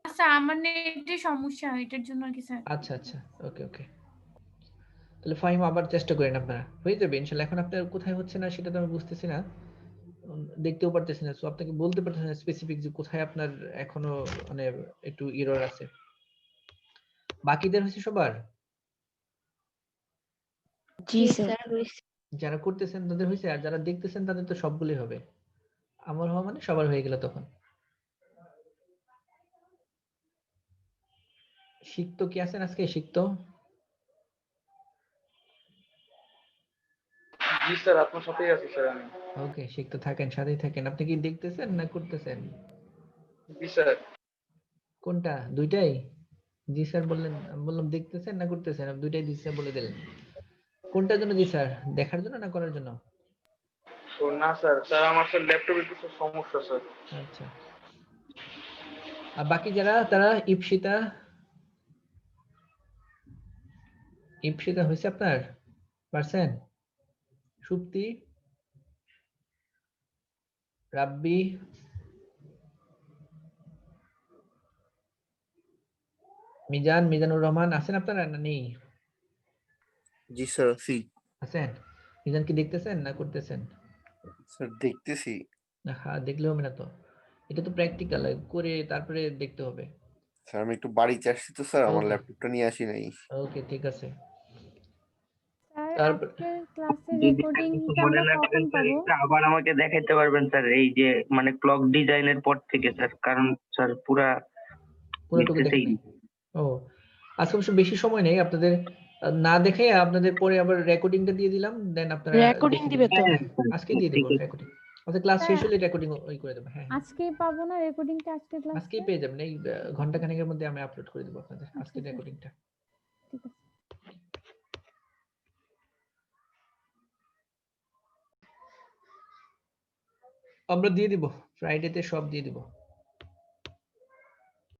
আচ্ছা আমার নেটের সমস্যা, এটার জন্য কি স্যার? আচ্ছা আচ্ছা, ওকে ওকে, তাহলে ফাহিম আবার চেষ্টা করেন, আপনারা হয়ে যাবে ইনশাআল্লাহ। এখন আপনার কোথায় হচ্ছে না সেটা তো আমি বুঝতেছি না, দেখতেও পারতেছি না, সো আপনাকে বলতে পারতেছি না স্পেসিফিক যে কোথায় আপনার এখনো মানে একটু এরর আছে। বাকিদের হয়েছে সবার? জি স্যার। যারা করতেছেন তাদের হয়েছে, আর যারা দেখতেছেন তাদের তো সবগুলোই হবে। আমার হওয়া মানে সবার হয়ে গেল তখন। শিখতো কি আছেন আজকে? শিখতো? জি স্যার, আপনার সাথেই আছি স্যার আমি। ওকে, শিখতে থাকেন, সাথেই থাকেন। আপনি কি দেখতেছেন না করতেছেন? জি স্যার। কোনটা? দুইটাই? জি স্যার বললেন, আমি বললাম দেখতেছেন না করতেছেন, আপনি দুইটাই জি স্যার বলে দিলেন। কোনটার জন্য জি স্যার, দেখার জন্য না করার জন্য? না স্যার, স্যার আমার স্যার ল্যাপটপে কিছু সমস্যা স্যার। আচ্ছা, আর বাকি যারা তারা ইপসিতা হয়েছে আপনার? পারছেন? সুপ্তি, রাব্বি, মিজানুর রহমান আছেন আপনারা না নেই? জি স্যার আছি। আছেন? মিজান কি দেখতেছেন না করতেছেন? স্যার দেখতেছি। হ্যাঁ, দেখলে হবে না তো, এটা তো প্র্যাকটিক্যাল করে তারপরে দেখতে হবে। স্যার আমি একটু বাড়িতে আসছি তো স্যার, আমার Okay. ল্যাপটপটা নিয়ে আসি নাই। ওকে, ঠিক আছে। স্যার তারপর আজকের ক্লাসের যদি স্যার কিছু রেকর্ডিংটা মনে আমরা না করেন কখন স্যার, পাবো? এটা আবার আমাকে দেখাইতে পারবেন স্যার, এই যে মানে ক্লক ডিজাইনের পর থেকে স্যার, কারণ স্যার পুরাটুকু দেখেন নাই। ও আজকে অবশ্য বেশি সময় নেই, আপনাদের না দেখে আপনাদের পরে আবার রেকর্ডিংটা দিয়ে দিলাম, দেন আপনারা রেকর্ডিং দেখে দিবে তো? হ্যাঁ, আজকে দিয়ে দেবো ঠিক আছে। রেকর্ডিং। আচ্ছা ক্লাস শেষ হলে রেকর্ডিং ওই করে দেবো। হ্যাঁ, আজকেই পাবো না রেকর্ডিংটা আজকে ক্লাস? আজকেই পেয়ে যাবেন, এই ঘন্টা খানেকের মধ্যে আমি আপলোড করে দেবো আপনাদের আজকে রেকর্ডিংটা। ঠিক আছে। আমরা দিয়ে দিব, ফ্রাইডেতে সব দিয়ে দিব।